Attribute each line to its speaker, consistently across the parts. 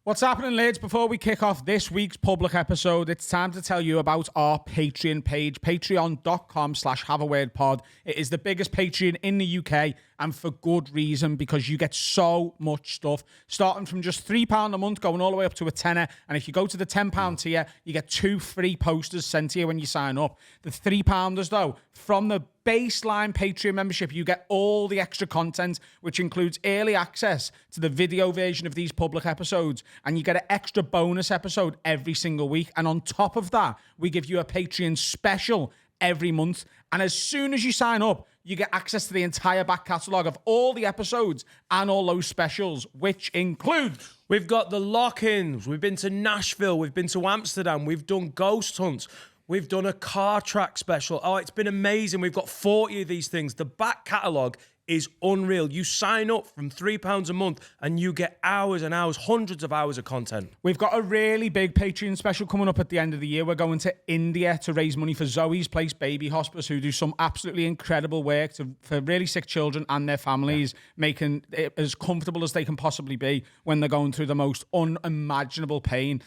Speaker 1: What's happening, lads? Before we kick off this week's public episode, it's time to tell you about our Patreon page, patreon.com/haveawordpod. It is the biggest Patreon in the UK, and for good reason, because you get so much stuff, starting from just £3 a month, going all the way up to a tenner. And if you go to the £10 tier, you get 2 free posters sent to you when you sign up. The £3-pounders, though, from the baseline Patreon membership, you get all the extra content, which includes early access to the video version of these public episodes, and you get an extra bonus episode every single week. And on top of that, we give you a Patreon special every month. And as soon as you sign up, you get access to the entire back catalogue of all the episodes and all those specials, which includes...
Speaker 2: We've got the lock-ins. We've been to Nashville. We've been to Amsterdam. We've done ghost hunts. We've done a car track special. Oh, it's been amazing. We've got 40 of these things. The back catalogue is unreal. You sign up from £3 a month and you get hours and hours, hundreds of hours of content.
Speaker 1: We've got a really big Patreon special coming up at the end of the year. We're going to India to raise money for Zoe's Place Baby Hospice, who do some absolutely incredible work for really sick children and their families, making it as comfortable as they can possibly be when they're going through the most unimaginable pain.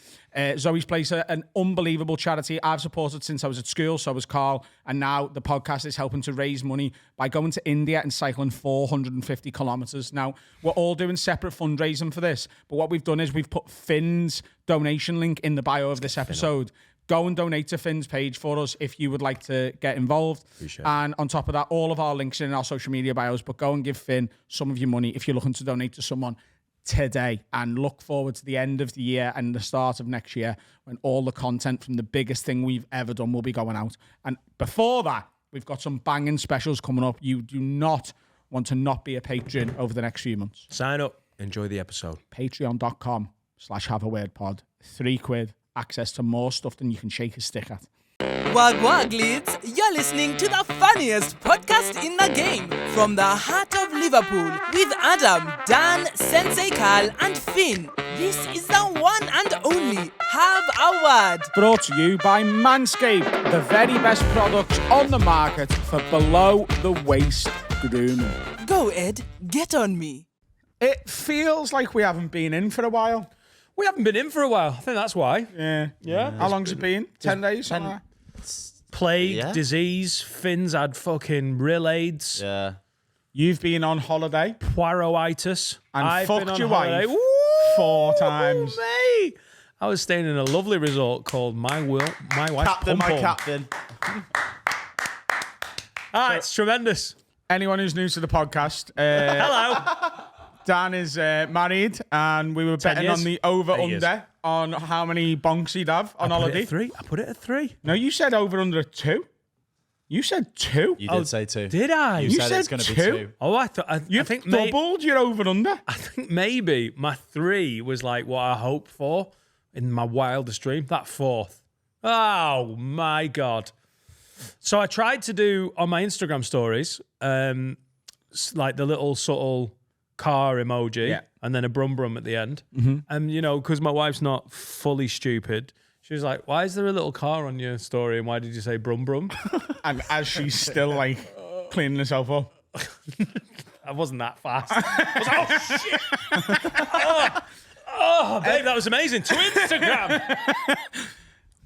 Speaker 1: Zoe's Place, an unbelievable charity I've supported since I was at school, so was Carl, and now the podcast is helping to raise money by going to India and cycling 450 kilometres. Now, we're all doing separate fundraising for this, but what we've done is we've put Finn's donation link in the bio of this episode. Go and donate to Finn's page for us if you would like to get involved. And on top of that, all of our links are in our social media bios, but go and give Finn some of your money if you're looking to donate to someone today, and look forward to the end of the year and the start of next year when all the content from the biggest thing we've ever done will be going out. And before that, we've got some banging specials coming up. You do not want to not be a patron over the next few months.
Speaker 2: Sign up. Enjoy the episode.
Speaker 1: Patreon.com/haveawordpod. £3, access to more stuff than you can shake a stick at.
Speaker 3: Wag wag leads, you're listening to the funniest podcast in the game, from the heart of Liverpool, with Adam, Dan, Sensei Carl and Finn. This is the one and only Have a Word.
Speaker 1: Brought to you by Manscaped, the very best products on the market for below the waist grooming.
Speaker 3: Go Ed, get on me.
Speaker 1: It feels like we haven't been in for a while.
Speaker 2: We haven't been in for a while. I think that's why.
Speaker 1: Yeah. How long's it been? 10 days?
Speaker 2: Plague, disease, Finn's had fucking real AIDS.
Speaker 4: Yeah.
Speaker 1: You've been on holiday.
Speaker 2: Poirot-itis.
Speaker 1: And
Speaker 2: I've been
Speaker 1: fucked
Speaker 2: on
Speaker 1: your
Speaker 2: holiday.
Speaker 1: wife 4 times.
Speaker 2: Mate. I was staying in a lovely resort called My Wife's
Speaker 4: Captain,
Speaker 2: Pum
Speaker 4: my
Speaker 2: Pum.
Speaker 4: captain.
Speaker 2: It's tremendous.
Speaker 1: Anyone who's new to the podcast,
Speaker 2: Hello.
Speaker 1: Dan is married, and we were
Speaker 2: 10
Speaker 1: betting
Speaker 2: years.
Speaker 1: on the
Speaker 2: 10
Speaker 1: over-under on how many bonks he'd have on holiday.
Speaker 2: I put it at 3.
Speaker 1: No, you said over-under at 2. You said 2.
Speaker 4: You did say 2.
Speaker 2: Did I?
Speaker 4: You said it's going to be 2.
Speaker 2: Oh, I
Speaker 1: You've
Speaker 2: think
Speaker 1: doubled your over-under.
Speaker 2: I think maybe my 3 was like what I hoped for in my wildest dream. That 4th. Oh, my God. So I tried to do on my Instagram stories, like the little subtle car emoji and then a brum brum at the end. And, you know, because my wife's not fully stupid, she was like, why is there a little car on your story and why did you say brum brum?
Speaker 1: And as she's still like cleaning herself up.
Speaker 2: I wasn't that fast. I was like, oh, shit. Oh, babe, that was amazing. To Instagram.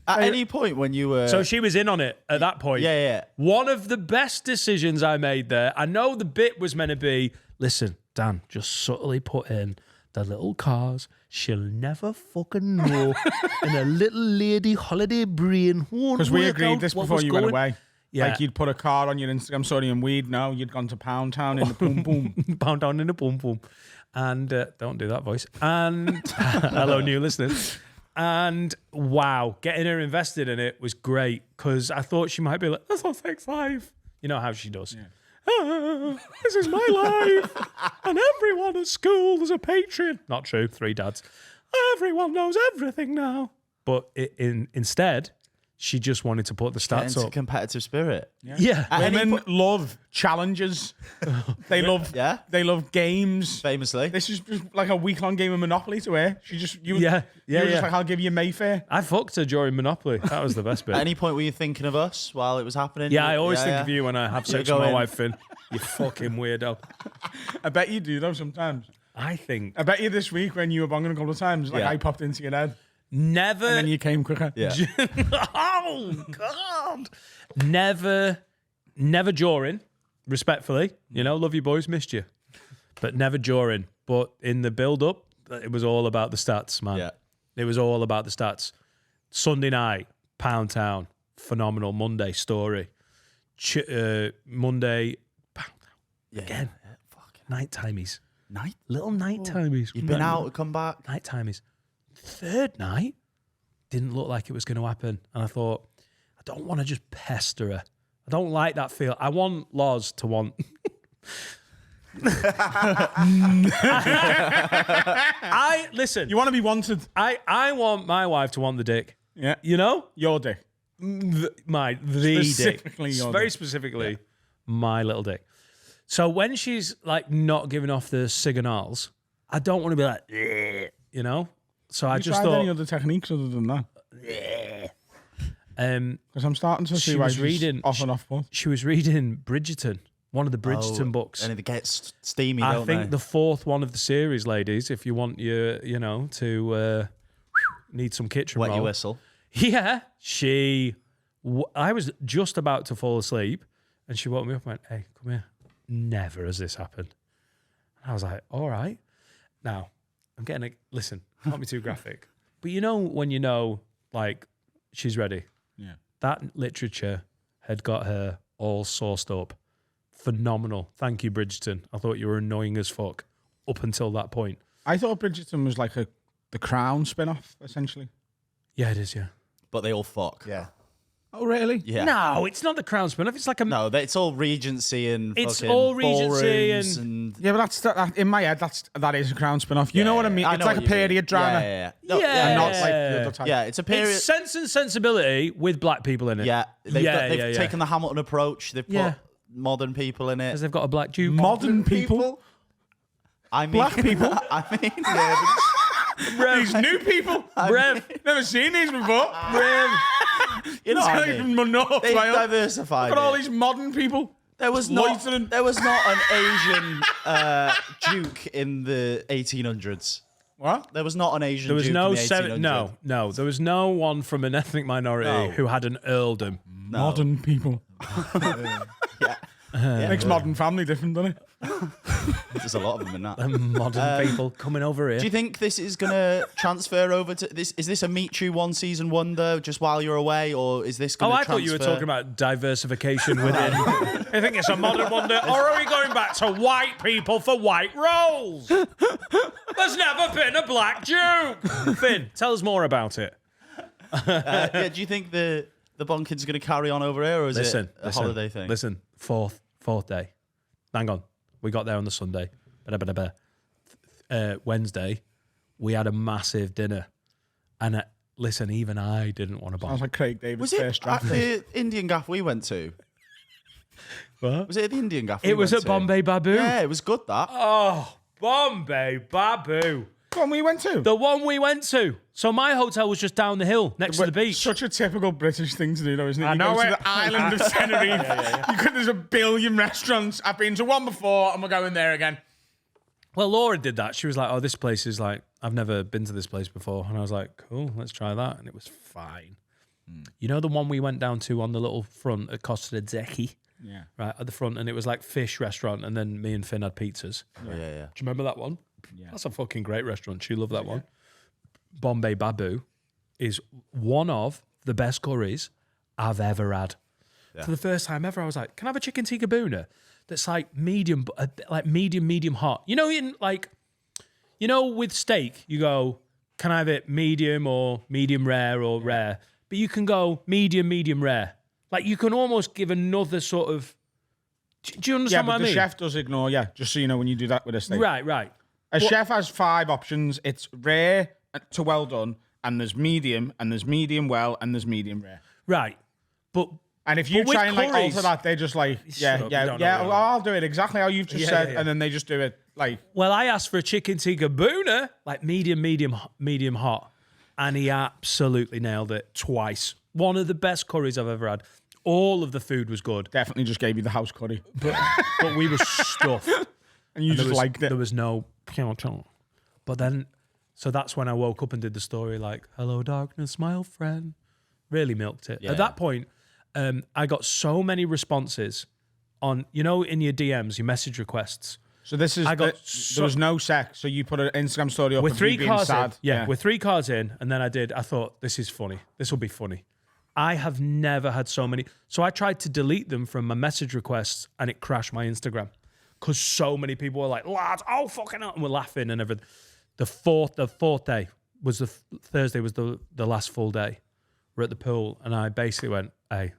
Speaker 4: At any point when you were...
Speaker 2: So she was in on it at that point.
Speaker 4: Yeah.
Speaker 2: One of the best decisions I made there, I know the bit was meant to be, listen, Dan, just subtly put in the little cars. She'll never fucking know. And a little lady holiday brain.
Speaker 1: Because we agreed this before you went away.
Speaker 2: Yeah.
Speaker 1: Like you'd put a car on your Instagram story and we'd know you'd gone to Pound Town in the Boom Boom.
Speaker 2: Pound Town in the Boom Boom. And don't do that voice. And hello, new listeners. And wow, getting her invested in it was great because I thought she might be like, that's on 6'5". You know how she does. Yeah. This is my life. And everyone at school is a patron. Not true, 3 dads. Everyone knows everything now. But instead, she just wanted to put the stats up.
Speaker 4: Competitive spirit.
Speaker 2: Yeah.
Speaker 1: Women love challenges. They love games.
Speaker 4: Famously.
Speaker 1: This is just like a week-long game of Monopoly to her. She just you were just like, I'll give you Mayfair.
Speaker 2: I fucked her during Monopoly. That was the best bit.
Speaker 4: At any point were you thinking of us while it was happening?
Speaker 2: Yeah, I always think of you when I have sex with my
Speaker 4: going.
Speaker 2: wife, Finn. You fucking weirdo.
Speaker 1: I bet you do though sometimes.
Speaker 2: I think
Speaker 1: I bet you this week when you were bonging a couple of times, like
Speaker 4: Yeah.
Speaker 1: I popped into your head
Speaker 2: never.
Speaker 1: and then you came quicker.
Speaker 4: Yeah.
Speaker 2: Oh God! Never during. Respectfully, love you boys, missed you, but never during. But in the build-up, it was all about the stats, man.
Speaker 4: Yeah.
Speaker 2: It was all about the stats. Sunday night, Pound Town, phenomenal. Monday, Story. Monday, Pound Town.
Speaker 4: Yeah.
Speaker 2: Again.
Speaker 4: Yeah, fucking
Speaker 2: Night timies.
Speaker 4: night.
Speaker 2: Little night timies.
Speaker 4: You've been out, come back.
Speaker 2: Night timies. Third night, didn't look like it was going to happen. And I thought, I don't want to just pester her. I don't like that feel. I want Loz to want... Listen.
Speaker 1: You want to be wanted.
Speaker 2: I want my wife to want the dick.
Speaker 1: Yeah. Your dick.
Speaker 2: The
Speaker 1: Specifically
Speaker 2: dick.
Speaker 1: your
Speaker 2: Very
Speaker 1: dick.
Speaker 2: specifically, my little dick. So when she's like not giving off the signals, I don't want to be like, So I
Speaker 1: You
Speaker 2: just
Speaker 1: tried
Speaker 2: thought,
Speaker 1: any other techniques other than that? Because I'm starting to see
Speaker 2: She
Speaker 1: why
Speaker 2: was
Speaker 1: she's
Speaker 2: reading-
Speaker 1: off and off both.
Speaker 2: she was reading Bridgerton, one of the Bridgerton books.
Speaker 4: And it gets steamy,
Speaker 2: I
Speaker 4: don't
Speaker 2: think
Speaker 4: they?
Speaker 2: the fourth one of the series, ladies, if you want your, to need some kitchen
Speaker 4: Wet
Speaker 2: roll.
Speaker 4: your whistle.
Speaker 2: Yeah, I was just about to fall asleep and she woke me up and went, hey, come here. Never has this happened. And I was like, all right. Now, I'm getting listen, not be too graphic, but when like, she's ready.
Speaker 1: Yeah.
Speaker 2: That literature had got her all sauced up. Phenomenal. Thank you, Bridgerton. I thought you were annoying as fuck up until that point.
Speaker 1: I thought Bridgerton was like the Crown spin-off, essentially.
Speaker 2: Yeah, it is, yeah.
Speaker 4: But they all fuck.
Speaker 5: Yeah.
Speaker 1: Oh, really?
Speaker 4: Yeah.
Speaker 2: No, it's not the Crown spin-off. It's like a...
Speaker 4: No, it's all Regency and
Speaker 2: It's
Speaker 4: fucking
Speaker 2: all Regency
Speaker 4: ballrooms
Speaker 2: and-
Speaker 1: Yeah, but that, in my head, that is a Crown spin-off. You know what I mean?
Speaker 4: I
Speaker 1: It's
Speaker 4: know
Speaker 1: like a
Speaker 4: what you mean.
Speaker 1: period drama.
Speaker 4: Yeah. No,
Speaker 2: Yeah.
Speaker 1: And not like the other type.
Speaker 4: Yeah, it's a period.
Speaker 2: It's Sense and Sensibility with black people in it.
Speaker 4: Yeah, they've
Speaker 2: Yeah.
Speaker 4: taken the Hamilton approach. They've put
Speaker 2: Yeah.
Speaker 4: modern people in it.
Speaker 2: Because they've got a black Duke.
Speaker 1: Modern people.
Speaker 4: I mean,
Speaker 1: Black people.
Speaker 4: I mean, yeah,
Speaker 1: These new people.
Speaker 2: Brev.
Speaker 1: Never seen these before.
Speaker 4: you know what I
Speaker 1: Even
Speaker 4: mean.
Speaker 1: North
Speaker 4: They've
Speaker 1: Wales.
Speaker 4: diversified.
Speaker 1: Look at all
Speaker 4: it.
Speaker 1: these modern people.
Speaker 4: There was
Speaker 1: loitering.
Speaker 4: not an Asian Duke in the 1800s.
Speaker 1: What?
Speaker 4: There was not an Asian
Speaker 2: There was
Speaker 4: Duke
Speaker 2: no
Speaker 4: in the 1800s.
Speaker 2: no. There was no one from an ethnic minority
Speaker 4: No.
Speaker 2: who had an earldom.
Speaker 4: No.
Speaker 1: Modern people.
Speaker 4: Yeah.
Speaker 1: Makes Modern Family different, doesn't it?
Speaker 4: There's a lot of them in that.
Speaker 2: Modern people coming over here.
Speaker 4: Do you think this is going to transfer over to this? Is this a Meet You one season wonder just while you're away, or is this going
Speaker 2: Oh,
Speaker 4: to
Speaker 2: I thought you were talking about diversification within. I think it's a modern wonder. Or are we going back to white people for white roles? There's never been a black Duke. Finn, tell us more about it.
Speaker 4: Yeah, do you think the bonkins are going to carry on over here, or is
Speaker 2: Listen,
Speaker 4: it a holiday thing?
Speaker 2: Listen, fourth day. Hang on. We got there on the Sunday. Wednesday, we had a massive dinner. And listen, even I didn't want to buy.
Speaker 1: Sounds like Craig David's
Speaker 4: Was it
Speaker 1: first
Speaker 4: at
Speaker 1: draft.
Speaker 4: the Indian gaff we went to?
Speaker 2: What?
Speaker 4: Was it at the Indian gaff?
Speaker 2: It was at Bombay Babu.
Speaker 4: Yeah, it was good. That.
Speaker 2: Oh, Bombay Babu.
Speaker 1: One we went to.
Speaker 2: The one we went to. So my hotel was just down the hill next to the beach.
Speaker 1: Such a typical British thing to do, though, isn't it?
Speaker 2: I
Speaker 1: You
Speaker 2: know
Speaker 1: go to
Speaker 2: it.
Speaker 1: the island of Tenerife. There's a billion restaurants. I've been to one before, and we're going there again.
Speaker 2: Well, Laura did that. She was like, oh, this place is like, I've never been to this place before. And I was like, cool, let's try that. And it was fine. You know the one we went down to on the little front at Costa Zecchi?
Speaker 1: Yeah.
Speaker 2: Right, at the front. And it was like fish restaurant. And then me and Finn had pizzas.
Speaker 4: Yeah.
Speaker 2: Do you remember that one? Yeah. That's a fucking great restaurant. She loved that one. Bombay Babu is one of the best curries I've ever had. Yeah. For the first time ever, I was like, can I have a chicken tikka boona that's like medium hot? You know, with steak, you go, can I have it medium or medium rare or rare? But you can go medium rare. Like you can almost give another sort of. Do you understand what I
Speaker 1: the
Speaker 2: mean?
Speaker 1: chef does ignore, just so you know when you do that with a steak.
Speaker 2: Right.
Speaker 1: A chef has 5 options. It's rare to well done, and there's medium well, and there's medium rare.
Speaker 2: Right.
Speaker 1: And if you
Speaker 2: But with
Speaker 1: try and like
Speaker 2: curries-
Speaker 1: alter that, they're just like,
Speaker 2: Shut up, you don't know
Speaker 1: well,
Speaker 2: what
Speaker 1: I'll do it exactly how you've just said,
Speaker 2: yeah.
Speaker 1: and then they just do it like.
Speaker 2: Well, I asked for a chicken tikka boona, like medium hot, and he absolutely nailed it twice. One of the best curries I've ever had. All of the food was good,
Speaker 1: Definitely just gave you the house curry.
Speaker 2: but we were stuffed.
Speaker 1: And you just liked it.
Speaker 2: There was no... But then... So that's when I woke up and did the story like, hello, darkness, my old friend. Really milked it.
Speaker 4: Yeah.
Speaker 2: At that point, I got so many responses on, in your DMs, your message requests.
Speaker 1: So this is... there was no sex, so you put an Instagram story up
Speaker 2: With
Speaker 1: of
Speaker 2: 3
Speaker 1: you being
Speaker 2: cards
Speaker 1: sad.
Speaker 2: in. Yeah, with 3 cards in. And then I thought, this is funny. This will be funny. I have never had so many. So I tried to delete them from my message requests and it crashed my Instagram. Because so many people were like, lads, oh, fucking hell. And we're laughing and everything. The fourth day was Thursday was the last full day. We're at the pool and I basically went, hey,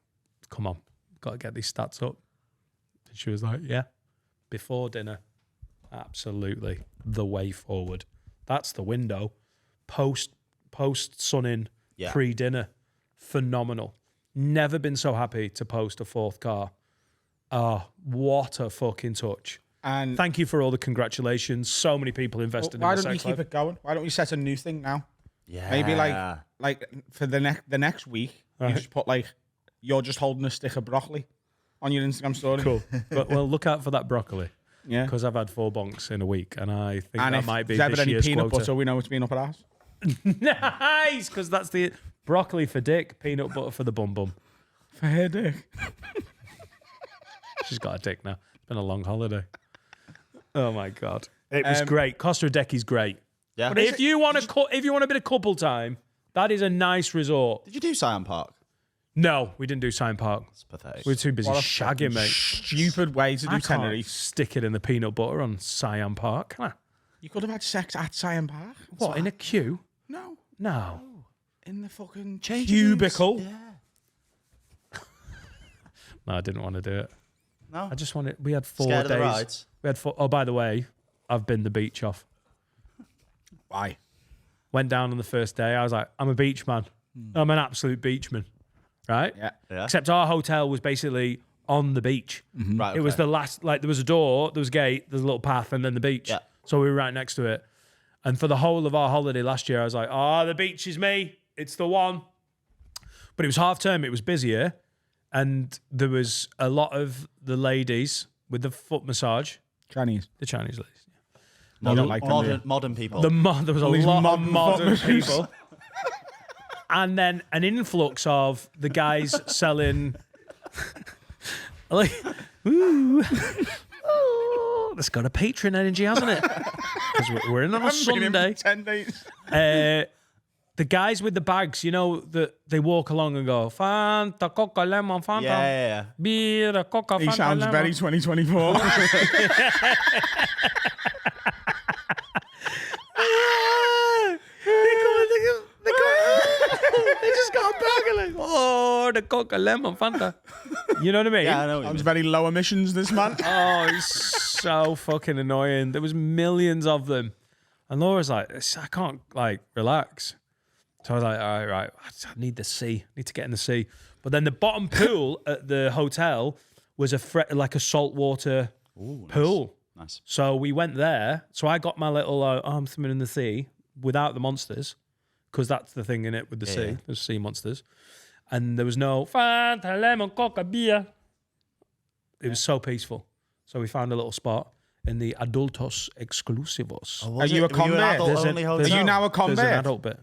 Speaker 2: come on, got to get these stats up. And she was like, yeah, before dinner, absolutely the way forward. That's the window. Post sunning, pre-dinner, phenomenal. Never been so happy to post a 4th car. Oh, what a fucking touch.
Speaker 1: And
Speaker 2: thank you for all the congratulations. So many people invested in the
Speaker 1: why
Speaker 2: sex
Speaker 1: don't you keep
Speaker 2: life.
Speaker 1: it going? Why don't you set a new thing now?
Speaker 4: Yeah.
Speaker 1: Maybe like for the next week, you just put like, you're just holding a stick of broccoli on your Instagram story.
Speaker 2: Cool. But well, look out for that broccoli.
Speaker 1: Yeah.
Speaker 2: Because I've had 4 bonks in a week, and I think
Speaker 1: And
Speaker 2: that
Speaker 1: if
Speaker 2: might be
Speaker 1: there's ever
Speaker 2: this
Speaker 1: any
Speaker 2: year's
Speaker 1: peanut
Speaker 2: quota.
Speaker 1: butter, we know it's been up our ass.
Speaker 2: Nice, because that's the broccoli for dick, peanut butter for the bum bum.
Speaker 1: For her dick.
Speaker 2: She's got a dick now. It's been a long holiday. Oh my god, it was great. Costa Rica's great.
Speaker 4: Yeah.
Speaker 2: But if you want a bit of couple time, that is a nice resort.
Speaker 4: Did you do Siam Park?
Speaker 2: No, we didn't do Sign Park.
Speaker 4: It's pathetic.
Speaker 2: We were too busy
Speaker 1: What a
Speaker 2: shagging, mate.
Speaker 1: Stupid way to do
Speaker 2: I can't
Speaker 1: Tenerife.
Speaker 2: stick it in the peanut butter on Siam Park, can I?
Speaker 1: You could have had sex at Siam Park.
Speaker 2: What, in a queue?
Speaker 1: No.
Speaker 2: No.
Speaker 1: In the fucking
Speaker 4: Change
Speaker 1: cubicle.
Speaker 4: Yeah.
Speaker 2: No, I didn't want to do it.
Speaker 4: No.
Speaker 2: I just wanted. We had 4
Speaker 4: Scared
Speaker 2: days.
Speaker 4: of the rides?
Speaker 2: We had 4. Oh, by the way, I've been the beach off.
Speaker 1: Why?
Speaker 2: Went down on the first day. I was like, I'm a beach man. I'm an absolute beachman, right?
Speaker 1: Yeah.
Speaker 4: Yeah.
Speaker 2: Except our hotel was basically on the beach.
Speaker 4: Right.
Speaker 2: It was
Speaker 4: okay.
Speaker 2: the last. Like there was a door, there was a gate, there's a little path, and then the beach.
Speaker 4: Yeah.
Speaker 2: So we were right next to it. And for the whole of our holiday last year, I was like, oh, the beach is me. It's the one. But it was half term. It was busier. And there was a lot of the ladies with the foot massage.
Speaker 1: Chinese.
Speaker 2: The Chinese ladies.
Speaker 4: Modern people.
Speaker 2: There was a
Speaker 1: these
Speaker 2: lot of
Speaker 1: modern
Speaker 2: modern
Speaker 1: foot moves.
Speaker 2: people. And then an influx of the guys selling... like, ooh. Oh, that's got a patron energy, hasn't it? Because we're in on a Sunday.
Speaker 1: 10 days.
Speaker 2: The guys with the bags, that they walk along and go, Fanta, Coca, Lemon, Fanta,
Speaker 4: yeah.
Speaker 2: beer, Coca,
Speaker 1: He
Speaker 2: Fanta,
Speaker 1: sounds
Speaker 2: lemon.
Speaker 1: very 2024.
Speaker 2: They just got a bag of like, oh, the Coca, Lemon, Fanta. You know what I mean?
Speaker 4: Yeah, I know. What you
Speaker 1: Sounds
Speaker 4: mean.
Speaker 1: very low emissions, this man.
Speaker 2: Oh, it's so fucking annoying. There was millions of them. And Laura's like, I can't, relax. So I was like, all right, I need the sea. I need to get in the sea. But then the bottom pool at the hotel was like a saltwater pool.
Speaker 4: Nice.
Speaker 2: So we went there. So I got my little arm swimming in the sea without the monsters, because that's the thing in it with the sea.
Speaker 4: Yeah.
Speaker 2: There's sea monsters. And there was no Fanta, lemon, coca, beer. It was so peaceful. So we found a little spot in the Adultos Exclusivos.
Speaker 4: Oh,
Speaker 1: Are you a
Speaker 4: were an
Speaker 1: convict?
Speaker 4: adult-only
Speaker 1: Are
Speaker 4: hotel?
Speaker 1: you now a
Speaker 2: There's an
Speaker 1: convict?
Speaker 2: adult bit.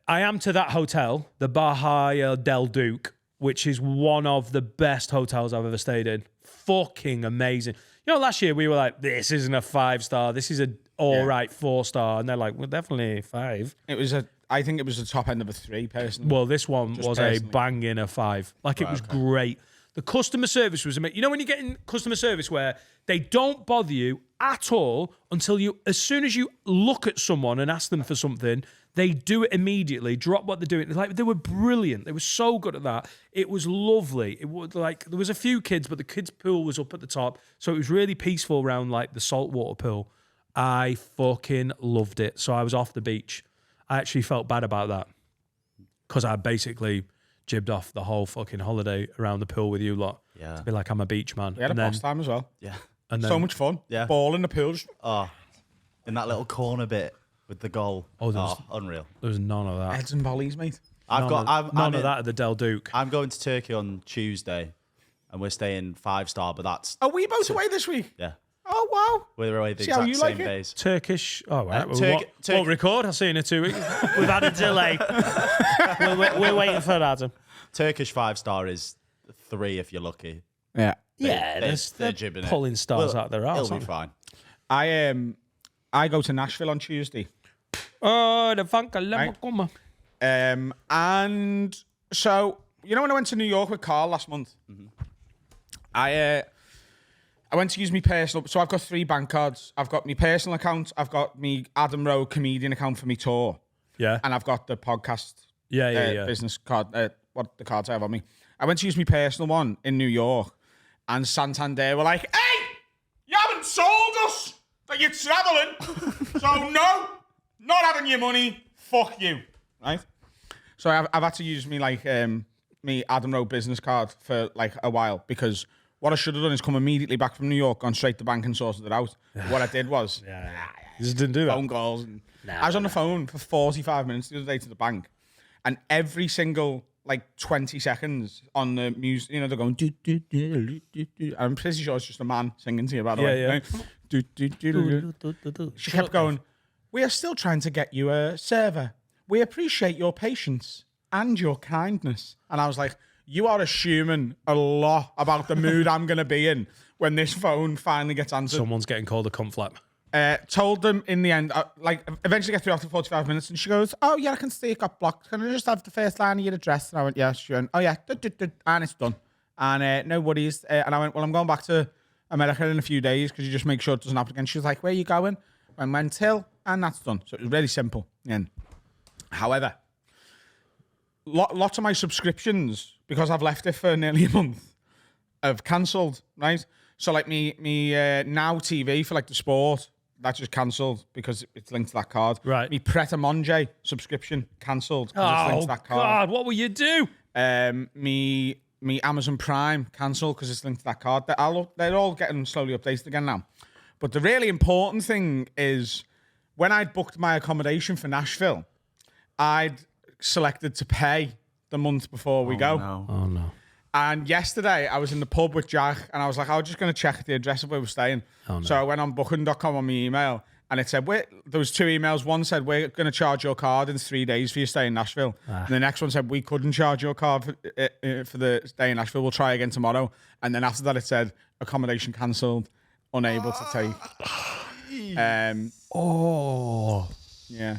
Speaker 2: I am to that hotel, the Bahia del Duque, which is one of the best hotels I've ever stayed in. Fucking amazing. Last year we were like, this isn't a 5-star. This is a all right 4-star. And they're like, well, definitely 5.
Speaker 1: I think it was the top end of a 3, personally.
Speaker 2: Well, this one was
Speaker 1: personally.
Speaker 2: a banging a 5. It was great. The customer service was amazing. When you get in customer service where they don't bother you at all until as soon as you look at someone and ask them for something, they do it immediately, drop what they're doing. They were brilliant. They were so good at that. It was lovely. It was there was a few kids, but the kids' pool was up at the top. So it was really peaceful around the saltwater pool. I fucking loved it. So I was off the beach. I actually felt bad about that because I basically jibbed off the whole fucking holiday around the pool with you lot.
Speaker 4: Yeah.
Speaker 2: To be like, I'm a beach man.
Speaker 1: We had a boss time as well.
Speaker 4: Yeah.
Speaker 2: And then,
Speaker 1: So much fun.
Speaker 4: Yeah.
Speaker 1: Ball in the pool.
Speaker 4: Oh, in that little corner bit with the goal.
Speaker 2: Oh, there was-
Speaker 4: Unreal.
Speaker 2: there was none of that.
Speaker 1: Heads and volleys, mate.
Speaker 4: None
Speaker 2: None of that at the Del Duke.
Speaker 4: I'm going to Turkey on Tuesday, and we're staying 5-star, but that's
Speaker 1: Are we both away this week?
Speaker 4: yeah.
Speaker 1: Oh, wow.
Speaker 4: We're away the
Speaker 1: See how
Speaker 4: exact
Speaker 1: you
Speaker 4: same
Speaker 1: like it?
Speaker 4: days.
Speaker 2: Turkish. Oh, right.
Speaker 4: Turk-
Speaker 2: Won't record. I'll see you in 2 weeks. We've had a delay. we're waiting for Adam.
Speaker 4: Turkish 5-star is 3 if you're lucky.
Speaker 1: Yeah.
Speaker 2: Yeah,
Speaker 4: they're
Speaker 2: they're
Speaker 4: jibbing it.
Speaker 2: pulling stars out their arse.
Speaker 4: It'll be fine.
Speaker 1: I go to Nashville on Tuesday.
Speaker 2: Oh, the funk come.
Speaker 1: And so, you know when I went to New York with Carl last month?
Speaker 4: Mm-hmm.
Speaker 1: I went to use my personal... So I've got 3 bank cards. I've got my personal account. I've got my Adam Rowe comedian account for my tour.
Speaker 2: Yeah.
Speaker 1: And I've got the podcast
Speaker 2: Yeah.
Speaker 1: business card, what the cards I have on me. I went to use my personal one in New York, and Santander were like, "Hey, you haven't sold us that you're traveling, so no, not having your money, fuck you." Right? So I've had to use me me Adam Rowe business card for like a while, because what I should have done is come immediately back from New York, gone straight to the bank and sorted it out. What I did was
Speaker 2: You just didn't do that.
Speaker 1: phone calls. And I was on the phone for 45 minutes the other day to the bank, and every single 20 seconds on the music, they're going do do do do do. I'm pretty sure it's just a man singing to you, by the way.
Speaker 2: Yeah.
Speaker 1: Do, do, do, do. She kept going, "We are still trying to get you a server. We appreciate your patience and your kindness." And I was like, "You are assuming a lot about the mood I'm going to be in when this phone finally gets answered."
Speaker 2: Someone's getting called a cunt flap.
Speaker 1: Told them in the end, eventually get through after 45 minutes, and she goes, "Oh, yeah, I can see it got blocked. Can I just have the first line of your address?" And I went, "Yeah, sure." And, "Oh, yeah, and it's done. And no worries." And I went, "Well, I'm going back to America in a few days. Could you just make sure it doesn't happen again?" She was like, "Where are you going?" I went till, and that's done. So it was really simple. And however, lots of my subscriptions, because I've left it for nearly a month, have cancelled, right? So me Now TV for the sport, that just cancelled because it's linked to that card.
Speaker 2: Right.
Speaker 1: Me Pret a Manger subscription cancelled because it's linked to that card.
Speaker 2: God, what will you do?
Speaker 1: Me Amazon Prime cancelled because it's linked to that card. They're all getting slowly updated again now. But the really important thing is, when I'd booked my accommodation for Nashville, I'd selected to pay the month before we go.
Speaker 4: No.
Speaker 2: Oh, no.
Speaker 1: And yesterday, I was in the pub with Jack, and I was like, I was just going to check the address of where we're staying.
Speaker 2: Oh, no.
Speaker 1: So I went on booking.com on my email, and it said, there was 2 emails. One said, "We're going to charge your card in 3 days for your stay in Nashville." And the next one said, "We couldn't charge your card for the stay in Nashville. We'll try again tomorrow." And then after that, it said, "Accommodation cancelled, unable to take." Yeah.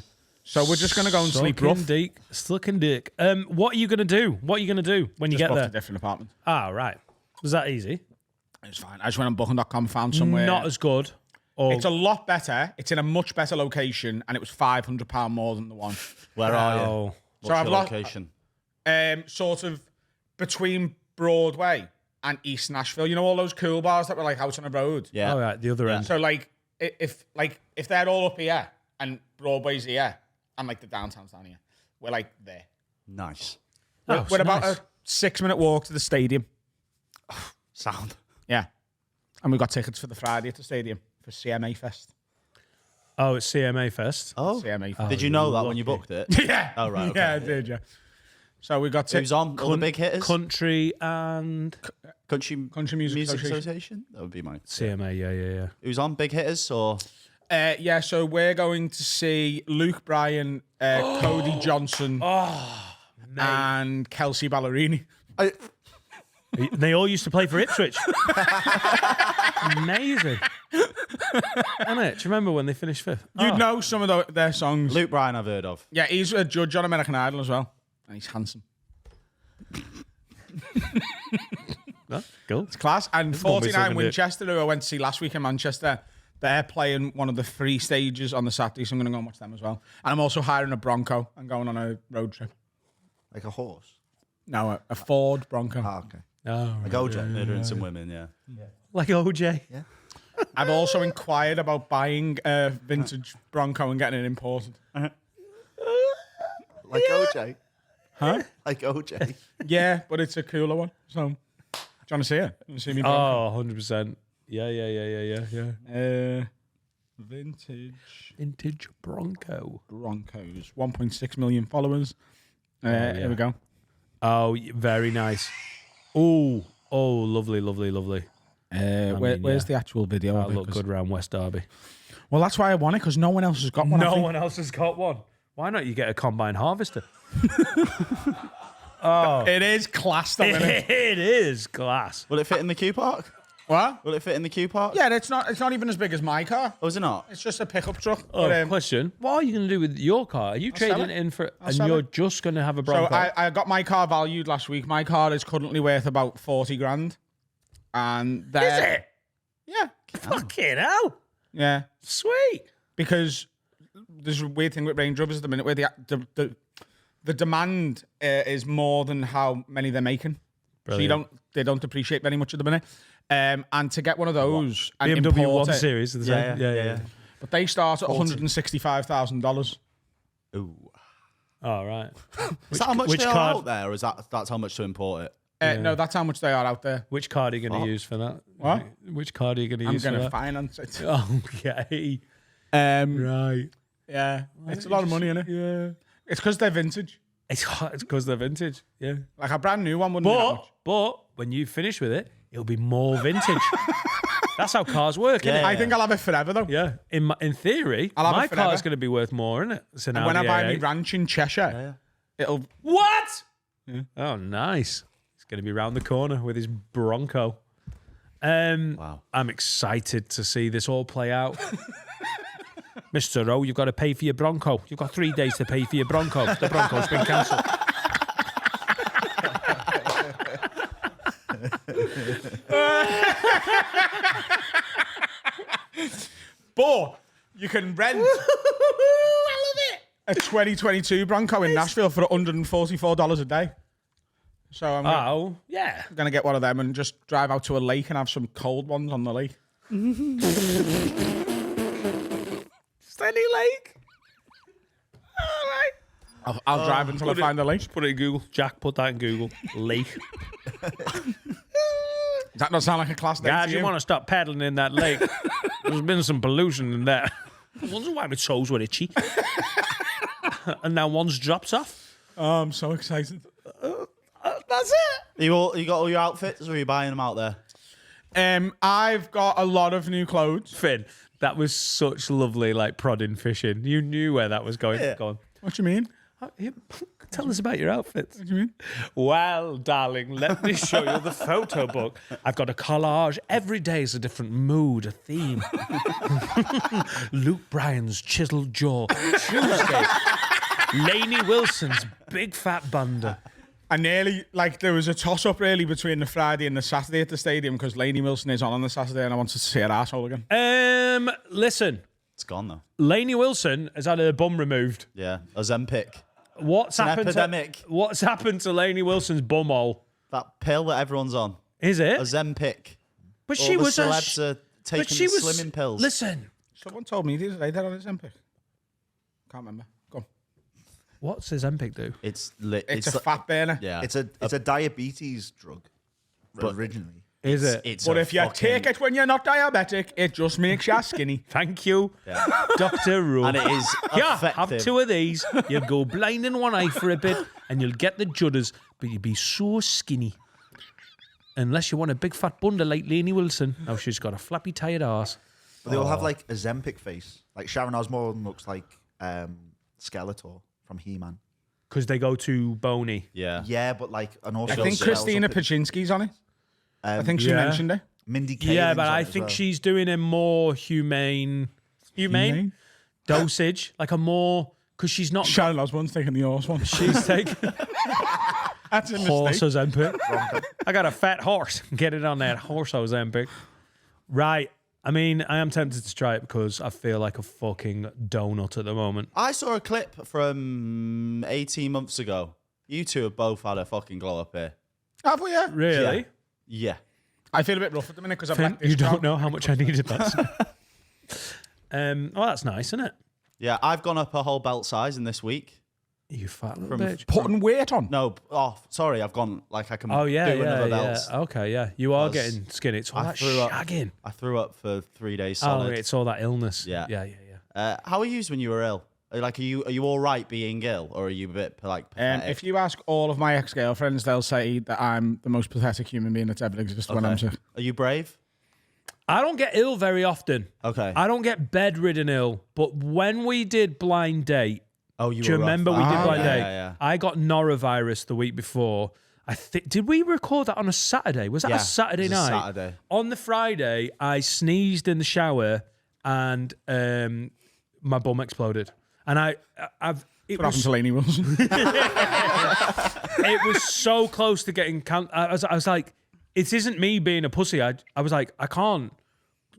Speaker 1: So we're just going to go and sleep rough.
Speaker 2: Sucking dick. What are you going to do? What are you going to do when you
Speaker 1: Just
Speaker 2: get
Speaker 1: booked
Speaker 2: there?
Speaker 1: a different apartment.
Speaker 2: Ah, right. Was that easy?
Speaker 1: It was fine. I just went on booking.com, found somewhere.
Speaker 2: Not as good. Or
Speaker 1: It's a lot better. It's in a much better location, and it was £500 more than the one.
Speaker 4: Where are you?
Speaker 2: Oh.
Speaker 4: What's
Speaker 1: So I've
Speaker 4: your
Speaker 1: lost-
Speaker 4: location?
Speaker 1: Sort of between Broadway and East Nashville. You know all those cool bars that were out on the road?
Speaker 4: Yeah.
Speaker 2: All right, the other end.
Speaker 1: So if they're all up here and Broadway's here and the downtown's down here, we're there.
Speaker 4: Nice.
Speaker 1: We're about a 6-minute walk to the stadium.
Speaker 4: Sound.
Speaker 1: Yeah. And we got tickets for the Friday at the stadium for CMA Fest.
Speaker 2: Oh, it's CMA Fest.
Speaker 4: Oh.
Speaker 1: CMA Fest.
Speaker 4: Did you know that when you booked it?
Speaker 1: Yeah.
Speaker 4: Oh, right. Okay.
Speaker 1: Yeah, I did, yeah. So we got
Speaker 4: Who's on? All the big hitters?
Speaker 2: Country and
Speaker 4: Country
Speaker 1: Music
Speaker 4: Association? That would be mine.
Speaker 2: CMA, yeah.
Speaker 4: Who's on? Big hitters or?
Speaker 1: Yeah, so we're going to see Luke Bryan, Cody Johnson, and Kelsey Ballerini.
Speaker 2: They all used to play for Ipswich. Amazing. Isn't it? Do you remember when they finished 5th?
Speaker 1: You know some of their songs.
Speaker 4: Luke Bryan, I've heard of.
Speaker 1: Yeah, he's a judge on American Idol as well. And he's handsome.
Speaker 2: Cool.
Speaker 1: It's class. And
Speaker 2: gonna be
Speaker 1: 49
Speaker 2: something
Speaker 1: Winchester, who I went to see last week in Manchester, they're playing one of the free stages on the Saturday, so I'm going to go and watch them as well. And I'm also hiring a Bronco and going on a road trip.
Speaker 4: Like a horse?
Speaker 1: No, a Ford Bronco.
Speaker 4: Ah, okay.
Speaker 2: Oh,
Speaker 4: Like OJ, murdering some women, yeah.
Speaker 2: like OJ.
Speaker 4: Yeah.
Speaker 1: I've also inquired about buying a vintage Bronco and getting it imported.
Speaker 4: Like OJ?
Speaker 1: Huh?
Speaker 4: Like OJ?
Speaker 1: Yeah, but it's a cooler one. So, do you want to see it? You want to see me Bronco?
Speaker 2: Oh, 100%. Yeah.
Speaker 1: Vintage
Speaker 2: Bronco.
Speaker 1: Broncos. 1.6 million followers. Here we go.
Speaker 2: Oh, very nice. Oh, Oh, lovely, lovely, lovely.
Speaker 1: Where's the actual video?
Speaker 2: That
Speaker 1: of it?
Speaker 2: look good round West Derby.
Speaker 1: Well, that's why I want it, because no one else has got one. I
Speaker 2: No
Speaker 1: think.
Speaker 2: one else has got one. Why not you get a combine harvester?
Speaker 1: It is class, though, isn't it?
Speaker 2: It is glass.
Speaker 4: Will it fit in the Q Park?
Speaker 1: What?
Speaker 4: Will it fit in the Q Park?
Speaker 1: Yeah, it's not even as big as my car.
Speaker 4: Oh, is it not?
Speaker 1: It's just a pickup truck.
Speaker 2: Oh,
Speaker 1: But,
Speaker 2: question. What are you going to do with your car? Are you trading
Speaker 1: sell
Speaker 2: it
Speaker 1: it.
Speaker 2: in for...
Speaker 1: I'll
Speaker 2: And
Speaker 1: sell
Speaker 2: you're
Speaker 1: it.
Speaker 2: just going to have a
Speaker 1: so
Speaker 2: Bronco?
Speaker 1: I got my car valued last week. My car is currently worth about 40 grand. And
Speaker 2: Is
Speaker 1: they're...
Speaker 2: it?
Speaker 1: Yeah.
Speaker 2: Fucking hell.
Speaker 1: Yeah.
Speaker 2: Sweet.
Speaker 1: Because there's a weird thing with Range Rovers at the minute where the demand is more than how many they're making.
Speaker 2: Brilliant.
Speaker 1: So they don't depreciate very much at the minute. And to get one of those and
Speaker 2: BMW
Speaker 1: import
Speaker 2: 1
Speaker 1: it,
Speaker 2: Series. Are the same? Yeah.
Speaker 1: but they start at $165,000.
Speaker 4: Ooh.
Speaker 2: Oh, right.
Speaker 4: Is that how much
Speaker 2: which
Speaker 4: they are
Speaker 2: card-
Speaker 4: out there, or is that's how much to import it?
Speaker 1: No, that's how much they are out there.
Speaker 2: Which card are you going to use for that?
Speaker 1: What?
Speaker 2: Which card are you going to
Speaker 1: I'm
Speaker 2: use for
Speaker 1: going to
Speaker 2: that?
Speaker 1: finance it.
Speaker 2: Okay.
Speaker 1: Right.
Speaker 2: Right.
Speaker 1: Yeah. It's a lot of money, innit?
Speaker 2: Yeah.
Speaker 1: It's because they're vintage.
Speaker 2: It's because they're vintage. Yeah.
Speaker 1: Like a brand new one wouldn't be that much.
Speaker 2: But when you finish with it, it'll be more vintage. That's how cars work, innit?
Speaker 1: I think I'll have it forever, though.
Speaker 2: Yeah. In theory,
Speaker 1: I'll have
Speaker 2: my
Speaker 1: it forever.
Speaker 2: car's going to be worth more, isn't it? It's an
Speaker 1: And when I
Speaker 2: Audi
Speaker 1: buy my
Speaker 2: A8.
Speaker 1: ranch in Cheshire, it'll...
Speaker 2: What? Oh, nice. He's going to be round the corner with his Bronco.
Speaker 4: Wow.
Speaker 2: I'm excited to see this all play out. Mr. Rowe, you've got to pay for your Bronco. You've got 3 days to pay for your Bronco. The Bronco's been cancelled.
Speaker 1: But you can rent a 2022 Bronco in Nashville for $144 a day. So I'm
Speaker 2: Oh, yeah.
Speaker 1: going to get one of them and just drive out to a lake and have some cold ones on the lake.
Speaker 2: Stanley Lake.
Speaker 1: I'll drive until I find the lake.
Speaker 2: Just put it in Google. Jack, put that in Google. Lake.
Speaker 1: Does that not sound like a class name
Speaker 2: Guys,
Speaker 1: to
Speaker 2: you
Speaker 1: you?
Speaker 2: want to stop paddling in that lake. There's been some pollution in there. I wonder why my toes were itchy. And now one's drops off.
Speaker 1: Oh, I'm so excited.
Speaker 2: That's it.
Speaker 4: You got all your outfits, or are you buying them out there?
Speaker 1: I've got a lot of new clothes.
Speaker 2: Finn, that was such lovely, like, prodding fishing. You knew where that was going.
Speaker 4: Yeah.
Speaker 2: Go on.
Speaker 1: What do you mean?
Speaker 2: Tell us about your outfits.
Speaker 1: What do you mean?
Speaker 2: Well, darling, let me show you the photo book. I've got a collage. Every day is a different mood, a theme. Luke Bryan's chiseled jaw. Tuesday, Lainey Wilson's big fat bunda.
Speaker 1: I nearly, there was a toss-up really between the Friday and the Saturday at the stadium because Lainey Wilson is on the Saturday and I wanted to see her arsehole again.
Speaker 2: Listen,
Speaker 4: It's gone though.
Speaker 2: Lainey Wilson has had her bum removed.
Speaker 4: Yeah, Ozempic.
Speaker 2: What's
Speaker 4: an
Speaker 2: happened
Speaker 4: epidemic.
Speaker 2: What's happened to Lainey Wilson's bumhole?
Speaker 4: That pill that everyone's on.
Speaker 2: Is it?
Speaker 4: Ozempic.
Speaker 2: But
Speaker 4: All
Speaker 2: she
Speaker 4: the
Speaker 2: was
Speaker 4: celebs are taking
Speaker 2: but she was
Speaker 4: slimming pills.
Speaker 2: Listen,
Speaker 1: Someone told me the other day they're on Ozempic. Can't remember. Go on.
Speaker 2: what's Ozempic do?
Speaker 4: It's
Speaker 1: It's a fat burner.
Speaker 4: Yeah.
Speaker 5: It's a diabetes drug originally.
Speaker 2: Is it?
Speaker 4: It's
Speaker 1: But
Speaker 4: a
Speaker 1: if you
Speaker 4: fucking-
Speaker 1: take it when you're not diabetic, it just makes you skinny.
Speaker 2: Thank you, Dr. Rowe.
Speaker 4: and it is
Speaker 2: Yeah,
Speaker 4: effective.
Speaker 2: have 2 of these. You'll go blind in one eye for a bit and you'll get the judders, but you'll be so skinny. Unless you want a big fat bunda like Lainey Wilson. Now she's got a flappy tired arse.
Speaker 5: But they all have like a Zempic face. Like Sharon Osbourne looks like Skeletor from He-Man.
Speaker 2: Because they go too bony.
Speaker 4: Yeah.
Speaker 5: Yeah, but like an also
Speaker 1: I think Christina Pajinski's on it. I think she
Speaker 2: yeah.
Speaker 1: mentioned it.
Speaker 5: Mindy Kaling's
Speaker 2: Yeah, but
Speaker 5: on
Speaker 2: I
Speaker 5: it as
Speaker 2: think
Speaker 5: well.
Speaker 2: she's doing a more humane dosage. Like a more... Because she's not...
Speaker 1: Sharon Osbourne's taking the horse one.
Speaker 2: She's taking
Speaker 1: That's a
Speaker 2: horse
Speaker 1: mistake.
Speaker 2: Ozempic. I got a fat horse. Get it on that horse Ozempic. Right. I mean, I am tempted to try it because I feel like a fucking donut at the moment.
Speaker 4: I saw a clip from 18 months ago. You two have both had a fucking glow up here.
Speaker 1: Have we? Yeah.
Speaker 2: Really?
Speaker 4: Yeah.
Speaker 1: I feel a bit rough at the minute because I've
Speaker 2: Finn,
Speaker 1: let this
Speaker 2: you don't
Speaker 1: job.
Speaker 2: know how much I needed that. Well, that's nice, isn't it?
Speaker 4: Yeah, I've gone up a whole belt size in this week.
Speaker 2: You fat little
Speaker 4: From
Speaker 2: bitch.
Speaker 1: Putting weight on.
Speaker 4: No, sorry, I've gone, like, I can
Speaker 2: Oh, yeah,
Speaker 4: do another belt.
Speaker 2: yeah. Okay, yeah. You are
Speaker 4: Because
Speaker 2: getting skinny. It's all
Speaker 4: I
Speaker 2: that
Speaker 4: threw up.
Speaker 2: shagging.
Speaker 4: I threw up for 3 days
Speaker 2: Oh,
Speaker 4: solid.
Speaker 2: it's all that illness.
Speaker 4: Yeah.
Speaker 2: Yeah.
Speaker 4: How are you when you were ill? Like, are you all right being ill, or are you a bit like pathetic?
Speaker 1: If you ask all of my ex-girlfriends, they'll say that I'm the most pathetic human being that's ever existed when I'm sick.
Speaker 4: Are you brave?
Speaker 2: I don't get ill very often.
Speaker 4: Okay.
Speaker 2: I don't get bedridden ill, but when we did blind date,
Speaker 4: Oh,
Speaker 2: do you remember we did blind date?
Speaker 4: Yeah.
Speaker 2: I got norovirus the week before. Did we record that on a Saturday? Was that a Saturday night?
Speaker 4: Saturday.
Speaker 2: On the Friday, I sneezed in the shower and my bum exploded. And it
Speaker 1: What happened to Lainey Wilson?
Speaker 2: it was so close to getting I was like, it isn't me being a pussy. I was like, I can't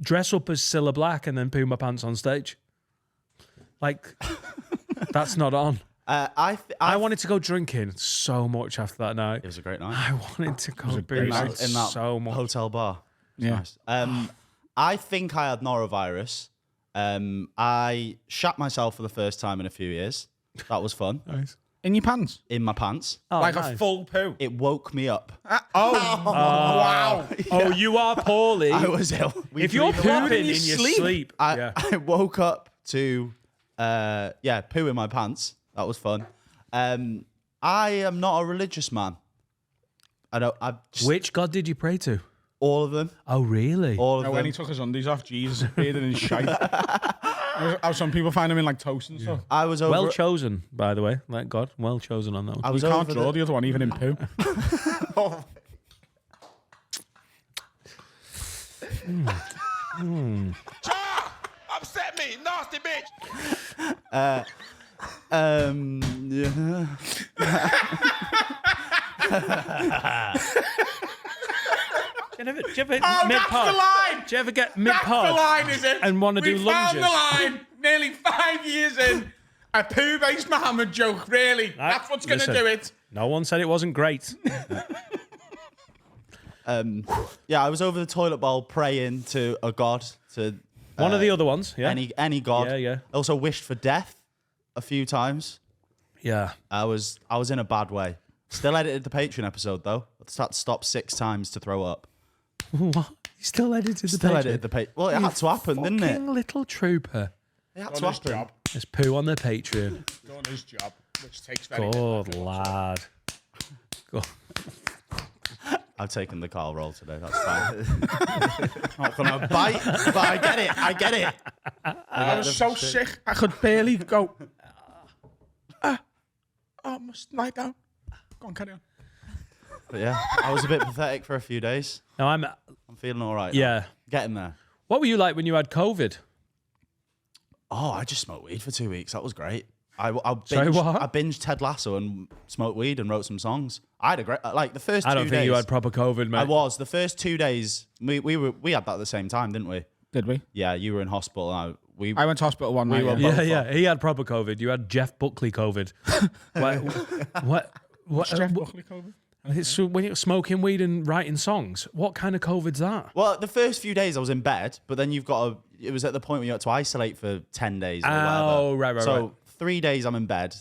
Speaker 2: dress up as Cilla Black and then poo my pants on stage. Like, that's not on.
Speaker 4: I
Speaker 2: wanted to go drinking so much after that night.
Speaker 4: It was a great night.
Speaker 2: I wanted to go
Speaker 4: in
Speaker 2: boozing
Speaker 4: that
Speaker 2: so much.
Speaker 4: hotel bar. It was
Speaker 1: Yeah.
Speaker 4: nice. I think I had norovirus. I shat myself for the first time in a few years. That was fun.
Speaker 2: Nice.
Speaker 1: In your pants?
Speaker 4: In my pants.
Speaker 2: Oh,
Speaker 1: Like a
Speaker 2: nice.
Speaker 1: full poo?
Speaker 4: It woke me up.
Speaker 1: Wow.
Speaker 2: Oh, you are poorly.
Speaker 4: I was ill.
Speaker 2: If you're pooping in your sleep,
Speaker 4: I woke up to poo in my pants. That was fun. I am not a religious man.
Speaker 2: Which God did you pray to?
Speaker 4: All of them.
Speaker 2: Oh, really?
Speaker 4: All of
Speaker 1: No,
Speaker 4: them.
Speaker 1: when he took his undies off, Jesus appeared in his shite. How some people find him in like toast and stuff.
Speaker 4: I was over.
Speaker 2: Well chosen, by the way. Like God, well chosen on that one.
Speaker 4: I
Speaker 1: You
Speaker 4: was
Speaker 1: can't
Speaker 4: over
Speaker 1: draw the other one, even in poo.
Speaker 6: Upset me, nasty bitch.
Speaker 4: Yeah.
Speaker 2: Do you ever mid-pod?
Speaker 1: line!
Speaker 2: Do you ever get
Speaker 1: That's the
Speaker 2: mid-pod
Speaker 1: line, is it?
Speaker 2: and want to do
Speaker 1: We found
Speaker 2: lunges?
Speaker 1: the line nearly 5 years in. A poo-based Muhammad joke, really. That's what's going to
Speaker 2: Listen.
Speaker 1: do it.
Speaker 2: No one said it wasn't great.
Speaker 4: Yeah, I was over the toilet bowl praying to a god, to
Speaker 2: One of the other ones, yeah.
Speaker 4: any god.
Speaker 2: Yeah.
Speaker 4: I also wished for death a few times.
Speaker 2: Yeah.
Speaker 4: I was in a bad way. Still edited the Patreon episode though. I had to stop 6 times to throw up.
Speaker 2: What? You still edited the
Speaker 4: Still
Speaker 2: picture?
Speaker 4: edited the Patreon. Well, it had to happen, didn't it?
Speaker 2: Fucking little trooper.
Speaker 4: It had to
Speaker 1: Done his
Speaker 4: happen.
Speaker 1: job.
Speaker 2: There's poo on the Patreon.
Speaker 1: Done his job, which takes very
Speaker 2: Good lad. Good.
Speaker 4: I've taken the Carl roll today. That's fine. Not gonna bite, but I get it.
Speaker 1: I was so sick, I could barely go. I must lie down. Go on, carry on.
Speaker 4: But yeah, I was a bit pathetic for a few days.
Speaker 2: Now
Speaker 4: I'm feeling all right. now.
Speaker 2: yeah.
Speaker 4: Getting there.
Speaker 2: What were you like when you had COVID?
Speaker 4: Oh, I just smoked weed for 2 weeks. That was great. I
Speaker 2: Sorry,
Speaker 4: binged,
Speaker 2: what?
Speaker 4: I binged Ted Lasso and smoked weed and wrote some songs. I had a great, like the first 2 days.
Speaker 2: I don't think you had proper COVID, mate.
Speaker 4: I was. The first 2 days, we had that at the same time, didn't we?
Speaker 1: Did we?
Speaker 4: Yeah, you were in hospital. And
Speaker 1: I went to hospital one night.
Speaker 4: were
Speaker 1: yeah.
Speaker 4: both-
Speaker 2: Yeah. He had proper COVID. You had Jeff Buckley COVID. What?
Speaker 1: Jeff Buckley COVID?
Speaker 2: It's when you're smoking weed and writing songs. What kind of COVID's that?
Speaker 4: Well, the first few days I was in bed, but then it was at the point where you had to isolate for 10 days or
Speaker 2: Oh,
Speaker 4: whatever.
Speaker 2: right.
Speaker 4: So 3 days I'm in bed,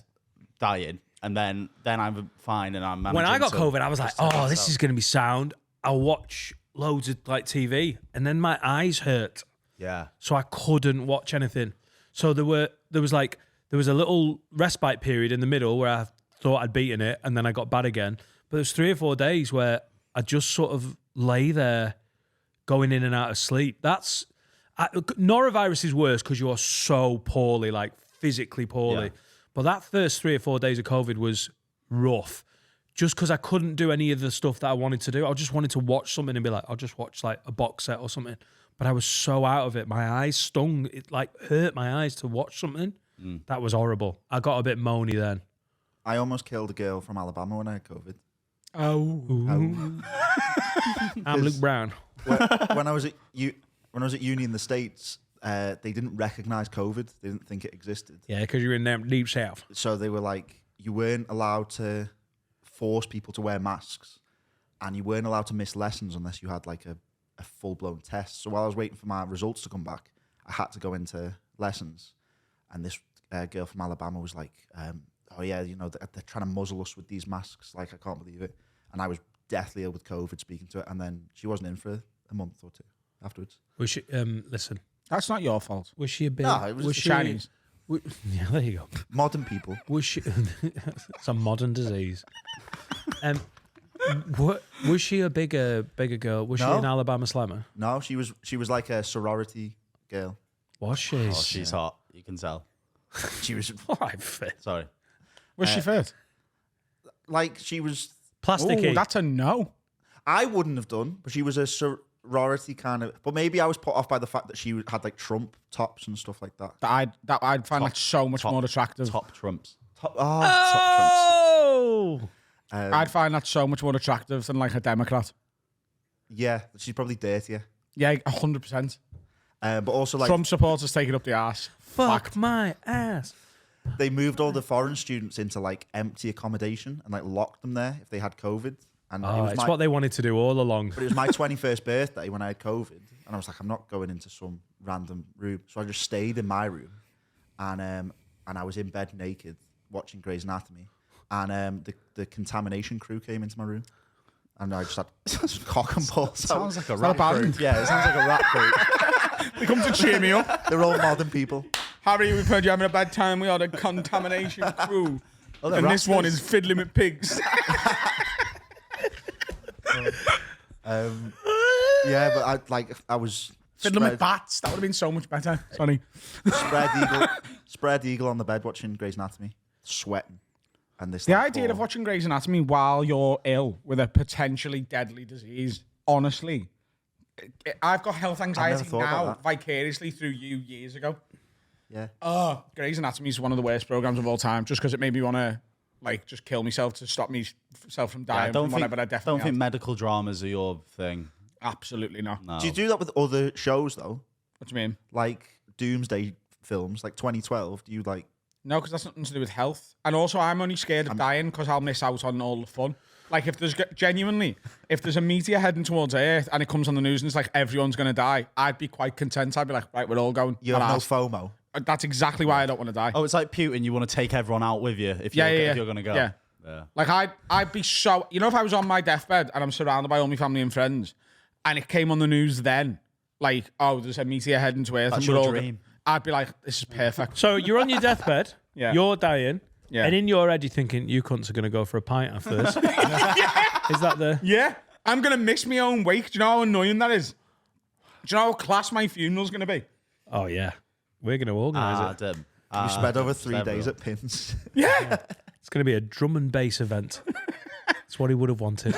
Speaker 4: dying, and then I'm fine and I'm managing.
Speaker 2: When I got
Speaker 4: to
Speaker 2: COVID, I was like,
Speaker 4: just take
Speaker 2: oh, this
Speaker 4: myself.
Speaker 2: is going to be sound. I'll watch loads of like TV, and then my eyes hurt.
Speaker 4: Yeah.
Speaker 2: So I couldn't watch anything. So there was a little respite period in the middle where I thought I'd beaten it, and then I got bad again. But there's 3 or 4 days where I just sort of lay there, going in and out of sleep. Norovirus is worse because you're so poorly, like physically poorly.
Speaker 4: Yeah.
Speaker 2: But that first 3 or 4 days of COVID was rough. Just because I couldn't do any of the stuff that I wanted to do. I just wanted to watch something and be like, I'll just watch like a box set or something. But I was so out of it. My eyes stung. It like hurt my eyes to watch something. That was horrible. I got a bit moany then.
Speaker 5: I almost killed a girl from Alabama when I had COVID.
Speaker 2: I'm Luke Brown.
Speaker 5: When I was at uni in the States, they didn't recognize COVID. They didn't think it existed.
Speaker 2: Yeah, because you're in the deep south.
Speaker 5: So they were like, you weren't allowed to force people to wear masks, and you weren't allowed to miss lessons unless you had like a full-blown test. So while I was waiting for my results to come back, I had to go into lessons, and this girl from Alabama was like, oh yeah, you know, they're trying to muzzle us with these masks. Like, I can't believe it. And I was deathly ill with COVID speaking to her, and then she wasn't in for a month or 2 afterwards.
Speaker 2: Was she? Listen,
Speaker 1: That's not your fault.
Speaker 2: was she a bit?
Speaker 5: No, it was
Speaker 2: was
Speaker 5: the
Speaker 2: she
Speaker 1: Chinese.
Speaker 2: Yeah, there you go.
Speaker 5: Modern people.
Speaker 2: Was she? It's a modern disease. What was she a bigger girl? Was she
Speaker 5: No.
Speaker 2: an Alabama Slammer?
Speaker 5: No, she was like a sorority girl.
Speaker 2: Was she?
Speaker 4: Oh, she's hot. You can tell.
Speaker 5: She was
Speaker 2: All right, fit.
Speaker 4: Sorry.
Speaker 1: Was she fit?
Speaker 5: like she was.
Speaker 2: Plasticky.
Speaker 1: Oh, that's a no.
Speaker 5: I wouldn't have done, but she was a sorority kind of. But maybe I was put off by the fact that she had like Trump tops and stuff like that.
Speaker 1: I'd find that so much more attractive.
Speaker 4: Top trumps.
Speaker 2: Oh.
Speaker 1: I'd find that so much more attractive than like a Democrat.
Speaker 5: Yeah, she's probably dirtier.
Speaker 1: Yeah, 100%.
Speaker 5: But also like
Speaker 1: Trump supporters taking up the arse.
Speaker 2: Fuck my ass.
Speaker 5: they moved all the foreign students into like empty accommodation and like locked them there if they had COVID. And it
Speaker 2: Oh,
Speaker 5: was
Speaker 2: it's what they wanted to do all along.
Speaker 5: But it was my 21st birthday when I had COVID, and I was like, I'm not going into some random room. So I just stayed in my room, and I was in bed naked watching Grey's Anatomy, and the contamination crew came into my room, and I just had cock and balls.
Speaker 4: Sounds like a
Speaker 1: Is that a
Speaker 4: rap group.
Speaker 1: band?
Speaker 4: Yeah, it sounds like a rap group.
Speaker 1: They come to cheer me up.
Speaker 5: They're all modern people.
Speaker 1: Harry, we've heard you having a bad time. We are the contamination crew.
Speaker 4: Oh, they're
Speaker 1: And this one
Speaker 4: rappers.
Speaker 1: is fiddling with pigs.
Speaker 5: Yeah, but I was
Speaker 1: Fiddling with bats. That would have been so much better. Sorry.
Speaker 5: spread eagle on the bed watching Grey's Anatomy, sweating, and this.
Speaker 1: The
Speaker 5: like,
Speaker 1: idea of
Speaker 5: poor-
Speaker 1: watching Grey's Anatomy while you're ill with a potentially deadly disease, honestly, I've got health anxiety
Speaker 5: thought about
Speaker 1: now
Speaker 5: that.
Speaker 1: vicariously through you years ago.
Speaker 5: Yeah.
Speaker 1: Grey's Anatomy is one of the worst programs of all time just because it made me want to like just kill myself to stop myself from dying
Speaker 4: I don't
Speaker 1: from whatever I
Speaker 4: think,
Speaker 1: definitely
Speaker 4: don't think
Speaker 1: have.
Speaker 4: medical dramas are your thing.
Speaker 1: Absolutely not.
Speaker 4: No.
Speaker 5: Do you do that with other shows though?
Speaker 1: What do you mean?
Speaker 5: Like Doomsday films, like 2012. Do you like?
Speaker 1: No, because that's nothing to do with health. And also, I'm only scared of dying because I'll miss out on all the fun. Like, if there's genuinely, if there's a meteor heading towards Earth and it comes on the news and it's like everyone's going to die, I'd be quite content. I'd be like, right, we're all going.
Speaker 5: You have no
Speaker 1: Alas.
Speaker 5: FOMO.
Speaker 1: That's exactly why I don't want to die.
Speaker 4: Oh, it's like Putin. You want to take everyone out with you if you're, if you're going to go.
Speaker 1: Yeah. Like, I'd be so... You know, if I was on my deathbed and I'm surrounded by all my family and friends and it came on the news then, like, oh, there's a meteor heading to Earth.
Speaker 4: That's
Speaker 1: and we're
Speaker 4: your
Speaker 1: all
Speaker 4: dream.
Speaker 1: I'd be like, this is perfect.
Speaker 2: So you're on your deathbed.
Speaker 1: Yeah.
Speaker 2: You're dying.
Speaker 1: Yeah.
Speaker 2: And in your head, you're thinking, you cunts are going to go for a pint after this. Is that the...
Speaker 1: Yeah. I'm going to miss my own wake. Do you know how annoying that is? Do you know how class my funeral's going to be?
Speaker 2: Oh, yeah. We're going to organise it.
Speaker 5: You spread over 3
Speaker 4: several.
Speaker 5: days at Pins.
Speaker 1: Yeah.
Speaker 2: It's going to be a drum and bass event. That's what he would have wanted.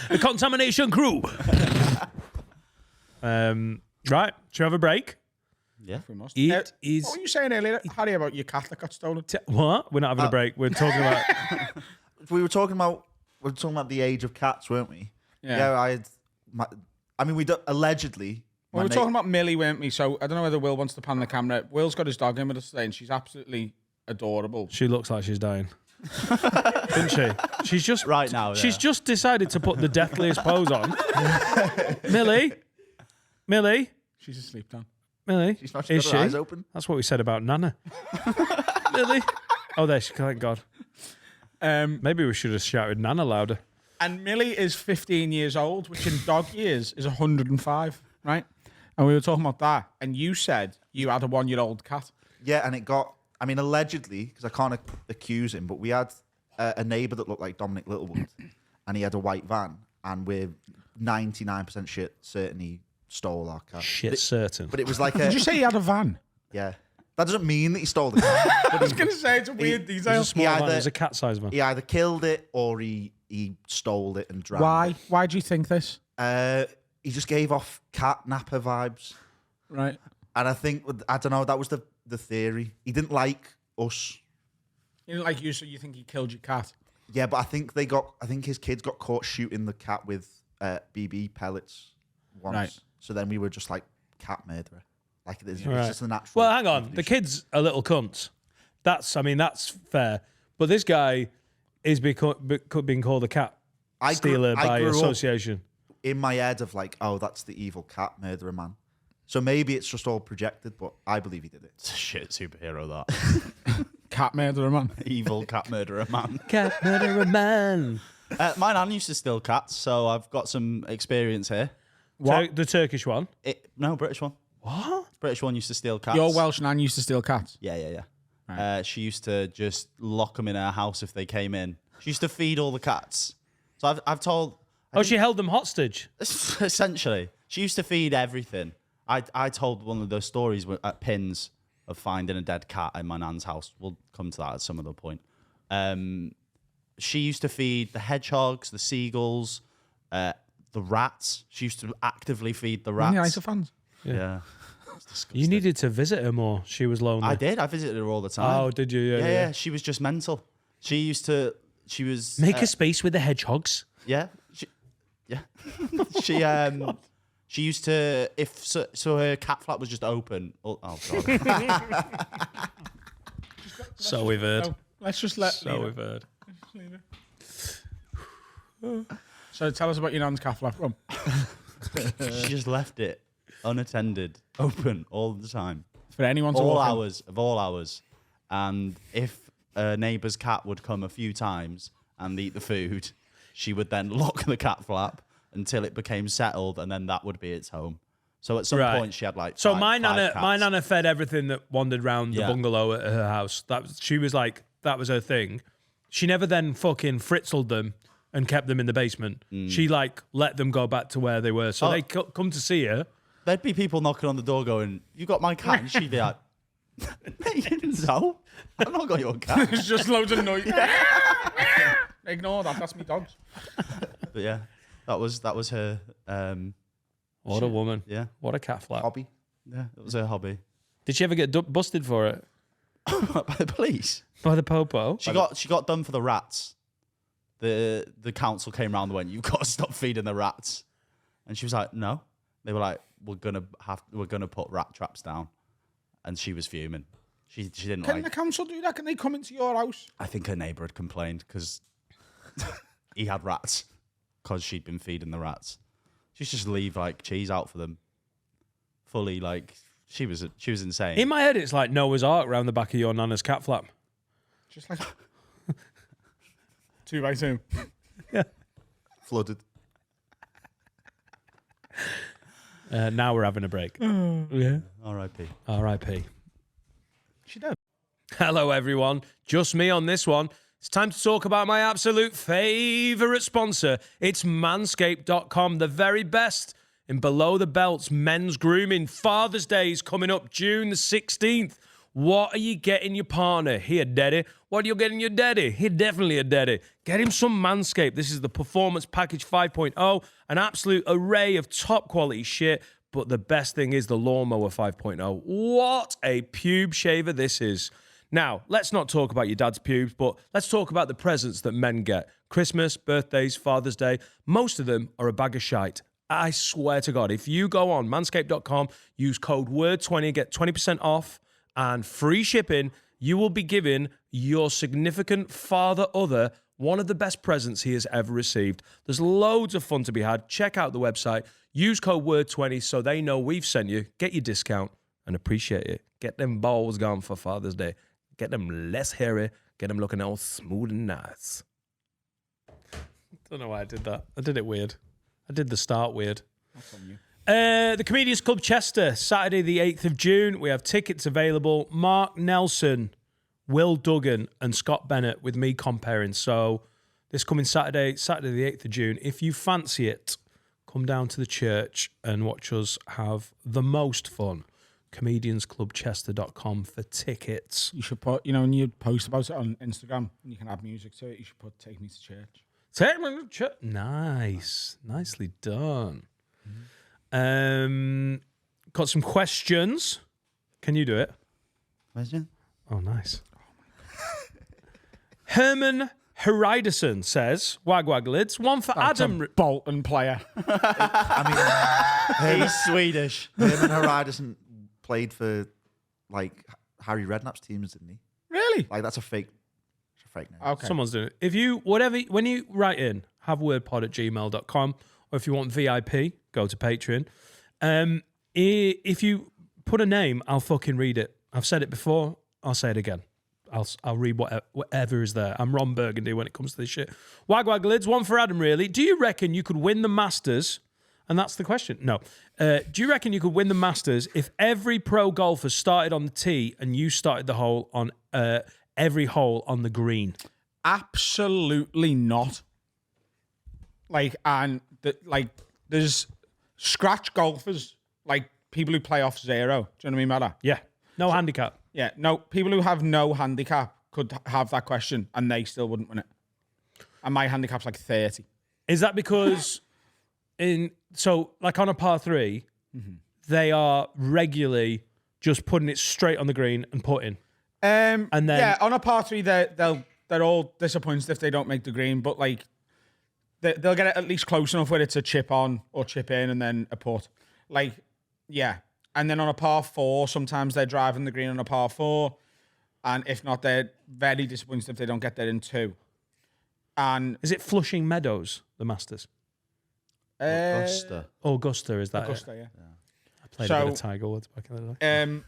Speaker 2: The contamination crew. Right. Should we have a break?
Speaker 4: Yeah.
Speaker 1: We must.
Speaker 2: It is...
Speaker 1: What were you saying earlier, Harry, about your cat that got stolen?
Speaker 2: What? We're not having a break. We're talking about...
Speaker 5: we were talking about the age of cats, weren't we?
Speaker 1: Yeah.
Speaker 5: We allegedly.
Speaker 1: We were talking about Millie, weren't we? So I don't know whether Will wants to pan the camera. Will's got his dog in with us today, and she's absolutely adorable.
Speaker 2: She looks like she's dying. Doesn't she? She's just...
Speaker 4: Right now,
Speaker 2: She's
Speaker 4: yeah.
Speaker 2: just decided to put the deathliest pose on. Millie?
Speaker 1: She's asleep down.
Speaker 2: Millie?
Speaker 5: She's not
Speaker 2: Is
Speaker 5: got her
Speaker 2: she?
Speaker 5: eyes open.
Speaker 2: That's what we said about Nana. Millie? Oh, there she... Thank God. Maybe we should have shouted Nana louder.
Speaker 1: And Millie is 15 years old, which in dog years is 105, right? And we were talking about that, and you said you had a 1-year-old cat.
Speaker 5: Yeah, and it got. Allegedly, because I can't accuse him, but we had a neighbour that looked like Dominic Littlewood, and he had a white van, and we're 99% certain he stole our cat.
Speaker 2: Shit, certain.
Speaker 5: But it was like
Speaker 1: Did you say he had a van?
Speaker 5: Yeah. That doesn't mean that he stole the cat.
Speaker 1: I was going to say it's a weird
Speaker 2: It was
Speaker 1: detail.
Speaker 2: a small
Speaker 5: He
Speaker 2: van.
Speaker 5: either-
Speaker 2: It was a cat-sized van.
Speaker 5: He either killed it or he stole it and drowned
Speaker 1: Why?
Speaker 5: it.
Speaker 1: Why do you think this?
Speaker 5: He just gave off cat napper vibes.
Speaker 1: Right.
Speaker 5: And I think, I don't know, that was the theory. He didn't like us.
Speaker 1: He didn't like you, so you think he killed your cat?
Speaker 5: Yeah, but I think his kids got caught shooting the cat with BB pellets once.
Speaker 1: Right.
Speaker 5: So then we were just like, cat murderer. Like, it's
Speaker 2: Right.
Speaker 5: just a natural.
Speaker 2: Well, hang on. The
Speaker 5: evolution.
Speaker 2: kid's a little cunt. That's fair. But this guy is being called a cat stealer by
Speaker 5: grew up
Speaker 2: association.
Speaker 5: in my head of like, oh, that's the evil cat murderer man. So maybe it's just all projected, but I believe he did it.
Speaker 4: It's a shit superhero, that.
Speaker 1: Cat murderer, man.
Speaker 4: Evil cat murderer man.
Speaker 2: Cat murderer man.
Speaker 4: My nan used to steal cats, so I've got some experience here.
Speaker 2: What? The Turkish one.
Speaker 4: No, British one.
Speaker 2: What?
Speaker 4: British one used to steal cats.
Speaker 1: Your Welsh nan used to steal cats.
Speaker 4: Yeah. She used to just lock them in her house if they came in. She used to feed all the cats. So I've told...
Speaker 2: Oh, she held them hostage.
Speaker 4: Essentially. She used to feed everything. I told one of those stories at Pins of finding a dead cat in my nan's house. We'll come to that at some other point. She used to feed the hedgehogs, the seagulls, the rats. She used to actively feed the rats.
Speaker 1: Yeah, I fans.
Speaker 4: Yeah.
Speaker 2: You needed to visit her more. She was lonely.
Speaker 4: I did. I visited her all the time.
Speaker 2: Oh, did you?
Speaker 4: Yeah. She was just mental. She was...
Speaker 2: Make a space with the hedgehogs.
Speaker 4: Yeah. She used to... So her cat flap was just open. Oh God.
Speaker 2: So we've heard.
Speaker 1: No, let's just let...
Speaker 2: So we've heard.
Speaker 4: So
Speaker 1: tell us about your nan's cat flap. Come on.
Speaker 4: She just left it unattended, open all the time.
Speaker 1: For anyone to walk in.
Speaker 4: All hours. And if a neighbour's cat would come a few times and eat the food, she would then lock the cat flap until it became settled, and then that would be its home. So at some point she had like
Speaker 2: so
Speaker 4: five cats.
Speaker 2: my nana fed everything that wandered around the bungalow at her house. She was like, that was her thing. She never then fucking fritzled them and kept them in the basement. She like let them go back to where they were. So they come to see her.
Speaker 4: There'd be people knocking on the door going, "You got my cat?" And she'd be like, "No, I've not got your cat."
Speaker 1: It's just loads of noise. Ignore that. That's me dogs.
Speaker 4: But yeah, that was her.
Speaker 2: What a woman.
Speaker 4: Yeah.
Speaker 2: What a cat flap.
Speaker 5: Hobby.
Speaker 4: Yeah, it was her hobby.
Speaker 2: Did she ever get busted for it?
Speaker 4: By the police.
Speaker 2: By the popo?
Speaker 4: She got done for the rats. The council came round and went, "You've got to stop feeding the rats." And she was like, "No." They were like, we're gonna put rat traps down, and she was fuming. She didn't
Speaker 1: Can
Speaker 4: like.
Speaker 1: the council do that? Can they come into your house?
Speaker 4: I think her neighbour had complained because he had rats because she'd been feeding the rats. She used to just leave like cheese out for them. Fully like she was insane.
Speaker 2: In my head, it's like Noah's Ark round the back of your nana's cat flap.
Speaker 1: Just like 2x2.
Speaker 2: Yeah.
Speaker 5: Flooded.
Speaker 2: Now we're having a break. Yeah.
Speaker 4: R.I.P.
Speaker 2: R.I.P.
Speaker 1: She did.
Speaker 2: Hello, everyone. Just me on this one. It's time to talk about my absolute favourite sponsor. It's manscaped.com, the very best in below the belts men's grooming. Father's Day is coming up June the 16th. What are you getting your partner? Here, daddy. What are you getting your daddy? Here, definitely a daddy. Get him some Manscaped. This is the Performance Package 5.0, an absolute array of top quality shit. But the best thing is the Lawnmower 5.0. What a pube shaver this is. Now, let's not talk about your dad's pubes, but let's talk about the presents that men get. Christmas, birthdays, Father's Day, most of them are a bag of shite. I swear to God, if you go on manscaped.com, use code WORD20, get 20% off and free shipping, you will be giving your significant father other one of the best presents he has ever received. There's loads of fun to be had. Check out the website. Use code WORD20 so they know we've sent you. Get your discount and appreciate it. Get them balls gone for Father's Day. Get them less hairy. Get them looking all smooth and nice. Don't know why I did that. I did it weird. I did the start weird.
Speaker 1: That's on you.
Speaker 2: The Comedians Club Chester, Saturday the 8th of June. We have tickets available. Mark Nelson, Will Duggan, and Scott Bennett with me comparing. So this coming Saturday the 8th of June. If you fancy it, come down to the church and watch us have the most fun. comediansclubchester.com for tickets.
Speaker 1: You should put, when you post about it on Instagram, and you can add music to it, you should put "Take Me to Church."
Speaker 2: Take me to church. Nice. Nicely done. Got some questions. Can you do it?
Speaker 4: Question?
Speaker 2: Oh, nice. Herman Heriderson says, wag lids, one for Adam.
Speaker 1: Bolton player.
Speaker 4: He's Swedish.
Speaker 5: Herman Heriderson played for like Harry Redknapp's teams, didn't he?
Speaker 1: Really?
Speaker 5: Like that's a fake name.
Speaker 1: Okay.
Speaker 2: Someone's doing it. If you, when you write in, have wordpod@gmail.com, or if you want VIP, go to Patreon. If you put a name, I'll fucking read it. I've said it before. I'll say it again. I'll read whatever is there. I'm Ron Burgundy when it comes to this shit. Wag lids, one for Adam, really. Do you reckon you could win the Masters And that's the question. No. Do you reckon you could win the Masters if every pro golfer started on the tee and you started the hole on every hole on the green?
Speaker 1: Absolutely not. There's scratch golfers, like people who play off zero. Do you know what I mean by that?
Speaker 2: Yeah. No handicap.
Speaker 1: Yeah, no, people who have no handicap could have that question and they still wouldn't win it. And my handicap's like 30.
Speaker 2: Is that because on a par 3, they are regularly just putting it straight on the green and putting?
Speaker 1: And
Speaker 2: then
Speaker 1: on a par 3, they're all disappointed if they don't make the green, but like they'll get it at least close enough where it's a chip on or chip in and then a putt. Like, yeah. And then on a par 4, sometimes they're driving the green on a par 4. And if not, they're very disappointed if they don't get there in 2. And
Speaker 2: is it Flushing Meadows, the Masters? Augusta, is that
Speaker 1: Augusta,
Speaker 2: it?
Speaker 1: Yeah.
Speaker 2: I played a bit of Tiger Woods back in the day.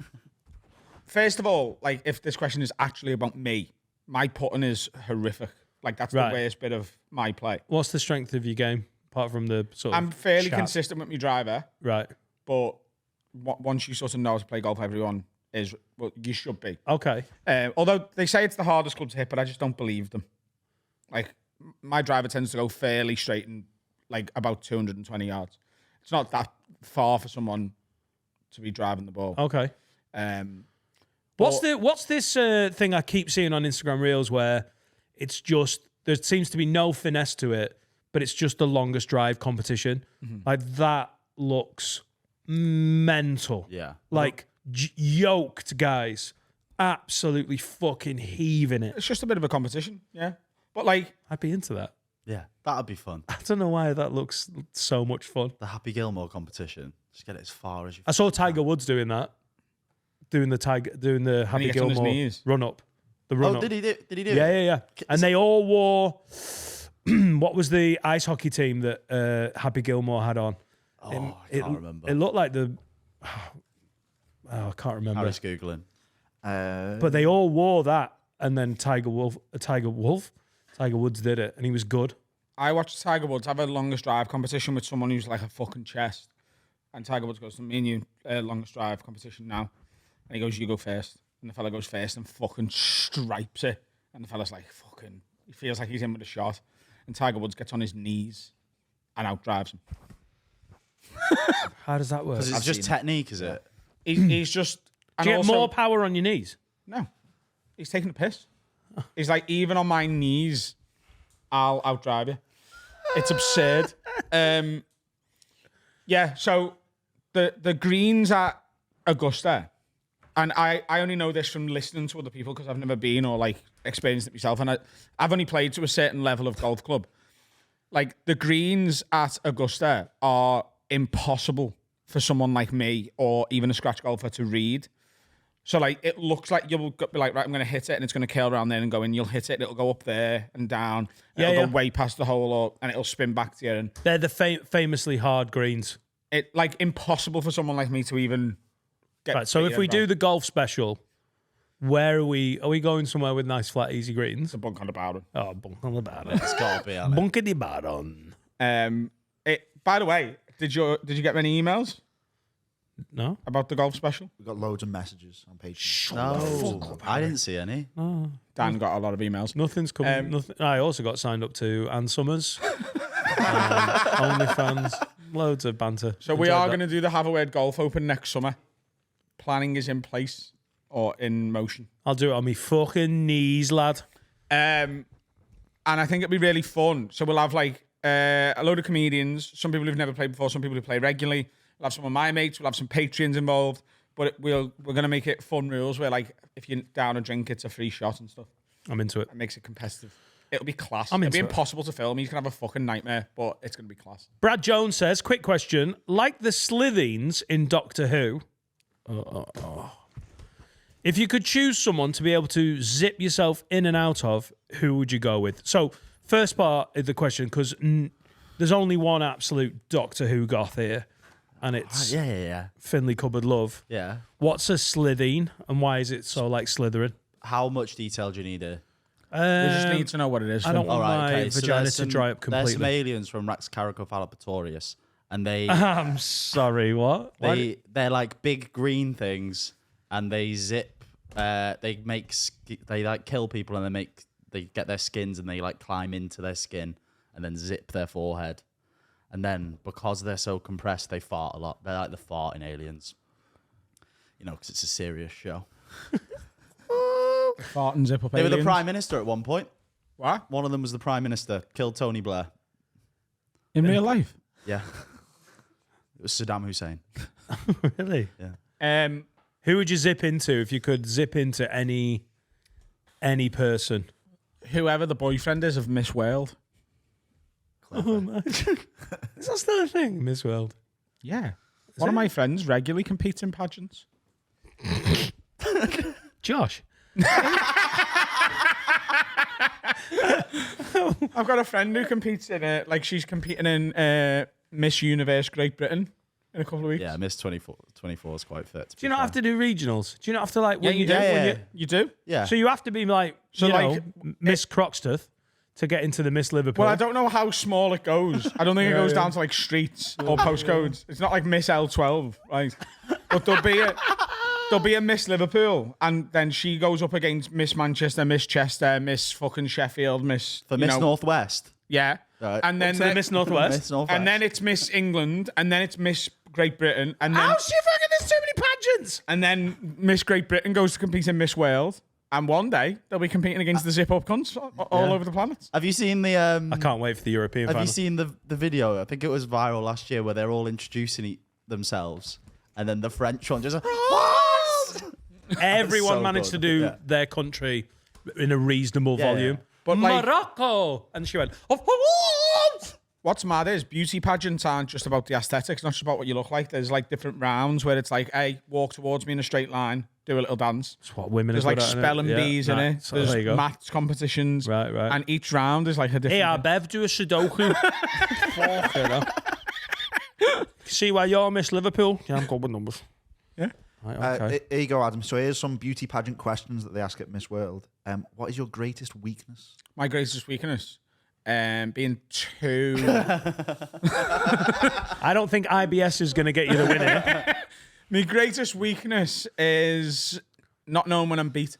Speaker 1: First of all, like if this question is actually about me, my putting is horrific. Like that's
Speaker 2: Right.
Speaker 1: the worst bit of my play.
Speaker 2: What's the strength of your game, apart from the sort of
Speaker 1: I'm fairly
Speaker 2: chat?
Speaker 1: consistent with my driver,
Speaker 2: Right.
Speaker 1: but once you sort of know how to play golf, everyone is, well, you should be.
Speaker 2: Okay.
Speaker 1: Although they say it's the hardest club to hit, but I just don't believe them. Like my driver tends to go fairly straight and like about 220 yards. It's not that far for someone to be driving the ball.
Speaker 2: Okay. What's this thing I keep seeing on Instagram Reels where it's just there seems to be no finesse to it, but it's just the longest drive competition. Like that looks mental.
Speaker 4: Yeah.
Speaker 2: Like yoked guys, absolutely fucking heaving it.
Speaker 1: It's just a bit of a competition, yeah. But like,
Speaker 2: I'd be into that.
Speaker 4: Yeah, that'd be fun.
Speaker 2: I don't know why that looks so much fun.
Speaker 4: The Happy Gilmore competition. Just get it as far as you.
Speaker 2: I saw Tiger Woods doing that, doing the Happy
Speaker 1: gets on his
Speaker 2: Gilmore
Speaker 1: knees.
Speaker 2: run up. The run up.
Speaker 4: Did he do it?
Speaker 2: Yeah. And they all wore. What was the ice hockey team that Happy Gilmore had on?
Speaker 4: I can't remember.
Speaker 2: It looked like the. I can't remember.
Speaker 4: Harry's Googling.
Speaker 2: But they all wore that, and then Tiger Woods did it, and he was good.
Speaker 1: I watched Tiger Woods have a longest drive competition with someone who's like a fucking chest. And Tiger Woods goes to me and you, longest drive competition now. And he goes, you go first. And the fella goes first and fucking stripes it. And the fella's like, fucking, he feels like he's in with a shot. And Tiger Woods gets on his knees and outdrives him.
Speaker 2: How does that work?
Speaker 4: Because it's just technique, is it?
Speaker 1: He's just...
Speaker 2: Do you get more power on your knees?
Speaker 1: No. He's taking a piss. He's like, even on my knees, I'll outdrive you. It's absurd. Yeah, so the greens at Augusta, and I only know this from listening to other people because I've never been or like experienced it myself, and I've only played to a certain level of golf club. Like the greens at Augusta are impossible for someone like me or even a scratch golfer to read. So like it looks like you'll be like, right, I'm going to hit it and it's going to curl around there and go in. You'll hit it, and it'll go up there and down. And it'll go way past the hole, and it'll spin back to you. And
Speaker 2: they're the famously hard greens.
Speaker 1: It like impossible for someone like me to even get.
Speaker 2: Right. So if we do the golf special, where are we? Are we going somewhere with nice flat, easy greens?
Speaker 1: It's a bunk on the bottom.
Speaker 2: Oh, bunk on the bottom.
Speaker 4: It's got to be on it.
Speaker 2: Bunk on the bottom.
Speaker 1: By the way, did you get many emails?
Speaker 2: No.
Speaker 1: About the golf special?
Speaker 5: We got loads of messages on page.
Speaker 4: No, I didn't see any.
Speaker 1: Dan got a lot of emails.
Speaker 2: Nothing's coming. Nothing. I also got signed up to Ann Summers, OnlyFans, loads of banter.
Speaker 1: So we are going to do the Have a Word Golf Open next summer. Planning is in place or in motion.
Speaker 2: I'll do it on me fucking knees, lad.
Speaker 1: And I think it'll be really fun. So we'll have like a load of comedians, some people who've never played before, some people who play regularly. We'll have some of my mates. We'll have some Patreons involved. But we're going to make it fun rules where, like, if you're down a drink, it's a free shot and stuff.
Speaker 2: I'm into it.
Speaker 1: It makes it competitive. It'll be class.
Speaker 2: I'm
Speaker 1: It'll be
Speaker 2: into it.
Speaker 1: impossible to film. He's going to have a fucking nightmare, but it's going to be class.
Speaker 2: Brad Jones says, quick question. Like the Slithines in Doctor Who, if you could choose someone to be able to zip yourself in and out of, who would you go with? So, first part of the question, because there's only one absolute Doctor Who goth here, and it's Finley Cupboard Love.
Speaker 4: Yeah.
Speaker 2: What's a Slithine, and why is it so like Slytherin?
Speaker 4: How much detail do you need here?
Speaker 1: We just need to know what it is.
Speaker 2: I don't want
Speaker 4: All right,
Speaker 2: my
Speaker 4: okay. So
Speaker 2: vagina
Speaker 4: there's
Speaker 2: to dry up
Speaker 4: There's some
Speaker 2: completely.
Speaker 4: aliens from Rex Caracopalapatorius, and they
Speaker 2: I'm sorry, what?
Speaker 4: they're like big green things, and they zip. They like kill people, and they get their skins, and they like climb into their skin, and then zip their forehead, and then because they're so compressed, they fart a lot. They're like the farting aliens, you know, because it's a serious show.
Speaker 1: Fart and zip up
Speaker 4: They were the
Speaker 1: aliens.
Speaker 4: prime minister at one point.
Speaker 1: What?
Speaker 4: One of them was the prime minister. Killed Tony Blair.
Speaker 1: In real life?
Speaker 4: Yeah, it was Saddam Hussein.
Speaker 2: Really?
Speaker 4: Yeah.
Speaker 2: Who would you zip into if you could zip into any person?
Speaker 1: Whoever the boyfriend is of Miss World.
Speaker 2: Oh my! Is that still a thing, Miss World?
Speaker 1: Yeah. One of my friends regularly competes in pageants.
Speaker 2: Josh.
Speaker 1: I've got a friend who competes in it. Like she's competing in Miss Universe Great Britain in a couple of weeks.
Speaker 4: Yeah, Miss 24 is quite fit.
Speaker 2: Do you not have to do regionals? Do you not have to like?
Speaker 1: Yeah, you do.
Speaker 4: Yeah.
Speaker 1: You do.
Speaker 4: Yeah.
Speaker 2: So you have to be like,
Speaker 1: So
Speaker 2: you
Speaker 1: like-
Speaker 2: know, Miss Croxteth to get into the Miss Liverpool.
Speaker 1: Well, I don't know how small it goes. I don't think it goes down to like streets or postcodes. It's not like Miss L12, right? But there'll be a Miss Liverpool, and then she goes up against Miss Manchester, Miss Chester, Miss fucking Sheffield, Miss
Speaker 4: For Miss Northwest.
Speaker 1: Yeah.
Speaker 4: Right.
Speaker 1: And then
Speaker 2: to the Miss Northwest.
Speaker 4: Miss Northwest.
Speaker 1: and then it's Miss England, and then it's Miss Great Britain, and then
Speaker 2: How she fucking? There's too many pageants.
Speaker 1: and then Miss Great Britain goes to compete in Miss World, and one day they'll be competing against the zip up cunts all over the planet.
Speaker 4: Have you seen the?
Speaker 2: I can't wait for the European
Speaker 4: Have
Speaker 2: final.
Speaker 4: you seen the video? I think it was viral last year where they're all introducing themselves, and then the French one just.
Speaker 2: Everyone
Speaker 4: So
Speaker 2: managed
Speaker 4: good.
Speaker 2: to do
Speaker 4: Yeah.
Speaker 2: their country in a reasonable
Speaker 4: Yeah,
Speaker 2: volume.
Speaker 4: yeah.
Speaker 1: But like,
Speaker 2: Morocco, and she went.
Speaker 1: what's mad is beauty pageants aren't just about the aesthetics, not just about what you look like. There's like different rounds where it's like, hey, walk towards me in a straight line, do a little dance.
Speaker 2: That's what women
Speaker 1: There's
Speaker 2: are
Speaker 1: like
Speaker 2: good at, innit?
Speaker 1: spelling
Speaker 2: Yeah,
Speaker 1: bees in
Speaker 2: nah,
Speaker 1: it.
Speaker 2: so
Speaker 1: There's
Speaker 2: there you go.
Speaker 1: maths competitions.
Speaker 2: Right.
Speaker 1: And each round is like a different.
Speaker 2: Hey, Bev, do a Sudoku. See why you're Miss Liverpool? Yeah, I'm good with numbers.
Speaker 1: Yeah.
Speaker 2: Right, okay.
Speaker 5: Here you go, Adam. So here's some beauty pageant questions that they ask at Miss World. What is your greatest weakness?
Speaker 1: My greatest weakness, being too.
Speaker 2: I don't think IBS is going to get you the win here.
Speaker 1: My greatest weakness is not knowing when I'm beat.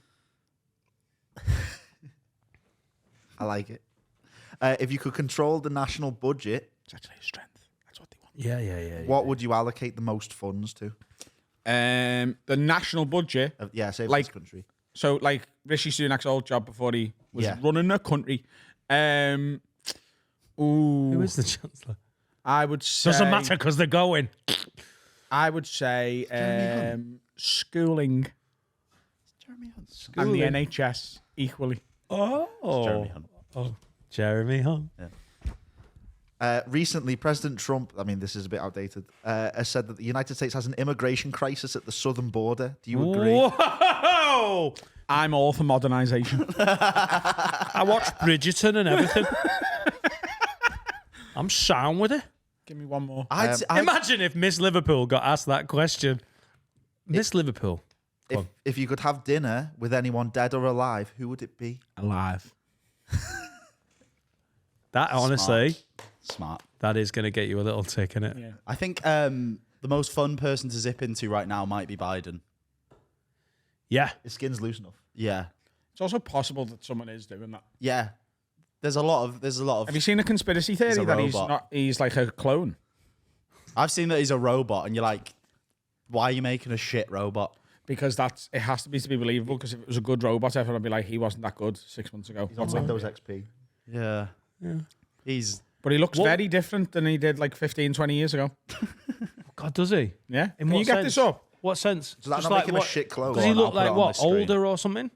Speaker 5: I like it. If you could control the national budget,
Speaker 1: It's actually a strength. That's what they want.
Speaker 2: Yeah.
Speaker 5: what would you allocate the most funds to?
Speaker 1: The national budget.
Speaker 5: Yeah, say for
Speaker 1: Like-
Speaker 5: this country.
Speaker 1: So, like Rishi Sunak's old job before he was
Speaker 5: Yeah.
Speaker 1: running the country.
Speaker 2: Who is the Chancellor?
Speaker 1: I would say
Speaker 2: Doesn't matter because they're going.
Speaker 1: I would say schooling
Speaker 4: Jeremy Hunt.
Speaker 1: and the NHS equally.
Speaker 2: Oh.
Speaker 4: Jeremy Hunt.
Speaker 2: Jeremy Hunt.
Speaker 5: Recently, President Trump, I mean, this is a bit outdated, has said that the United States has an immigration crisis at the southern border. Do you agree?
Speaker 2: Whoa!
Speaker 1: I'm all for modernisation.
Speaker 2: I watched Bridgerton and everything. I'm sound with it.
Speaker 1: Give me one more.
Speaker 4: I'd
Speaker 2: Imagine if Miss Liverpool got asked that question. Miss Liverpool.
Speaker 5: If you could have dinner with anyone dead or alive, who would it be?
Speaker 1: Alive.
Speaker 2: That honestly,
Speaker 4: Smart.
Speaker 2: that is going to get you a little tick in it.
Speaker 1: Yeah.
Speaker 4: I think the most fun person to zip into right now might be Biden.
Speaker 2: Yeah.
Speaker 5: His skin's loose enough.
Speaker 4: Yeah.
Speaker 1: It's also possible that someone is doing that.
Speaker 4: Yeah. There's a lot of
Speaker 1: Have you seen the conspiracy theory
Speaker 4: a
Speaker 1: that
Speaker 4: robot.
Speaker 1: he's like a clone?
Speaker 4: I've seen that he's a robot, and you're like, why are you making a shit robot?
Speaker 1: Because it has to be believable. Because if it was a good robot, everyone would be like, he wasn't that good 6 months ago.
Speaker 5: He's on Windows XP.
Speaker 4: Yeah. He's
Speaker 1: But he looks
Speaker 2: What-
Speaker 1: very different than he did like 15, 20 years ago.
Speaker 2: God, does he?
Speaker 1: Yeah.
Speaker 2: In
Speaker 1: Can
Speaker 2: what
Speaker 1: you get
Speaker 2: sense?
Speaker 1: this up?
Speaker 2: What sense?
Speaker 5: Does that
Speaker 2: Just
Speaker 5: not make him a
Speaker 2: what-
Speaker 5: shit clone?
Speaker 2: Does he
Speaker 4: on,
Speaker 2: look
Speaker 4: I'll put
Speaker 2: like
Speaker 4: it on
Speaker 2: what?
Speaker 4: the screen.
Speaker 2: Older or something?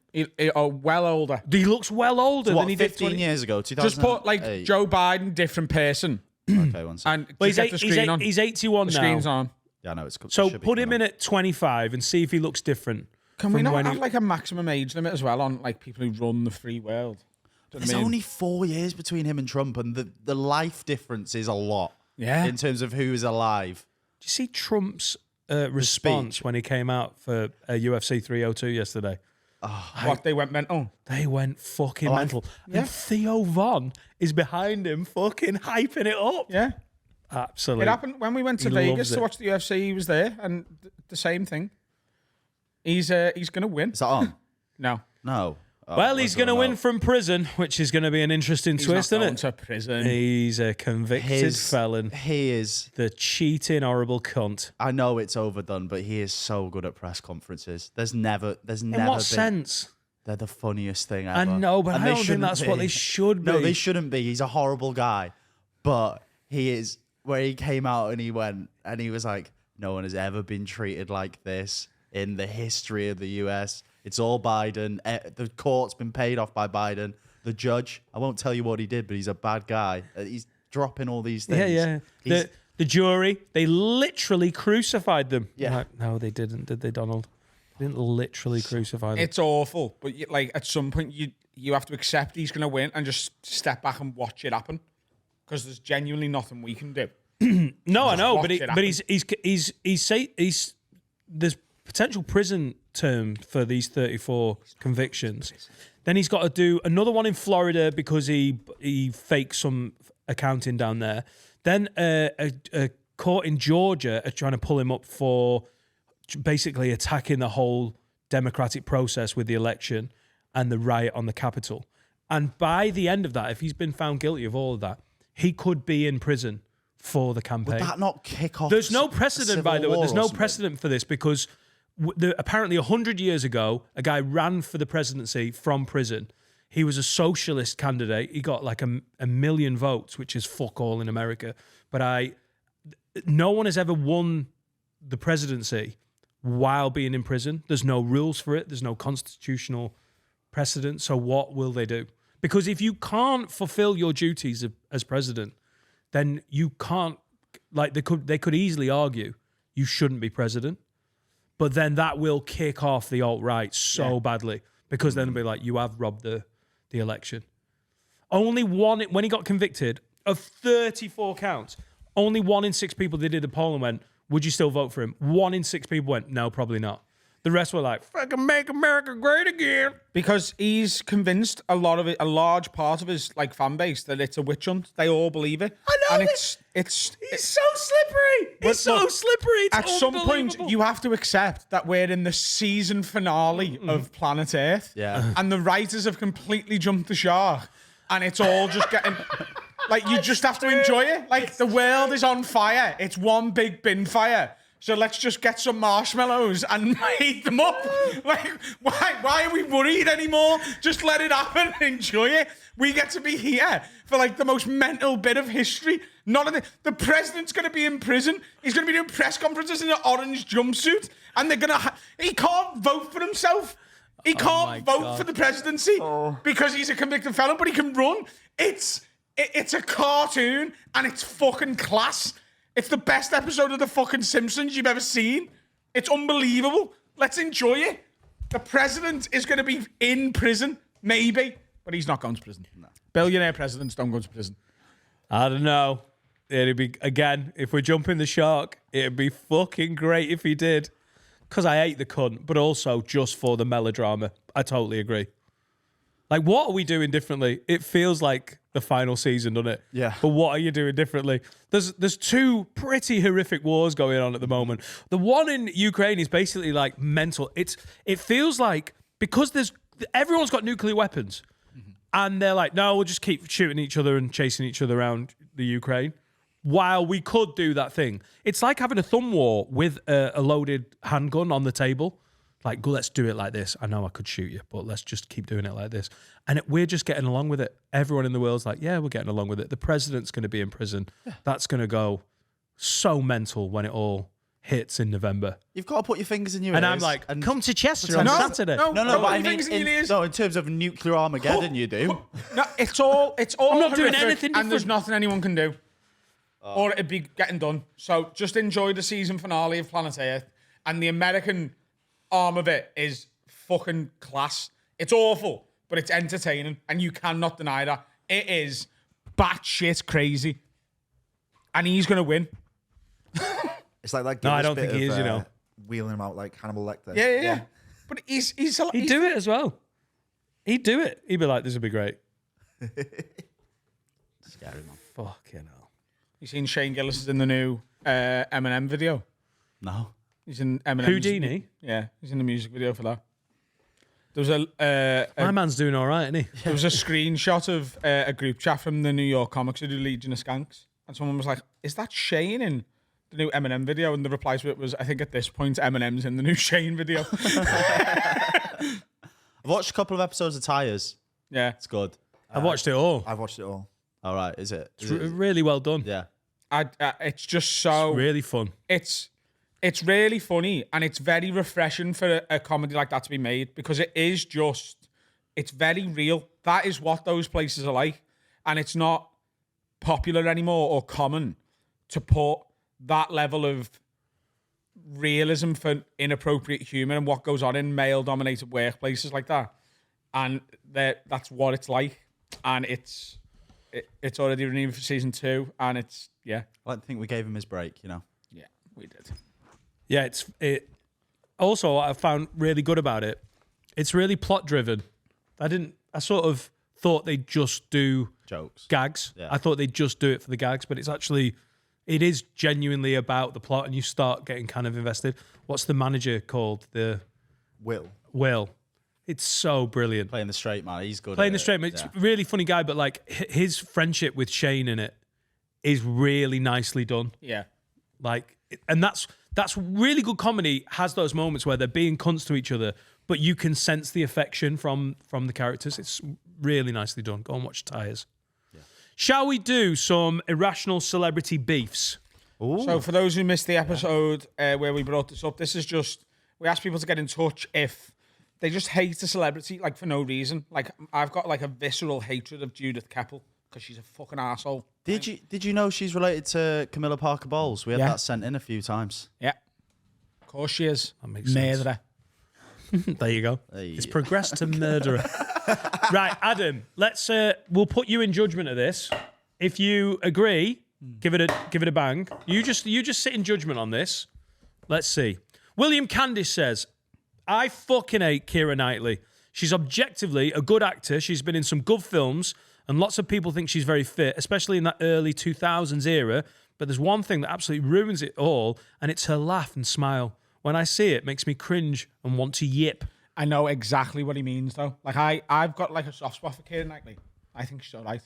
Speaker 1: Well older.
Speaker 2: He looks well older
Speaker 4: what,
Speaker 2: than he did
Speaker 4: 15
Speaker 2: 20
Speaker 4: years ago, 2008.
Speaker 1: Just put like Joe Biden, different person.
Speaker 4: Okay, one second.
Speaker 1: And
Speaker 2: Well,
Speaker 1: just get the screen on.
Speaker 2: he's 81
Speaker 1: The
Speaker 2: now.
Speaker 1: screen's on.
Speaker 4: Yeah, no, it's good.
Speaker 2: So put him in at 25 and see if he looks different.
Speaker 1: Can we
Speaker 2: from
Speaker 1: not
Speaker 2: when
Speaker 1: have
Speaker 2: he-
Speaker 1: like a maximum age limit as well on like people who run the free world? Do you know
Speaker 4: There's
Speaker 1: what I mean?
Speaker 4: only 4 years between him and Trump, and the life difference is a lot.
Speaker 1: Yeah.
Speaker 4: In terms of who is alive.
Speaker 2: Did you see Trump's response
Speaker 4: speech.
Speaker 2: when he came out for UFC 302 yesterday?
Speaker 1: What they went mental.
Speaker 2: They went fucking mental.
Speaker 1: yeah.
Speaker 2: And Theo Von is behind him fucking hyping it up.
Speaker 1: Yeah.
Speaker 2: Absolutely.
Speaker 1: It happened when we went to
Speaker 2: He
Speaker 1: Vegas
Speaker 2: loves
Speaker 1: to
Speaker 2: it.
Speaker 1: watch the UFC. He was there, and the same thing. He's gonna win.
Speaker 4: Is that on?
Speaker 1: No,
Speaker 4: No. Oh,
Speaker 2: Well, he's going to win
Speaker 4: no.
Speaker 2: from prison, which is going to be an interesting
Speaker 1: he's
Speaker 2: twist,
Speaker 1: not
Speaker 2: isn't
Speaker 1: going
Speaker 2: it?
Speaker 1: to prison.
Speaker 2: He's a convicted felon.
Speaker 4: He is.
Speaker 2: The cheating, horrible cunt.
Speaker 4: I know it's overdone, but he is so good at press conferences. There's never
Speaker 2: In
Speaker 4: been.
Speaker 2: what sense?
Speaker 4: They're the funniest thing ever.
Speaker 2: I know, but
Speaker 4: And
Speaker 2: I
Speaker 4: they
Speaker 2: don't think
Speaker 4: shouldn't
Speaker 2: that's what they should be.
Speaker 4: No, they shouldn't be. He's a horrible guy, but he is. Where he came out and he went and he was like, "No one has ever been treated like this in the history of the US. It's all Biden. The court's been paid off by Biden. The judge, I won't tell you what he did, but he's a bad guy. He's dropping all these things.
Speaker 2: Yeah, yeah. The jury, they literally crucified them.
Speaker 4: Yeah.
Speaker 2: Like, no, they didn't, did they, Donald? They didn't literally crucify them.
Speaker 1: It's awful, but like at some point you have to accept he's gonna win and just step back and watch it happen, because there's genuinely nothing we can do.
Speaker 2: No, I know,
Speaker 1: watch
Speaker 2: but
Speaker 1: it
Speaker 2: he's there's potential prison term for these 34 convictions. Then he's got to do another one in Florida because he faked some accounting down there. Then a court in Georgia are trying to pull him up for basically attacking the whole democratic process with the election and the riot on the Capitol. And by the end of that, if he's been found guilty of all of that, he could be in prison for the campaign.
Speaker 4: Would that not kick off?
Speaker 2: There's no precedent, by the way. There's no precedent for this because apparently 100 years ago, a guy ran for the presidency from prison. He was a socialist candidate. He got like a million votes, which is fuck all in America. But no one has ever won the presidency while being in prison. There's no rules for it. There's no constitutional precedent. So what will they do? Because if you can't fulfill your duties as president, then you can't, like they could easily argue you shouldn't be president, but then that will kick off the alt-right so badly, because then they'll be like, you have robbed the election. Only one, when he got convicted of 34 counts, only 1 in 6 people, they did the poll and went, would you still vote for him? 1 in 6 people went, no, probably not. The rest were like, fucking make America great again.
Speaker 1: Because he's convinced a large part of his like fan base that it's a witch hunt. They all believe it.
Speaker 2: I know.
Speaker 1: And
Speaker 2: He's so slippery.
Speaker 1: But
Speaker 2: He's so
Speaker 1: look,
Speaker 2: slippery. It's
Speaker 1: at some point,
Speaker 2: unbelievable.
Speaker 1: you have to accept that we're in the season finale of Planet Earth.
Speaker 4: Yeah.
Speaker 1: And the writers have completely jumped the shark. And it's all just getting... Like, you just have to enjoy it. Like, the world is on fire. It's one big bin fire. So let's just get some marshmallows and heat them up. Like, why are we worried anymore? Just let it happen and enjoy it. We get to be here for like the most mental bit of history. None of the president's going to be in prison. He's going to be doing press conferences in an orange jumpsuit, and they're going to. He can't vote for himself. He can't vote for the presidency because he's a convicted felon, but he can run. It's a cartoon, and it's fucking class. It's the best episode of the fucking Simpsons you've ever seen. It's unbelievable. Let's enjoy it. The president is going to be in prison, maybe, but he's not going to prison. No. Billionaire presidents don't go to prison.
Speaker 2: I don't know. It'd be, again, if we're jumping the shark, it'd be fucking great if he did. Because I hate the cunt, but also just for the melodrama. I totally agree. Like, what are we doing differently? It feels like the final season, doesn't it?
Speaker 4: Yeah.
Speaker 2: But what are you doing differently? There's 2 pretty horrific wars going on at the moment. The one in Ukraine is basically like mental. It feels like, because everyone's got nuclear weapons, and they're like, no, we'll just keep shooting each other and chasing each other around the Ukraine, while we could do that thing. It's like having a thumb war with a loaded handgun on the table. Like, let's do it like this. I know I could shoot you, but let's just keep doing it like this. And we're just getting along with it. Everyone in the world's like, yeah, we're getting along with it. The president's going to be in prison. Yeah. That's going to go so mental when it all hits in November.
Speaker 4: You've got to put your fingers in your ears.
Speaker 2: And I'm like, come to Chester on Saturday.
Speaker 4: No,
Speaker 1: put
Speaker 4: but I
Speaker 1: your
Speaker 4: mean,
Speaker 1: fingers in your ears.
Speaker 4: in terms of nuclear Armageddon, you do.
Speaker 1: No, it's all.
Speaker 2: I'm not doing
Speaker 1: horrific,
Speaker 2: anything
Speaker 1: and there's
Speaker 2: different.
Speaker 1: nothing anyone can do, or it'd be getting done. So just enjoy the season finale of Planet Earth, and the American arm of it is fucking class. It's awful, but it's entertaining, and you cannot deny that. It is batshit crazy, and he's gonna win.
Speaker 5: It's like
Speaker 2: No, I
Speaker 5: this
Speaker 2: don't
Speaker 5: bit
Speaker 2: think he
Speaker 5: of,
Speaker 2: is, you know.
Speaker 5: wheeling him out like Hannibal Lecter.
Speaker 1: Yeah. But he's
Speaker 2: He'd do it as well. He'd do it. He'd be like, this would be great.
Speaker 4: Scary, man.
Speaker 2: Fucking hell.
Speaker 1: You seen Shane Gillis is in the new Eminem video?
Speaker 4: No.
Speaker 1: He's in Eminem.
Speaker 2: Houdini?
Speaker 1: Yeah, he's in the music video for that. There was
Speaker 2: My man's doing all right, isn't he?
Speaker 1: there was a screenshot of a group chat from the New York comics who do Legion of Skanks, and someone was like, "Is that Shane in the new Eminem video?" And the reply to it was, "I think at this point Eminem's in the new Shane video."
Speaker 4: I've watched a couple of episodes of Tires.
Speaker 1: Yeah,
Speaker 4: It's good.
Speaker 2: I've watched it all.
Speaker 5: I've watched it all.
Speaker 4: All right, is it? Is
Speaker 2: It's
Speaker 4: it?
Speaker 2: really well done.
Speaker 4: Yeah.
Speaker 1: it's just so
Speaker 2: Really fun.
Speaker 1: it's really funny, and it's very refreshing for a comedy like that to be made, because it's very real. That is what those places are like, and it's not popular anymore or common to put that level of realism for inappropriate humor and what goes on in male-dominated workplaces like that. And that's what it's like, and it's already renewed for season 2, and it's
Speaker 4: I like to think we gave him his break, you know.
Speaker 1: yeah, we did.
Speaker 2: Yeah, it. Also, what I found really good about it, it's really plot driven. I sort of thought they'd just do
Speaker 4: Jokes.
Speaker 2: gags.
Speaker 4: Yeah.
Speaker 2: I thought they'd just do it for the gags, but it is genuinely about the plot, and you start getting kind of invested. What's the manager called? The Will. It's so brilliant.
Speaker 4: Playing the straight man, he's good.
Speaker 2: Playing
Speaker 4: at
Speaker 2: the straight man.
Speaker 4: it.
Speaker 2: It's
Speaker 4: Yeah.
Speaker 2: a really funny guy, but like his friendship with Shane in it is really nicely done.
Speaker 1: Yeah.
Speaker 2: Like, and that's really good comedy. Has those moments where they're being cunts to each other, but you can sense the affection from the characters. It's really nicely done. Go and watch Tires. Yeah. Shall we do some irrational celebrity beefs?
Speaker 1: So for those who missed the episode where we brought this up, this is just, we asked people to get in touch if they just hate a celebrity, like for no reason. Like, I've got like a visceral hatred of Judith Keppel because she's a fucking arsehole.
Speaker 4: Did you know she's related to Camilla Parker Bowles? We had
Speaker 1: Yeah.
Speaker 4: that sent in a few times.
Speaker 1: Yeah. Of course she is.
Speaker 2: That makes sense.
Speaker 1: Murderer.
Speaker 2: There you go.
Speaker 4: Hey.
Speaker 2: It's progressed to murderer. Right, Adam. We'll put you in judgment of this. If you agree, give it a bang. You just sit in judgment on this. Let's see. William Candice says, I fucking hate Keira Knightley. She's objectively a good actor. She's been in some good films, and lots of people think she's very fit, especially in that early 2000s era. But there's one thing that absolutely ruins it all, and it's her laugh and smile. When I see it, it makes me cringe and want to yip.
Speaker 1: I know exactly what he means, though. Like, I've got like a soft spot for Keira Knightley. I think she's all right.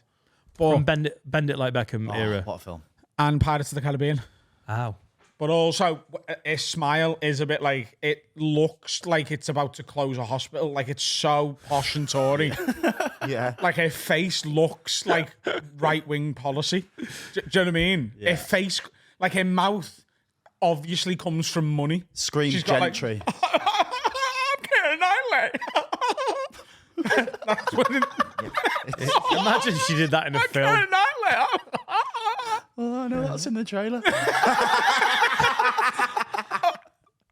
Speaker 1: But,
Speaker 2: From Bend It Like Beckham era.
Speaker 4: What a film.
Speaker 1: and Pirates of the Caribbean.
Speaker 2: Ow.
Speaker 1: But also, his smile is a bit like, it looks like it's about to close a hospital. Like, it's so posh and Tory.
Speaker 5: Yeah.
Speaker 1: Like, her face looks like right-wing policy. Do you know what I mean?
Speaker 4: Yeah.
Speaker 1: Her face, like her mouth, obviously comes from money.
Speaker 4: Scream
Speaker 1: She's got, like,
Speaker 4: Gentry.
Speaker 1: I'm Keira Knightley. That's what it,
Speaker 2: Imagine she did that in a film.
Speaker 1: Keira Knightley.
Speaker 4: Oh, I know that's in the trailer.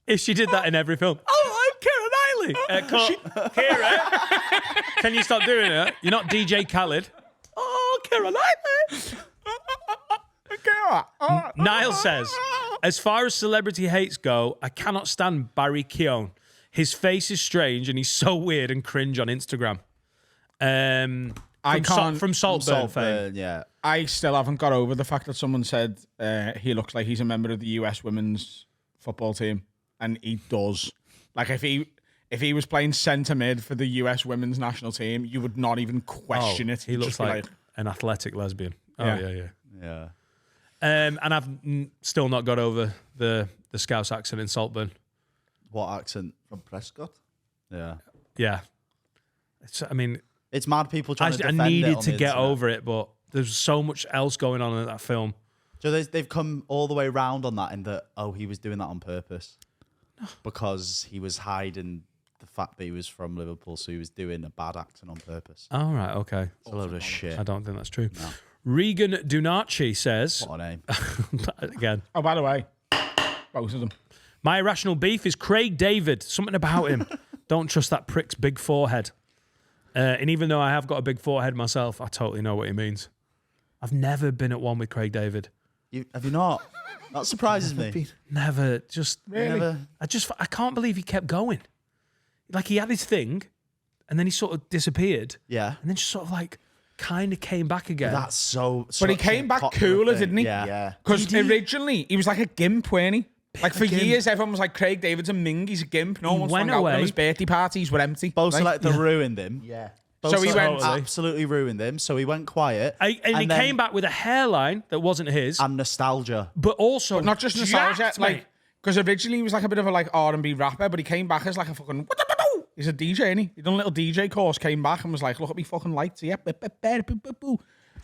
Speaker 2: If she did that in every film. Oh, I'm Keira Knightley. Keira, can you stop doing it? You're not DJ Khaled. Oh, Keira Knightley.
Speaker 1: Keira.
Speaker 2: Niall says, as far as celebrity hates go, I cannot stand Barry Keoghan. His face is strange and he's so weird and cringe on Instagram. From Saltburn fame.
Speaker 4: Yeah.
Speaker 1: I still haven't got over the fact that someone said he looks like he's a member of the US women's football team, and he does. Like, if he was playing centre mid for the US women's national team, you would not even question it.
Speaker 2: He
Speaker 1: You'd
Speaker 2: looks
Speaker 1: just be
Speaker 2: like an athletic lesbian. Oh,
Speaker 1: Yeah.
Speaker 2: yeah.
Speaker 4: Yeah.
Speaker 2: And I've still not got over the Scouse accent in Saltburn.
Speaker 4: What accent?
Speaker 5: From Prescott.
Speaker 4: Yeah.
Speaker 2: Yeah.
Speaker 4: It's mad people trying to
Speaker 2: I
Speaker 4: defend it
Speaker 2: needed
Speaker 4: on
Speaker 2: to
Speaker 4: the
Speaker 2: get
Speaker 4: internet.
Speaker 2: over it, but there's so much else going on in that film.
Speaker 4: So they've come all the way round on that in that, he was doing that on purpose. Because he was hiding the fact that he was from Liverpool, so he was doing a bad accent on purpose.
Speaker 2: All right, okay.
Speaker 4: It's a load of shit.
Speaker 2: I don't think that's true.
Speaker 4: No.
Speaker 2: Regan Dunarci says,
Speaker 4: What a name.
Speaker 2: again,
Speaker 1: Oh, by the way, both of them.
Speaker 2: my irrational beef is Craig David. Something about him. Don't trust that prick's big forehead. And even though I have got a big forehead myself, I totally know what he means. I've never been at one with Craig David.
Speaker 4: Have you not? That surprises me.
Speaker 2: Never. Just
Speaker 1: Really?
Speaker 4: Never.
Speaker 2: I can't believe he kept going. Like, he had his thing, and then he sort of disappeared,
Speaker 4: Yeah.
Speaker 2: and then just sort of like kind of came back again.
Speaker 4: That's so.
Speaker 1: But he
Speaker 4: such a
Speaker 1: came back
Speaker 4: popular
Speaker 1: cooler,
Speaker 4: thing.
Speaker 1: didn't he?
Speaker 5: Yeah.
Speaker 1: Because originally he was like a gimp, weren't he? Like for
Speaker 2: gimp.
Speaker 1: years, everyone was like, Craig David's a ming, he's a gimp. No
Speaker 2: He
Speaker 1: one
Speaker 2: went
Speaker 1: went out with
Speaker 2: away.
Speaker 1: him. His birthday parties were empty.
Speaker 4: Bo
Speaker 1: right?
Speaker 4: Selector ruined him.
Speaker 5: Yeah.
Speaker 1: So he went-
Speaker 4: absolutely ruined him. So he went quiet.
Speaker 2: And he
Speaker 4: then-
Speaker 2: came back with a hairline that wasn't his,
Speaker 4: and nostalgia.
Speaker 2: but also
Speaker 1: Not just nostalgia,
Speaker 2: jacked,
Speaker 1: like,
Speaker 2: mate.
Speaker 1: because originally he was like a bit of a like R&B rapper, but he came back as like a fucking. He's a DJ, ain't he? He done a little DJ course, came back and was like, look at me fucking lights, yeah.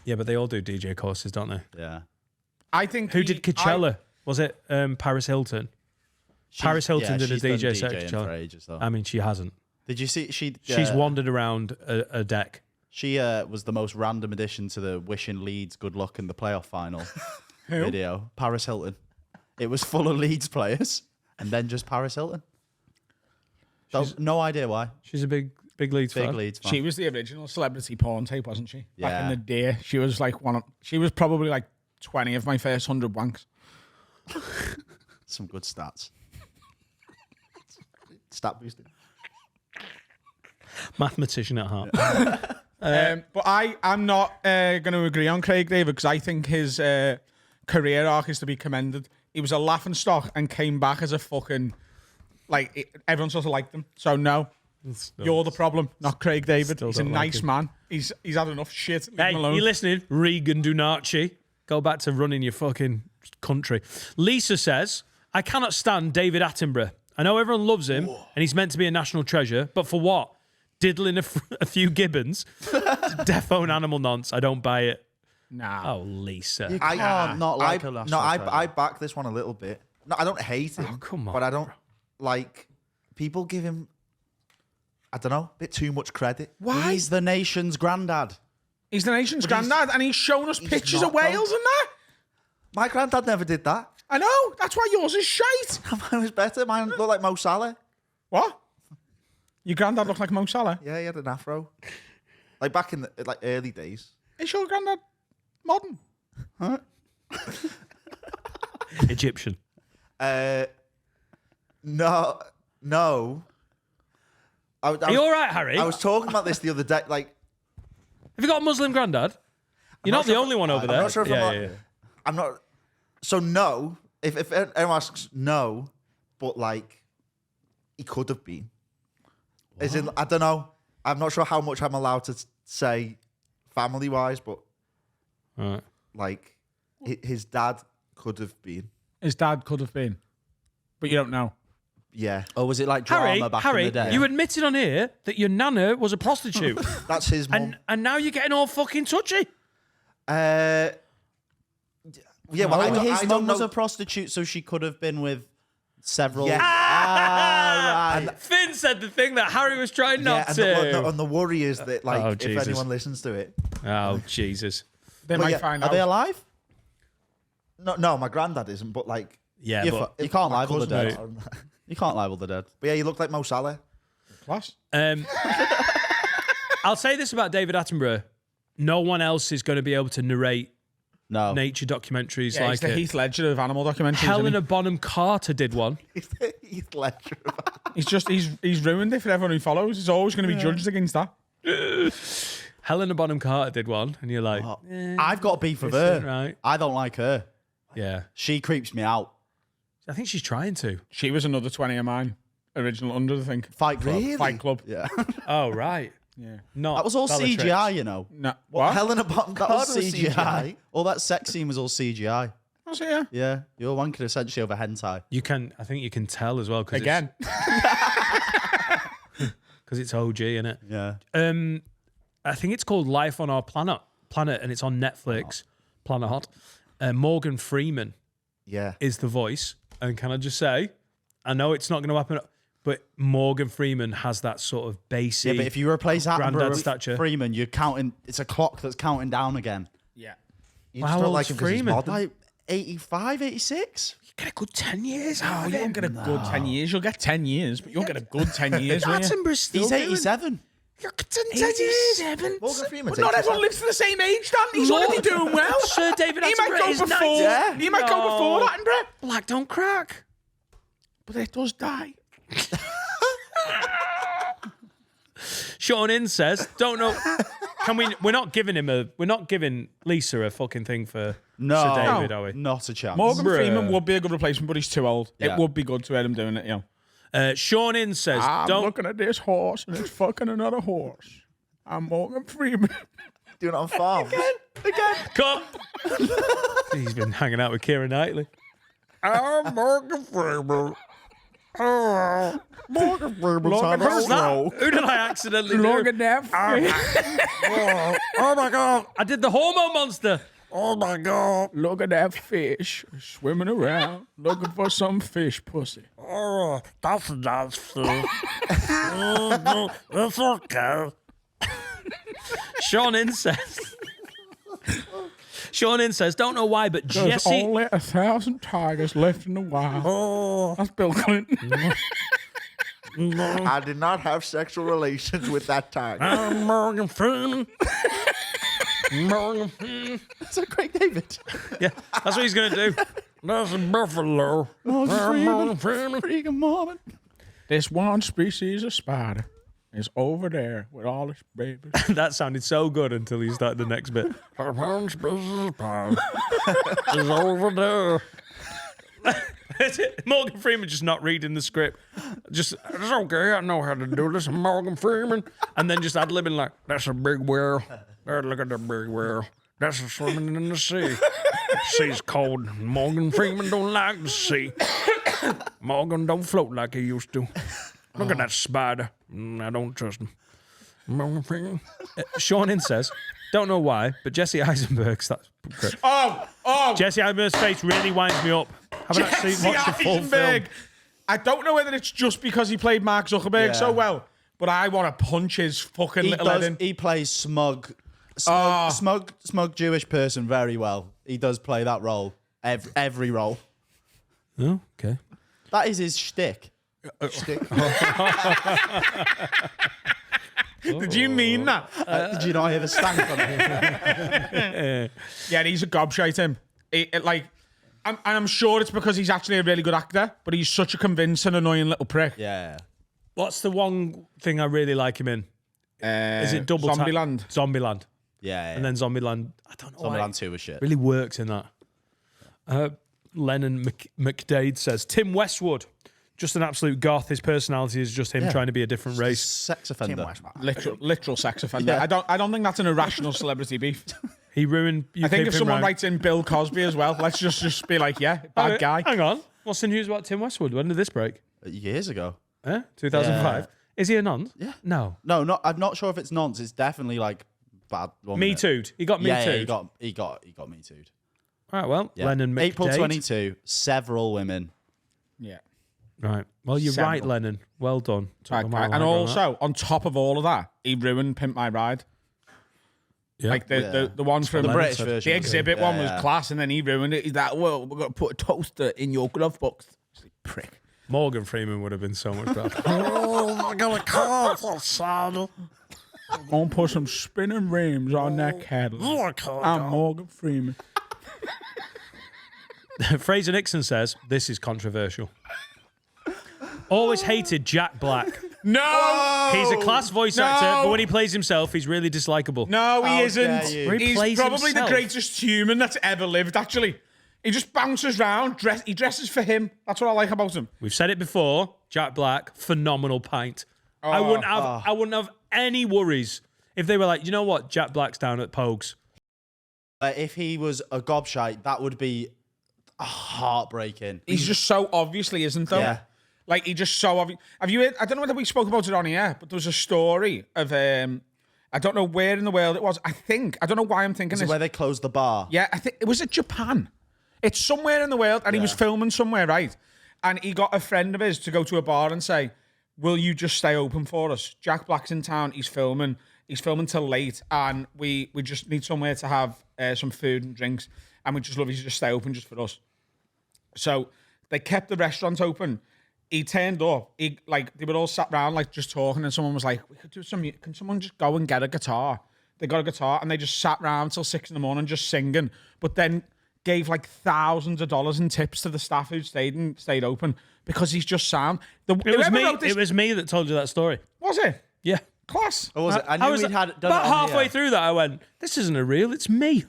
Speaker 2: Yeah, but they all do DJ courses, don't they?
Speaker 4: Yeah.
Speaker 1: I think
Speaker 2: Who did Coachella? Was it Paris Hilton? Paris Hilton did a
Speaker 4: she's done
Speaker 2: DJ set
Speaker 4: DJing
Speaker 2: at
Speaker 4: for
Speaker 2: Coachella.
Speaker 4: ages, though.
Speaker 2: I mean, she hasn't.
Speaker 4: Did you see?
Speaker 2: She's wandered around a deck.
Speaker 4: She was the most random addition to the wishing Leeds good luck in the playoff final video. Paris Hilton. It was full of Leeds players, and then just Paris Hilton. No idea why.
Speaker 2: She's a big Leeds
Speaker 4: Big
Speaker 2: fan.
Speaker 4: Leeds fan.
Speaker 1: She was the original celebrity porn tape, wasn't she? Back
Speaker 4: Yeah.
Speaker 1: in the day. She was like she was probably like 20 of my first 100 wanks.
Speaker 4: Some good stats.
Speaker 5: Stat boosting.
Speaker 2: Mathematician at heart.
Speaker 1: But I'm not going to agree on Craig David because I think his career arc is to be commended. He was a laughing stock and came back as a fucking everyone sort of liked him. So no, you're the problem, not Craig David.
Speaker 2: Still
Speaker 1: He's a
Speaker 2: don't like
Speaker 1: nice
Speaker 2: him.
Speaker 1: man. He's had enough shit. Leave
Speaker 2: Hey,
Speaker 1: him alone.
Speaker 2: you listening? Regan Dunarchi. Go back to running your fucking country. Lisa says, I cannot stand David Attenborough. I know everyone loves him and he's meant to be a national treasure, but for what? Diddling a few gibbons? Defo and animal nonce. I don't buy it.
Speaker 1: Nah.
Speaker 2: Oh, Lisa.
Speaker 4: You can't not like a national treasure.
Speaker 5: I back this one a little bit. No, I don't hate him.
Speaker 2: Oh, come on,
Speaker 5: But I don't like people give him, I don't know, a bit too much credit.
Speaker 1: Why?
Speaker 4: He's the nation's granddad.
Speaker 1: He's the nation's granddad and he's shown us pictures of
Speaker 5: not,
Speaker 1: whales
Speaker 5: though.
Speaker 1: and that.
Speaker 5: My granddad never did that.
Speaker 1: I know. That's why yours is shite.
Speaker 5: Mine was better. Mine looked like Mo Salah.
Speaker 1: What? Your granddad looked like Mo Salah.
Speaker 5: Yeah, he had an afro. Like back in the early days.
Speaker 1: Is your granddad modern?
Speaker 2: Egyptian.
Speaker 5: No.
Speaker 2: Are you all right, Harry?
Speaker 5: I was talking about this the other day. Like,
Speaker 2: Have you got a Muslim granddad? You're not the only one over there.
Speaker 5: I'm not sure if
Speaker 2: yeah.
Speaker 5: I'm not. So no. If anyone asks, no. But like, he could have been. As in, I don't know. I'm not sure how much I'm allowed to say, family wise, but
Speaker 2: All right.
Speaker 5: like, his dad could have been.
Speaker 1: His dad could have been, but you don't know.
Speaker 5: Yeah,
Speaker 4: Or was it like drama back in the day?
Speaker 2: you admitted on here that your nana was a prostitute,
Speaker 5: that's his mum.
Speaker 2: and now you're getting all fucking touchy.
Speaker 5: Yeah, well,
Speaker 4: his
Speaker 5: I
Speaker 4: mum
Speaker 5: don't
Speaker 4: was
Speaker 5: know.
Speaker 4: a prostitute, so she could have been with several.
Speaker 5: Yeah.
Speaker 4: Right.
Speaker 2: Finn said the thing that Harry was trying not
Speaker 5: and
Speaker 2: to.
Speaker 5: and the worry is that, like,
Speaker 2: Oh,
Speaker 5: if
Speaker 2: Jesus.
Speaker 5: anyone listens to it,
Speaker 2: Oh, Jesus.
Speaker 1: They
Speaker 5: Well,
Speaker 1: might
Speaker 5: yeah,
Speaker 1: find
Speaker 4: Are
Speaker 1: out.
Speaker 4: they alive?
Speaker 5: no, my granddad isn't, but like,
Speaker 2: Yeah,
Speaker 4: You
Speaker 2: but
Speaker 4: you can't
Speaker 5: my
Speaker 4: libel the
Speaker 5: cousin
Speaker 4: dead.
Speaker 5: is.
Speaker 4: You can't libel the dead.
Speaker 5: But yeah, he looked like Mo Salah.
Speaker 1: Class.
Speaker 2: I'll say this about David Attenborough. No one else is going to be able to narrate
Speaker 4: No.
Speaker 2: nature documentaries
Speaker 1: Yeah,
Speaker 2: like
Speaker 1: he's the
Speaker 2: it.
Speaker 1: Heath Ledger of animal documentaries.
Speaker 2: Helena Bonham Carter did one.
Speaker 5: Heath Ledger.
Speaker 1: He's ruined it for everyone who follows. He's always going to be judged against that.
Speaker 2: Helena Bonham Carter did one, and you're like,
Speaker 4: I've got beef with
Speaker 2: This
Speaker 4: her.
Speaker 2: ain't right.
Speaker 4: I don't like her.
Speaker 2: yeah.
Speaker 4: She creeps me out.
Speaker 2: I think she's trying to.
Speaker 1: She was another 20 of mine. Original under, I think.
Speaker 4: Fight Club.
Speaker 5: Really?
Speaker 1: Fight Club.
Speaker 4: Yeah.
Speaker 2: Oh, right.
Speaker 1: Yeah.
Speaker 2: Not
Speaker 4: That was all
Speaker 2: Bellatrix.
Speaker 4: CGI, you know.
Speaker 1: No. What?
Speaker 5: Helena Bonham
Speaker 4: That
Speaker 5: Carter
Speaker 4: was CGI. All that sex scene was all CGI.
Speaker 1: Was it, yeah?
Speaker 4: Yeah. You're wanking essentially over hentai.
Speaker 2: You can, I think you can tell as well. Cause
Speaker 1: Again.
Speaker 2: Because it's OG, innit?
Speaker 4: Yeah.
Speaker 2: I think it's called Life on Our Planet, and it's on Netflix. Planet Hot. Morgan Freeman
Speaker 5: Yeah.
Speaker 2: is the voice. And can I just say, I know it's not going to happen, but Morgan Freeman has that sort of bassy.
Speaker 4: Yeah, but if you replace
Speaker 2: Granddad
Speaker 4: Attenborough with
Speaker 2: stature.
Speaker 4: Freeman, you're counting. It's a clock that's counting down again.
Speaker 1: Yeah.
Speaker 5: You
Speaker 2: Well,
Speaker 5: just
Speaker 2: how
Speaker 5: don't
Speaker 2: old's
Speaker 5: like him 'cause he's
Speaker 2: Freeman?
Speaker 5: modern.
Speaker 4: Like 85, 86?
Speaker 2: get a good 10 years
Speaker 1: Oh,
Speaker 2: out of
Speaker 1: you
Speaker 2: him.
Speaker 1: won't get a good 10 years. You'll get 10 years, but you won't get a good 10 years, will you?
Speaker 2: Attenborough's still
Speaker 4: He's
Speaker 2: doing-
Speaker 4: 87.
Speaker 2: You're 10 years.
Speaker 1: 87.
Speaker 5: Morgan Freeman's
Speaker 1: But not
Speaker 5: 87.
Speaker 1: everyone lives to the same age, Dan. He's
Speaker 2: Lord.
Speaker 1: already doing well.
Speaker 2: Sir David
Speaker 1: He might
Speaker 2: Attenborough
Speaker 1: go
Speaker 2: is
Speaker 1: before.
Speaker 2: 90.
Speaker 4: Yeah.
Speaker 1: He might go before
Speaker 2: No.
Speaker 1: Attenborough.
Speaker 2: Black don't crack.
Speaker 1: But it does die.
Speaker 2: Sean In says, don't know Can we? We're not giving him a. We're not giving Lisa a fucking thing for
Speaker 4: No,
Speaker 2: Sir David, are we?
Speaker 4: not a chance.
Speaker 1: Morgan
Speaker 2: Bruh.
Speaker 1: Freeman would be a good replacement, but he's too old.
Speaker 4: Yeah.
Speaker 1: It would be good to hear him doing it, you know.
Speaker 2: Sean In says,
Speaker 1: I'm
Speaker 2: "Don't."
Speaker 1: looking at this horse and it's fucking another horse. I'm Morgan Freeman.
Speaker 5: Doing it on farms.
Speaker 2: Cut. He's been hanging out with Keira Knightley. I'm Morgan Freeman.
Speaker 5: Morgan Freeman's had a
Speaker 2: Who's that?
Speaker 5: stroke.
Speaker 2: Who did I accidentally
Speaker 1: Look
Speaker 2: do?
Speaker 1: at that.
Speaker 2: Oh my god! I did the hormone monster. Oh my god!
Speaker 1: Look at that fish swimming around looking for some fish pussy.
Speaker 2: Oh, that's nasty. That's okay. Sean In says. Sean In says, don't know why, but
Speaker 1: There's
Speaker 2: Jesse.
Speaker 1: only 1,000 tigers left in the wild.
Speaker 2: Oh,
Speaker 1: That's Bill Clinton.
Speaker 5: I did not have sexual relations with that tiger.
Speaker 2: I'm Morgan Freeman. Morgan Freeman.
Speaker 4: Is that Craig David?
Speaker 2: Yeah, that's what he's going to do. That's a buffalo. Morgan Freeman.
Speaker 4: Freaking moment.
Speaker 1: This one species of spider is over there with all its babies.
Speaker 2: That sounded so good until you started the next bit. One species of spider is over there. Morgan Freeman just not reading the script. Just, it's okay, I know how to do this. I'm Morgan Freeman. And then just ad-libbing like, that's a big whale. There, look at that big whale. That's a swimming in the sea. Sea's cold. Morgan Freeman don't like the sea. Morgan don't float like he used to. Look at that spider. I don't trust him. Morgan Freeman. Sean In says, don't know why, but Jesse Eisenberg's, that's great.
Speaker 1: Oh!
Speaker 2: Jesse Eisenberg's face really winds me up. Haven't actually watched the full film.
Speaker 1: Eisenberg. I don't know whether it's just because he played Mark Zuckerberg so well, but I want to punch his fucking little head in.
Speaker 4: He plays smug Jewish person very well. He does play that role. Every role.
Speaker 2: Oh, okay.
Speaker 4: That is his shtick.
Speaker 1: Did you mean that?
Speaker 4: Did you not hear the stank on it?
Speaker 1: Yeah, he's a gobshite, him. I'm sure it's because he's actually a really good actor, but he's such a convincing, annoying little prick.
Speaker 4: Yeah.
Speaker 2: What's the one thing I really like him in? Is it Double
Speaker 1: Zombieland?
Speaker 2: Zombieland.
Speaker 4: Yeah.
Speaker 2: And then Zombieland, I don't know why.
Speaker 4: Zombieland 2 was shit.
Speaker 2: Really works in that. Lennon McDade says, Tim Westwood, just an absolute goth. His personality is just him trying to be a different race.
Speaker 4: Sex offender.
Speaker 1: Literal sex offender.
Speaker 4: Yeah.
Speaker 1: I don't think that's an irrational celebrity beef.
Speaker 2: He ruined.
Speaker 1: I think if someone writes in Bill Cosby as well, let's just be like, yeah, bad guy.
Speaker 2: Hang on. What's the news about Tim Westwood? When did this break?
Speaker 4: Years ago.
Speaker 2: 2005.
Speaker 4: Yeah.
Speaker 2: Is he a nonce?
Speaker 4: Yeah.
Speaker 2: No.
Speaker 4: No, I'm not sure if it's nonce. It's definitely like bad.
Speaker 2: Me Too'd. He got Me
Speaker 4: Yeah,
Speaker 2: Too'd.
Speaker 4: he got Me Too'd.
Speaker 2: Right, well,
Speaker 4: Yeah.
Speaker 2: Lennon McDade.
Speaker 4: April 22, several women.
Speaker 1: Yeah.
Speaker 2: Right. Well, you're
Speaker 1: Several.
Speaker 2: right, Lennon. Well done. Took
Speaker 1: Right,
Speaker 2: a mile
Speaker 1: and
Speaker 2: high on that.
Speaker 1: also, on top of all of that, he ruined Pimp My Ride.
Speaker 2: Yeah.
Speaker 1: Like the one from
Speaker 4: The British version.
Speaker 1: The exhibit
Speaker 4: Yeah,
Speaker 1: one was
Speaker 4: yeah.
Speaker 1: class, and then he ruined it. He's like, well, we're going to put a toaster in your glove box. It's like, prick.
Speaker 2: Morgan Freeman would have been so much better. Oh, I got a car for saddle.
Speaker 1: I'm going to put some spinning rims on that Cadillac. I'm Morgan Freeman.
Speaker 2: Fraser Nixon says, this is controversial. Always hated Jack Black.
Speaker 1: No!
Speaker 2: He's a class voice
Speaker 1: No!
Speaker 2: actor, but when he plays himself, he's really dislikable.
Speaker 1: No, he
Speaker 4: How
Speaker 1: isn't.
Speaker 4: dare you.
Speaker 2: He
Speaker 1: He's
Speaker 2: plays
Speaker 1: probably
Speaker 2: himself.
Speaker 1: the greatest human that's ever lived, actually. He just bounces around. He dresses for him. That's what I like about him.
Speaker 2: We've said it before. Jack Black, phenomenal pint. I wouldn't have any worries if they were like, you know what, Jack Black's down at Pogues.
Speaker 4: If he was a gobshite, that would be heartbreaking.
Speaker 1: He's just so obviously isn't, though.
Speaker 4: Yeah.
Speaker 1: Like, he just so obvious. Have you heard? I don't know whether we spoke about it on here, but there was a story of, I don't know where in the world it was. I don't know why I'm thinking
Speaker 4: Is it
Speaker 1: this.
Speaker 4: where they closed the bar?
Speaker 1: Yeah, I think it was at Japan. It's somewhere in the world, and he was filming somewhere, right? And he got a friend of his to go to a bar and say, will you just stay open for us? Jack Black's in town. He's filming till late, and we just need somewhere to have some food and drinks, and we just love you to just stay open just for us. So they kept the restaurant open. He turned up. They were all sat around like just talking, and someone was like, "We could do some. Can someone just go and get a guitar?" They got a guitar, and they just sat around till 6 a.m. just singing. But then gave like thousands of dollars in tips to the staff who stayed open because he's just sound.
Speaker 2: It was me that told you that story.
Speaker 1: Was it?
Speaker 2: Yeah.
Speaker 1: Class.
Speaker 4: Or was it? I knew
Speaker 2: was
Speaker 4: we'd had done
Speaker 2: about
Speaker 4: it on
Speaker 2: halfway
Speaker 4: here.
Speaker 2: through that. I went, "This isn't a reel. It's me."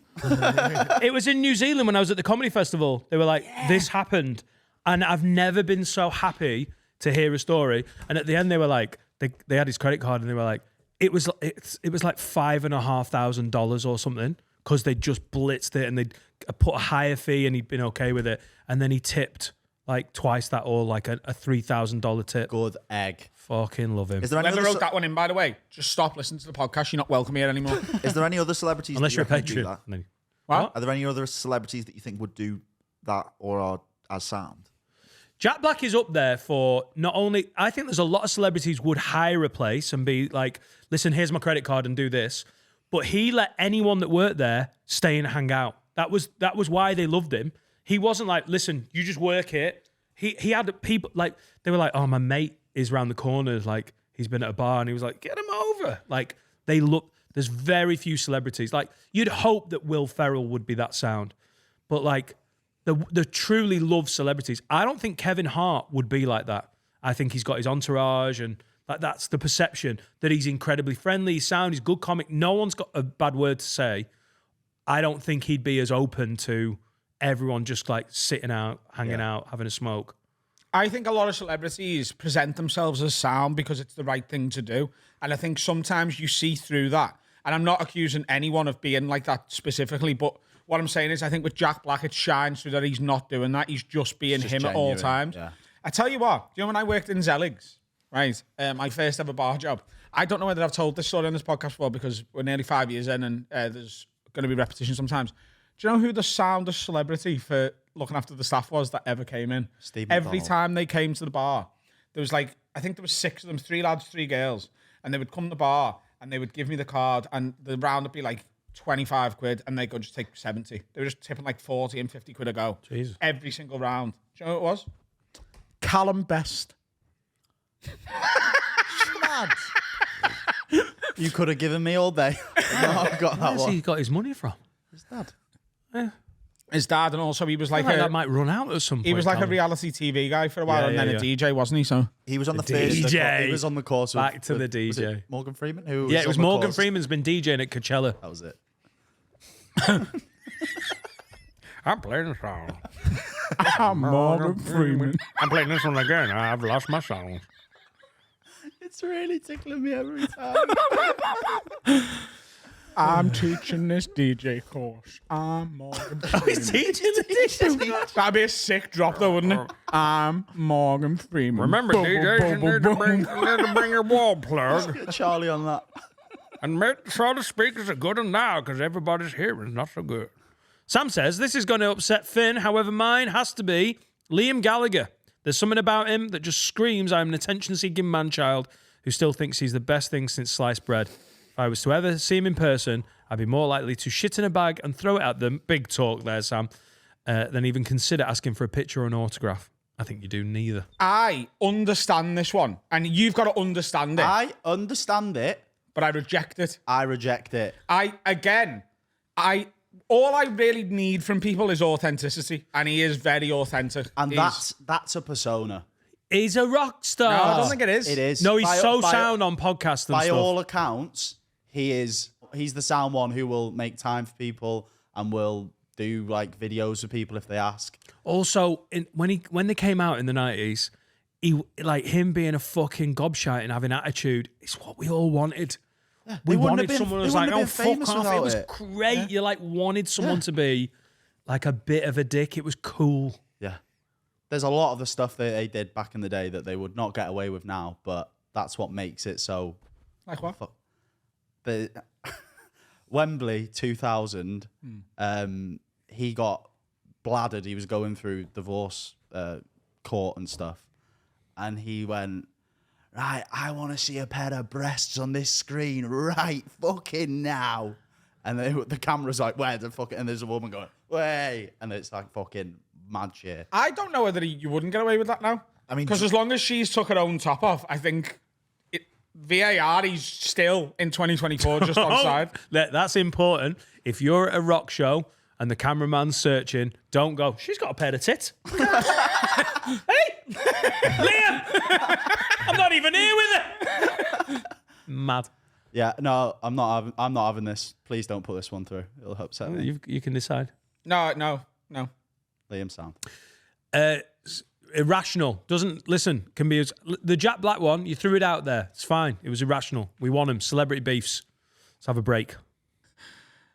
Speaker 2: It was in New Zealand when I was at the comedy festival. They were like, "This happened," and I've never been so happy to hear a story. And at the end, they were like, they had his credit card, and they were like, it was like $5,500 or something because they just blitzed it and they put a higher fee, and he'd been okay with it, and then he tipped like twice that, or like a $3,000 tip.
Speaker 4: Good egg.
Speaker 2: Fucking love him.
Speaker 5: Is there any
Speaker 1: Whoever
Speaker 5: other
Speaker 1: wrote that one in, by the way, just stop listening to the podcast. You're not welcome here anymore.
Speaker 5: is there any other celebrities
Speaker 2: Unless
Speaker 5: that
Speaker 2: you're a
Speaker 5: you reckon do
Speaker 2: Patreon.
Speaker 5: that?
Speaker 2: No.
Speaker 1: What?
Speaker 5: Are there any other celebrities that you think would do that or are as sound?
Speaker 2: Jack Black is up there for not only, I think there's a lot of celebrities would hire a place and be like, listen, here's my credit card and do this. But he let anyone that worked there stay and hang out. That was why they loved him. He wasn't like, listen, you just work it. He had people like, they were like, oh, my mate is around the corner. Like, he's been at a bar, and he was like, get him over. Like, there's very few celebrities. Like, you'd hope that Will Ferrell would be that sound. But like, the truly love celebrities. I don't think Kevin Hart would be like that. I think he's got his entourage, and like that's the perception, that he's incredibly friendly, he's sound, he's a good comic. No one's got a bad word to say. I don't think he'd be as open to everyone just like sitting out, hanging out, having a smoke.
Speaker 1: I think a lot of celebrities present themselves as sound because it's the right thing to do. And I think sometimes you see through that. And I'm not accusing anyone of being like that specifically, but what I'm saying is I think with Jack Black, it shines through that he's not doing that. He's just being
Speaker 4: Just
Speaker 1: him at all
Speaker 4: genuine,
Speaker 1: times.
Speaker 4: yeah.
Speaker 1: I tell you what, do you know when I worked in Zelligs, right? My first ever bar job. I don't know whether I've told this story on this podcast before because we're nearly 5 years in and there's going to be repetition sometimes. Do you know who the soundest celebrity for looking after the staff was that ever came in?
Speaker 4: Steve
Speaker 1: Every
Speaker 4: McDonald.
Speaker 1: time they came to the bar, there was like, I think there was 6 of them, 3 lads, 3 girls, and they would come to the bar and they would give me the card and the round would be like 25 quid and they could just take 70. They were just tipping like 40 and 50 quid a go.
Speaker 2: Jesus.
Speaker 1: Every single round. Do you know who it was? Callum Best.
Speaker 4: Mad. You could have given me all day. No, I've got that
Speaker 2: Where's
Speaker 4: one.
Speaker 2: he got his money from?
Speaker 4: His dad.
Speaker 1: His dad, and also he was like,
Speaker 2: That might run out at some point.
Speaker 1: he was like a
Speaker 2: Callum.
Speaker 1: reality TV guy for a while,
Speaker 2: Yeah,
Speaker 1: and then
Speaker 2: yeah,
Speaker 1: a DJ, wasn't he? So
Speaker 5: He was on the
Speaker 2: The
Speaker 5: first.
Speaker 2: DJ.
Speaker 4: He was on the course.
Speaker 2: Back to the
Speaker 4: was it
Speaker 2: DJ.
Speaker 4: Morgan Freeman. Who
Speaker 2: Yeah, it was
Speaker 4: on the
Speaker 2: Morgan
Speaker 4: course?
Speaker 2: Freeman's been DJing at Coachella.
Speaker 4: That was it.
Speaker 2: I'm playing the song.
Speaker 1: Morgan Freeman.
Speaker 2: I'm playing this one again. I've lost my song.
Speaker 4: It's really tickling me every time.
Speaker 1: I'm teaching this DJ course. I'm Morgan Freeman.
Speaker 2: He's teaching the DJ.
Speaker 1: That'd be a sick drop, though, wouldn't it? I'm Morgan Freeman.
Speaker 2: Remember,
Speaker 1: Boom,
Speaker 2: DJs,
Speaker 1: boom,
Speaker 2: you
Speaker 1: boom,
Speaker 2: need to
Speaker 1: boom.
Speaker 2: bring your wall plug.
Speaker 4: Get Charlie on that.
Speaker 2: And make sure the speakers are good and loud because everybody's hearing not so good. Sam says, this is going to upset Finn. However, mine has to be Liam Gallagher. There's something about him that just screams I'm an attention-seeking man-child who still thinks he's the best thing since sliced bread. If I was to ever see him in person, I'd be more likely to shit in a bag and throw it at them. Big talk there, Sam. Than even consider asking for a picture or an autograph. I think you do neither.
Speaker 1: I understand this one, and you've got to understand it,
Speaker 4: I understand it.
Speaker 1: but I reject it.
Speaker 4: I reject it.
Speaker 1: All I really need from people is authenticity, and he is very authentic.
Speaker 4: And
Speaker 1: He's-
Speaker 4: that's a persona.
Speaker 2: He's a rock star.
Speaker 1: No, I don't think it is.
Speaker 4: It is.
Speaker 2: No, he's
Speaker 4: By-
Speaker 2: so
Speaker 4: by-
Speaker 2: sound on podcasts and
Speaker 4: By
Speaker 2: stuff.
Speaker 4: all accounts, he's the sound one who will make time for people and will do like videos with people if they ask.
Speaker 2: Also, when they came out in the 90s, he like him being a fucking gobshite and having attitude. It's what we all wanted. We
Speaker 4: They wouldn't
Speaker 2: wanted
Speaker 4: have been-
Speaker 2: someone who
Speaker 4: they
Speaker 2: was
Speaker 4: wouldn't
Speaker 2: like,
Speaker 4: have
Speaker 2: "Oh
Speaker 4: been
Speaker 2: fuck
Speaker 4: famous
Speaker 2: off!" It
Speaker 4: without
Speaker 2: was
Speaker 4: it.
Speaker 2: great. You like wanted someone to be like a bit of a dick. It was cool.
Speaker 4: Yeah. There's a lot of the stuff that they did back in the day that they would not get away with now, but that's what makes it so.
Speaker 1: Like what?
Speaker 4: But Wembley 2000, he got bladdered. He was going through divorce court and stuff, and he went, right, I want to see a pair of breasts on this screen right fucking now. And the camera's like, where the fuck? And there's a woman going, way, and it's like fucking mad shit.
Speaker 1: I don't know whether you wouldn't get away with that now.
Speaker 5: I mean,
Speaker 1: because as long as she's took her own top off, I think VAR, he's still in 2024 just on side.
Speaker 2: That's important. If you're at a rock show and the cameraman's searching, don't go, she's got a pair of tits. Hey, Liam, I'm not even here with it. Mad.
Speaker 4: Yeah, no, I'm not having this. Please don't put this one through. It'll upset me.
Speaker 2: You can decide.
Speaker 1: No.
Speaker 4: Liam Sound.
Speaker 2: Irrational. Can be the Jack Black one. You threw it out there. It's fine. It was irrational. We want him. Celebrity beefs. Let's have a break.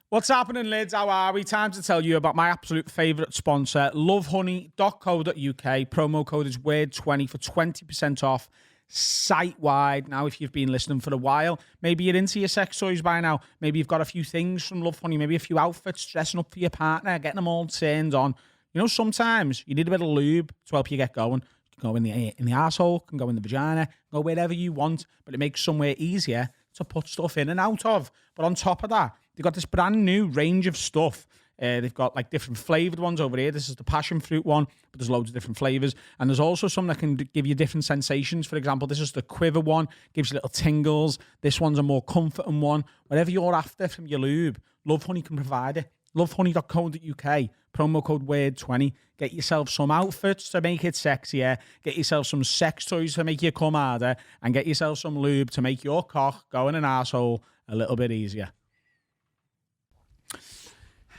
Speaker 1: What's happening, lads? How are we? Time to tell you about my absolute favourite sponsor, lovehoney.co.uk. Promo code is WORD20 for 20% off site-wide. Now, if you've been listening for a while, maybe you're into your sex toys by now. Maybe you've got a few things from Love Honey, maybe a few outfits, dressing up for your partner, getting them all turned on. You know, sometimes you need a bit of lube to help you get going. You can go in the arsehole, can go in the vagina, go wherever you want, but it makes somewhere easier to put stuff in and out of. But on top of that, they've got this brand new range of stuff. They've got like different flavoured ones over here. This is the passion fruit one, but there's loads of different flavours. And there's also some that can give you different sensations. For example, this is the quiver one, gives you little tingles. This one's a more comforting one. Whatever you're after from your lube, Love Honey can provide it. Lovehoney.co.uk, promo code WORD20. Get yourself some outfits to make it sexier. Get yourself some sex toys to make you come harder. And get yourself some lube to make your cock go in an arsehole a little bit easier.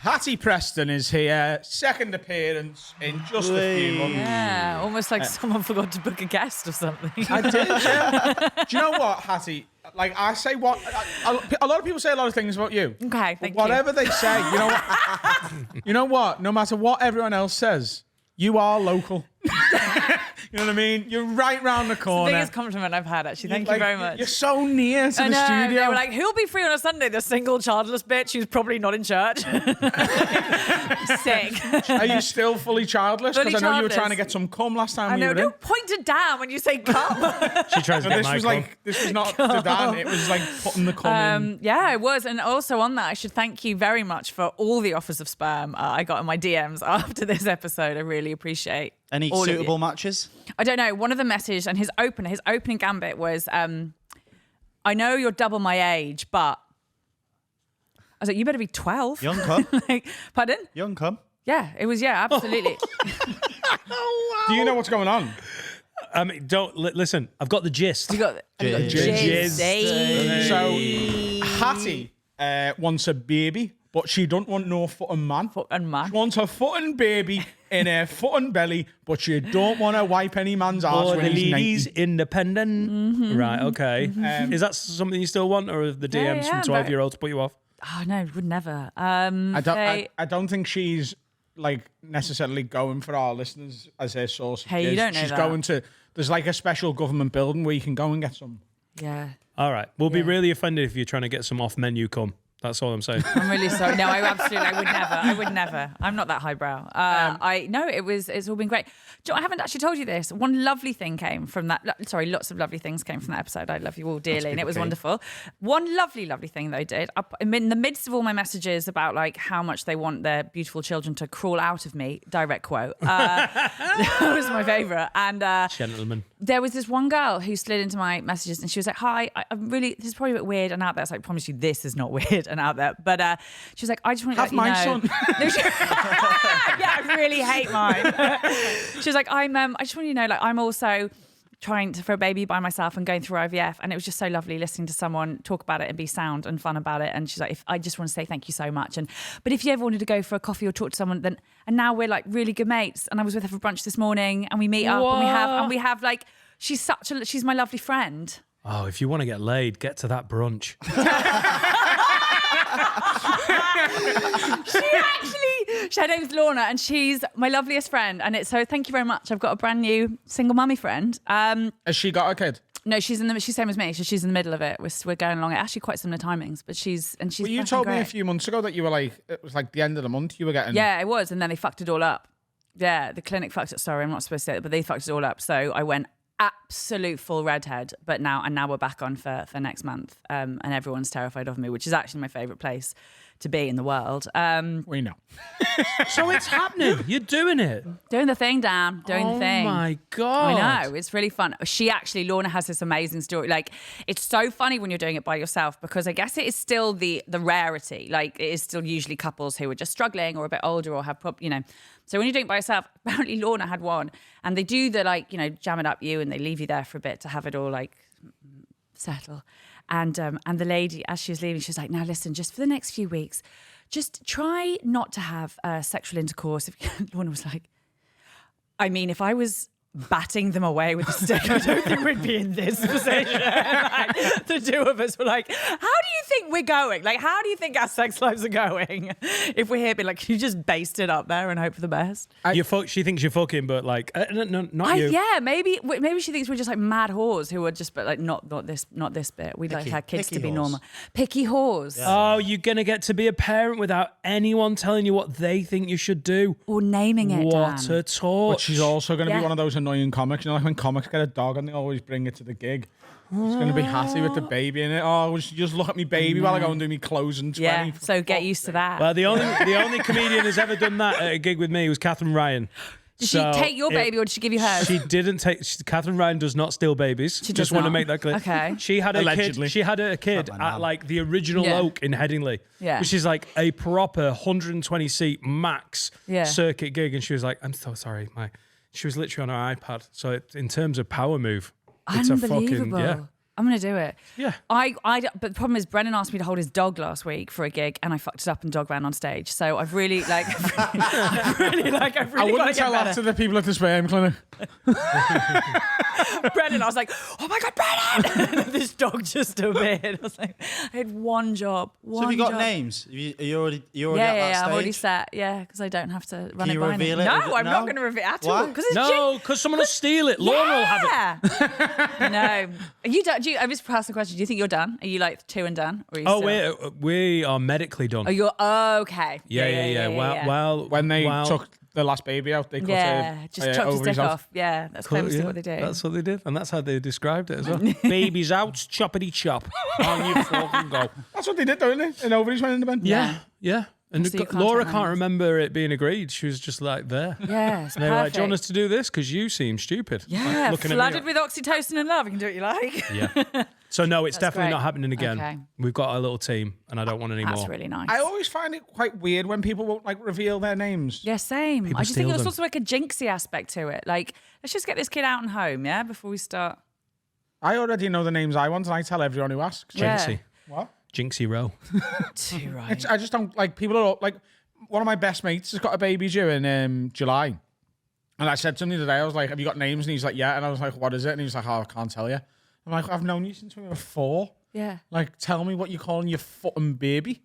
Speaker 1: Hatty Preston is here. Second appearance in just a few months.
Speaker 7: Yeah, almost like someone forgot to book a guest or something.
Speaker 1: I did, yeah. Do you know what, Hattie? Like, I say what... A lot of people say a lot of things about you.
Speaker 7: Okay, thank you.
Speaker 1: Whatever they say, you know what? You know what? No matter what everyone else says, you are local. You know what I mean? You're right round the corner.
Speaker 7: It's the biggest compliment I've had, actually. Thank you very much.
Speaker 1: You're so near to
Speaker 7: I
Speaker 1: the
Speaker 7: know.
Speaker 1: studio.
Speaker 7: They were like, who'll be free on a Sunday? The single childless bitch who's probably not in church. Sick.
Speaker 1: Are you still fully childless?
Speaker 7: Fully
Speaker 1: Because I know you were
Speaker 7: childless.
Speaker 1: trying to get some cum last time
Speaker 7: I
Speaker 1: you
Speaker 7: know.
Speaker 1: were in.
Speaker 7: Don't point it down when you say cum.
Speaker 2: She tries to
Speaker 1: So
Speaker 2: get my cum.
Speaker 1: this was not to Dan. It was like putting the cum in.
Speaker 7: Yeah, it was. And also on that, I should thank you very much for all the offers of sperm I got in my DMs after this episode. I really appreciate
Speaker 4: Any
Speaker 7: all of you.
Speaker 4: suitable matches?
Speaker 7: I don't know. One of them messaged, and his opening gambit was, I know you're double my age, but I was like, you better be 12.
Speaker 4: Young cum?
Speaker 7: Like, pardon?
Speaker 4: Young cum?
Speaker 7: Yeah, it was, yeah, absolutely.
Speaker 1: Do you know what's going on?
Speaker 2: Listen. I've got the gist.
Speaker 7: You got
Speaker 2: Jizz.
Speaker 1: So, Hattie wants a baby, but she don't want no footin' man.
Speaker 7: and man.
Speaker 1: She wants her footin' baby in her footin' belly, but she don't want to wipe any man's arse
Speaker 2: Oh,
Speaker 1: when
Speaker 2: the
Speaker 1: he's
Speaker 2: ladies
Speaker 1: 90.
Speaker 2: independent.
Speaker 7: Mm-hmm.
Speaker 2: Right, okay. Is that something you still want, or are the DMs
Speaker 7: yeah,
Speaker 2: from 12-year-olds put you off?
Speaker 7: Oh, no, would never.
Speaker 1: I don't think she's like necessarily going for our listeners as her source. of
Speaker 7: Hey, you
Speaker 1: jizz.
Speaker 7: don't know
Speaker 1: She's
Speaker 7: that.
Speaker 1: going to. There's like a special government building where you can go and get some.
Speaker 7: Yeah.
Speaker 2: All right. We'll be
Speaker 7: Yeah.
Speaker 2: really offended if you're trying to get some off-menu cum. That's all I'm saying.
Speaker 7: I'm really sorry. No, I would never. I'm not that highbrow. It's all been great. Do you know, I haven't actually told you this. One lovely thing came from that. Sorry, lots of lovely things came from that episode. I love you all dearly, and it was wonderful. One lovely thing they did. In the midst of all my messages about like how much they want their beautiful children to crawl out of me, direct quote. That was my favourite. And
Speaker 2: Gentlemen.
Speaker 7: there was this one girl who slid into my messages and she was like, hi, I'm really, this is probably a bit weird and out there. So I promise you this is not weird and out there. But she was like, I just want to let
Speaker 1: Have
Speaker 7: you
Speaker 1: my
Speaker 7: know.
Speaker 1: son.
Speaker 7: No, yeah, I really hate mine. She was like, I just want you to know, like, I'm also trying for a baby by myself and going through IVF. And it was just so lovely listening to someone talk about it and be sound and fun about it. And she's like, I just want to say thank you so much. But if you ever wanted to go for a coffee or talk to someone, then, and now we're like really good mates. And I was with her for brunch this morning and we meet up and we have like, she's my lovely friend.
Speaker 2: Oh, if you want to get laid, get to that brunch.
Speaker 7: Her name's Lorna and she's my loveliest friend. And so thank you very much. I've got a brand new single mummy friend.
Speaker 1: Has she got a kid?
Speaker 7: No, she's same as me. So she's in the middle of it. We're going along. Actually, quite similar timings, but she's.
Speaker 1: Well, you told me a few months ago that you were like, it was like the end of the month you were getting.
Speaker 7: Yeah, it was, and then they fucked it all up. Yeah, the clinic fucked it. Sorry, I'm not supposed to say it, but they fucked it all up. So I went absolute full redhead. But now we're back on for next month, and everyone's terrified of me, which is actually my favourite place to be in the world.
Speaker 1: We know.
Speaker 2: So it's happening. You're doing it.
Speaker 7: Doing the thing, Dan. Doing the thing.
Speaker 2: Oh my God.
Speaker 7: I know, it's really fun. Lorna has this amazing story. Like, it's so funny when you're doing it by yourself because I guess it is still the rarity. Like, it is still usually couples who are just struggling or a bit older or have, So when you're doing it by yourself, apparently Lorna had one and they do the jam it up you and they leave you there for a bit to have it all settle. And the lady, as she was leaving, she was like, now listen, just for the next few weeks, just try not to have sexual intercourse. Lorna was like, I mean, if I was batting them away with a stick, I don't think we'd be in this position. Like, the two of us were like, how do you think we're going? Like, how do you think our sex lives are going? If we're here, being like, can you just baste it up there and hope for the best?
Speaker 2: She thinks you're fucking, but like, no, not you.
Speaker 7: Yeah, maybe she thinks we're just like mad whores who are just, but like not this bit. We'd like our kids to be
Speaker 4: whores.
Speaker 7: normal. Picky whores.
Speaker 2: Oh, you're gonna get to be a parent without anyone telling you what they think you should do.
Speaker 7: Or naming it,
Speaker 2: What
Speaker 7: Dan.
Speaker 2: a torch.
Speaker 1: But she's also going to
Speaker 7: Yeah.
Speaker 1: be one of those annoying comics. You know, like when comics get a dog and they always bring it to the gig. It's going to be Hatty with the baby in it. Oh, just look at me baby while I go and do me closing 20.
Speaker 7: Yeah,
Speaker 1: for
Speaker 7: so get
Speaker 1: fuck's
Speaker 7: used to
Speaker 1: sake.
Speaker 7: that.
Speaker 2: Well, the only comedian who's ever done that at a gig with me was Catherine Ryan.
Speaker 7: Did she take your baby or did she give you hers?
Speaker 2: She didn't take. Catherine Ryan does not steal babies.
Speaker 7: She
Speaker 2: Just
Speaker 7: does
Speaker 2: want to
Speaker 7: not.
Speaker 2: make that clear.
Speaker 7: Okay.
Speaker 2: She had a
Speaker 1: Allegedly.
Speaker 2: kid. She had a kid
Speaker 4: Not my
Speaker 2: at
Speaker 4: nan.
Speaker 2: like the original
Speaker 7: Yeah.
Speaker 2: Oak in Headingley,
Speaker 7: Yeah.
Speaker 2: which is like a proper 120 seat max
Speaker 7: Yeah.
Speaker 2: circuit gig. And she was like, "I'm so sorry, She was literally on her iPad. So in terms of power move, it's a
Speaker 7: Unbelievable.
Speaker 2: fucking yeah.
Speaker 7: I'm going to do it.
Speaker 2: Yeah.
Speaker 7: But the problem is Brennan asked me to hold his dog last week for a gig and I fucked it up and dog ran on stage. So I've really I've really
Speaker 1: I
Speaker 7: got to
Speaker 1: wouldn't
Speaker 7: get
Speaker 1: tell that
Speaker 7: better.
Speaker 1: to the people at the sperm clinic.
Speaker 7: Brennan, I was like, oh my God, Brennan! And this dog just appeared. I was like, I had one job.
Speaker 4: So have you got
Speaker 7: job.
Speaker 4: names? Are you already
Speaker 7: Yeah,
Speaker 4: at that
Speaker 7: yeah,
Speaker 4: stage?
Speaker 7: I'm already set. Yeah, because I don't have to run
Speaker 4: Can
Speaker 7: it
Speaker 4: you
Speaker 7: by
Speaker 4: reveal
Speaker 7: me.
Speaker 4: it?
Speaker 7: No,
Speaker 4: Is it-
Speaker 7: I'm
Speaker 4: no?
Speaker 7: not going to reveal it at
Speaker 4: Why?
Speaker 7: all. Because it's
Speaker 2: No, because someone will steal it. Laura will have it.
Speaker 7: No. Are you done? I just asked the question. Do you think you're done? Are you like 2 and done? Or are you
Speaker 2: Oh,
Speaker 7: still...
Speaker 2: we are medically done.
Speaker 7: Oh, you're okay.
Speaker 2: Yeah. Well,
Speaker 1: When they took the last baby out, they cut
Speaker 7: just chopped his
Speaker 1: ovaries
Speaker 7: dick
Speaker 1: out.
Speaker 7: off. Yeah, that's famously what they do.
Speaker 2: That's what they did, and that's how they described it as well. Baby's out, choppity chop. On you fucking go.
Speaker 1: That's what they did, don't they? And ovaries went in the bin.
Speaker 2: Yeah. And
Speaker 7: So you can't
Speaker 2: Laura
Speaker 7: take
Speaker 2: can't
Speaker 7: names.
Speaker 2: remember it being agreed. She was just like there.
Speaker 7: Yeah, it's
Speaker 2: And they were like,
Speaker 7: perfect.
Speaker 2: do you want us to do this? Because you seem stupid.
Speaker 7: Yeah,
Speaker 2: Like, looking at me
Speaker 7: flooded with oxytocin and love. You can do what you like.
Speaker 2: Yeah. So no, it's
Speaker 7: That's
Speaker 2: definitely
Speaker 7: great.
Speaker 2: not happening again.
Speaker 7: Okay.
Speaker 2: We've got our little team, and I don't want any
Speaker 7: That's
Speaker 2: more.
Speaker 7: really nice.
Speaker 1: I always find it quite weird when people won't like reveal their names.
Speaker 7: Yeah, same.
Speaker 2: People
Speaker 7: I just think
Speaker 2: steal
Speaker 7: there's
Speaker 2: them.
Speaker 7: also like a jinxy aspect to it. Like, let's just get this kid out and home, yeah, before we start.
Speaker 1: I already know the names I want, and I tell everyone who asks.
Speaker 7: Yeah.
Speaker 2: Jinxie.
Speaker 1: What?
Speaker 2: Jinxie Row.
Speaker 7: Too right.
Speaker 1: I just don't like people are all, like one of my best mates has got a baby due in July, and I said to him the other day, I was like, "Have you got names?" And he's like, "Yeah," and I was like, "What is it?" And he was like, "Oh, I can't tell you." I'm like, "I've known you since we were 4.
Speaker 7: Yeah.
Speaker 1: Like, tell me what you're calling your fucking baby."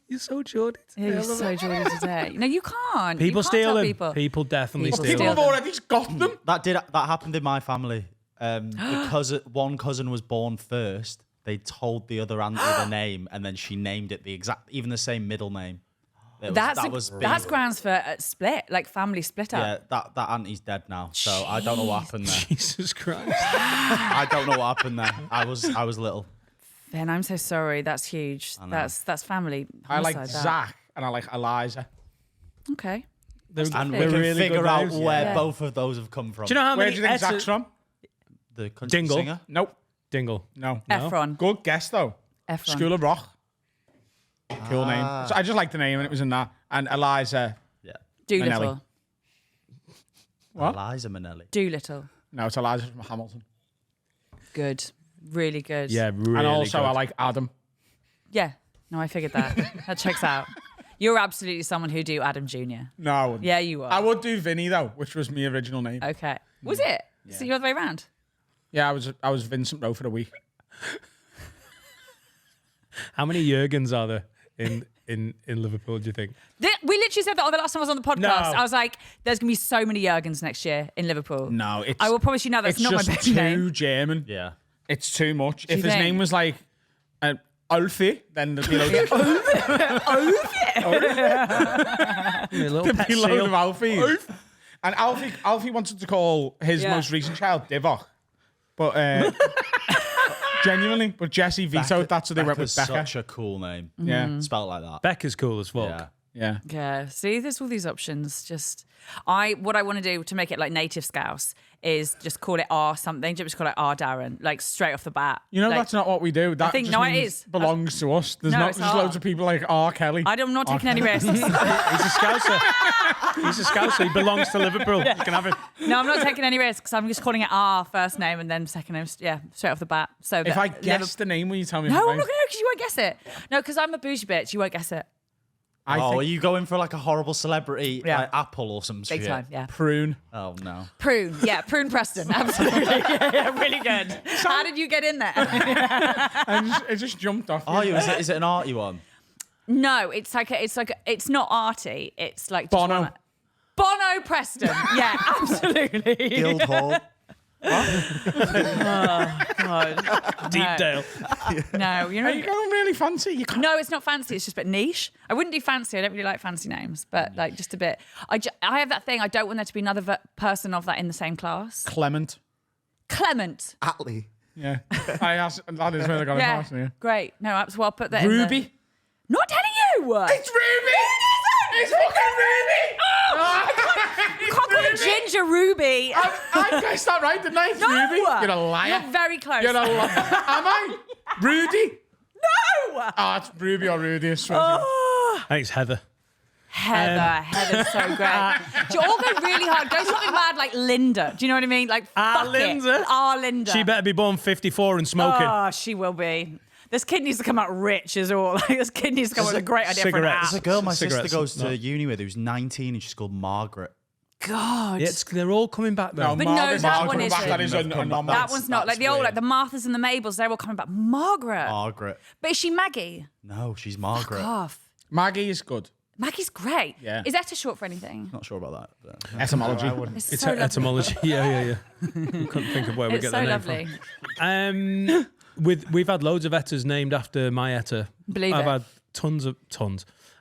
Speaker 2: You're so Jordan.
Speaker 7: Yeah, you're so jolly today. No, you can't.
Speaker 2: People
Speaker 7: you can't
Speaker 2: steal
Speaker 7: tell
Speaker 2: them.
Speaker 7: People.
Speaker 2: People definitely
Speaker 7: People
Speaker 2: steal
Speaker 1: People
Speaker 2: them.
Speaker 1: have
Speaker 7: them.
Speaker 1: already got them.
Speaker 4: That happened in my family. Because one cousin was born first, they told the other auntie the name, and then she named it even the same middle name.
Speaker 7: That's grounds for a split, like family split up.
Speaker 4: Yeah, that auntie's dead now, so I don't know what happened there.
Speaker 2: Jesus Christ.
Speaker 4: I don't know what happened there. I was little.
Speaker 7: Ben, I'm so sorry. That's huge. That's family.
Speaker 1: I like
Speaker 7: homicide, that.
Speaker 1: Zach and I like Eliza.
Speaker 7: Okay.
Speaker 4: And we
Speaker 2: They're
Speaker 4: can
Speaker 2: really
Speaker 4: figure
Speaker 2: good
Speaker 4: out
Speaker 2: names.
Speaker 4: where
Speaker 7: Yeah.
Speaker 4: both of those have come from.
Speaker 2: Do you know how
Speaker 1: Where
Speaker 2: many
Speaker 1: do you think
Speaker 2: Essex-
Speaker 1: Zach's from?
Speaker 4: The country
Speaker 2: Dingle.
Speaker 4: singer?
Speaker 1: Nope.
Speaker 2: Dingle.
Speaker 1: No.
Speaker 7: Efron.
Speaker 1: Good guess though.
Speaker 7: Efron.
Speaker 1: School of Rock. Cool name. So I just liked the name and it was in that. And Eliza.
Speaker 4: Yeah.
Speaker 7: Doolittle.
Speaker 1: Manelli. What?
Speaker 4: Eliza Minnelli.
Speaker 7: Doolittle.
Speaker 1: No, it's Eliza from Hamilton.
Speaker 7: Good. Really good.
Speaker 2: Yeah, really
Speaker 1: And also
Speaker 2: good.
Speaker 1: I like Adam.
Speaker 7: Yeah. No, I figured that. That checks out. You're absolutely someone who do Adam Jr.
Speaker 1: No, I wouldn't.
Speaker 7: Yeah, you are.
Speaker 1: I would do Vinny though, which was my original name.
Speaker 7: Okay. Was it? So you're the way around?
Speaker 1: Yeah, I was Vincent Rowe for a week.
Speaker 2: How many Jurgens are there in Liverpool, do you think?
Speaker 7: We literally said that the last time I was on the podcast.
Speaker 2: No.
Speaker 7: I was like, there's going to be so many Jurgens next year in Liverpool.
Speaker 1: No, it's
Speaker 7: I will promise you now that's
Speaker 1: it's
Speaker 7: not my
Speaker 1: just
Speaker 7: best
Speaker 1: too
Speaker 7: name.
Speaker 1: German.
Speaker 4: Yeah.
Speaker 1: It's too much.
Speaker 7: you
Speaker 1: If his
Speaker 7: think?
Speaker 1: name was like Alfie, then there'd be loads
Speaker 2: A little
Speaker 1: there'd
Speaker 2: pet
Speaker 1: be loads
Speaker 2: seal.
Speaker 1: of Alfies. And Alfie wanted to call his
Speaker 7: Yeah.
Speaker 1: most recent child Divock. But genuinely, but Jesse vetoed that, so they went with
Speaker 4: Becca's
Speaker 1: Becca.
Speaker 4: such a cool name.
Speaker 1: Yeah.
Speaker 7: Mm.
Speaker 4: Spelled like that.
Speaker 2: Becca's cool as fuck.
Speaker 4: Yeah.
Speaker 1: Yeah.
Speaker 7: Yeah. See, there's all these options. Just what I want to do to make it like native Scouse is just call it R something. Just call it R Darren, like straight off the bat.
Speaker 1: You know,
Speaker 7: Like,
Speaker 1: that's not what we do. That
Speaker 7: think-
Speaker 1: just
Speaker 7: no, it
Speaker 1: means
Speaker 7: is.
Speaker 1: belongs to us. There's
Speaker 7: No,
Speaker 1: not
Speaker 7: it's
Speaker 1: just
Speaker 7: R.
Speaker 1: loads of people like R. Kelly.
Speaker 7: I'm not taking any risks.
Speaker 2: He's a Scouser. He's a Scouser. He belongs to Liverpool. You can have him.
Speaker 7: No, I'm not taking any risks. I'm just calling it R first name and then second name. Yeah, straight off the bat. So
Speaker 1: If I guess the name, will you tell me?
Speaker 7: no,
Speaker 1: if
Speaker 7: I'm
Speaker 1: it's
Speaker 7: not
Speaker 1: right?
Speaker 7: going to because you won't guess it. No, because I'm a bougie bitch. You won't guess it.
Speaker 1: I
Speaker 4: Are
Speaker 1: think
Speaker 4: you going for like a horrible celebrity,
Speaker 7: Yeah.
Speaker 4: like Apple or some
Speaker 7: Big
Speaker 4: shit?
Speaker 7: time. Yeah.
Speaker 1: prune.
Speaker 4: Oh no.
Speaker 7: Prune. Yeah, Prune Preston. Absolutely. Yeah, really good. How did you get in there?
Speaker 1: It just jumped off.
Speaker 4: Oh,
Speaker 1: me.
Speaker 4: is it an arty one?
Speaker 7: No, it's not arty. It's like just
Speaker 1: Bono.
Speaker 7: one- Bono Preston. Yeah, absolutely.
Speaker 5: Guildhall.
Speaker 7: God.
Speaker 2: Deep Dale.
Speaker 7: No, you know.
Speaker 1: Are you going really fancy? You can't.
Speaker 7: No, it's not fancy. It's just a bit niche. I wouldn't do fancy. I don't really like fancy names, but like just a bit. I have that thing. I don't want there to be another person of that in the same class.
Speaker 1: Clement.
Speaker 7: Clement.
Speaker 5: Atlee.
Speaker 1: Yeah. That is where they got it
Speaker 7: Yeah,
Speaker 1: past me.
Speaker 7: great. No, well, I'll put that in.
Speaker 1: Ruby.
Speaker 7: Not telling you.
Speaker 1: It's Ruby. It's fucking Ruby.
Speaker 7: You can't call it Ginger Ruby.
Speaker 1: I guessed that right, didn't I? It's
Speaker 7: No.
Speaker 1: Ruby. You're a liar.
Speaker 7: You're very close.
Speaker 1: You're a liar. Am I? Rudy?
Speaker 7: No.
Speaker 1: Oh, it's Ruby or Rudy. I swear to God.
Speaker 7: Oh,
Speaker 2: I think it's Heather.
Speaker 7: Heather's so great. Do you all go really hard? Go something mad like Linda. Do you know what I mean? Like fuck
Speaker 2: Linda.
Speaker 7: it. Linda.
Speaker 2: She better be born 54 and smoking.
Speaker 7: Oh, she will be. This kid needs to come out rich as all. Like, this kid needs to come up with a great idea for an
Speaker 2: cigarettes.
Speaker 7: app.
Speaker 4: There's a girl my sister
Speaker 2: Cigarettes,
Speaker 4: goes to
Speaker 2: no.
Speaker 4: uni with who's 19 and she's called Margaret.
Speaker 7: God.
Speaker 2: Yeah, they're all coming back though.
Speaker 7: But no,
Speaker 1: Margaret's
Speaker 7: that
Speaker 1: not
Speaker 7: one
Speaker 1: coming back.
Speaker 7: isn't.
Speaker 1: That is a normal.
Speaker 7: That one's not. Like the old,
Speaker 4: weird.
Speaker 7: like the Marthas and the Mabels, they're all coming back. Margaret.
Speaker 4: Margaret.
Speaker 7: But is she Maggie?
Speaker 4: No, she's Margaret.
Speaker 7: Off.
Speaker 1: Maggie is good.
Speaker 7: Maggie's great.
Speaker 1: Yeah.
Speaker 7: Is Etta short for anything?
Speaker 4: Not sure about that. But.
Speaker 1: Etymology.
Speaker 2: It's
Speaker 7: so lovely.
Speaker 2: etymology. Yeah. Couldn't think of where we
Speaker 7: It's
Speaker 2: get
Speaker 7: so
Speaker 2: the name
Speaker 7: lovely.
Speaker 2: from. We've had loads of Ettas named after my Etta.
Speaker 7: Believe
Speaker 2: I've
Speaker 7: it.
Speaker 2: had tons.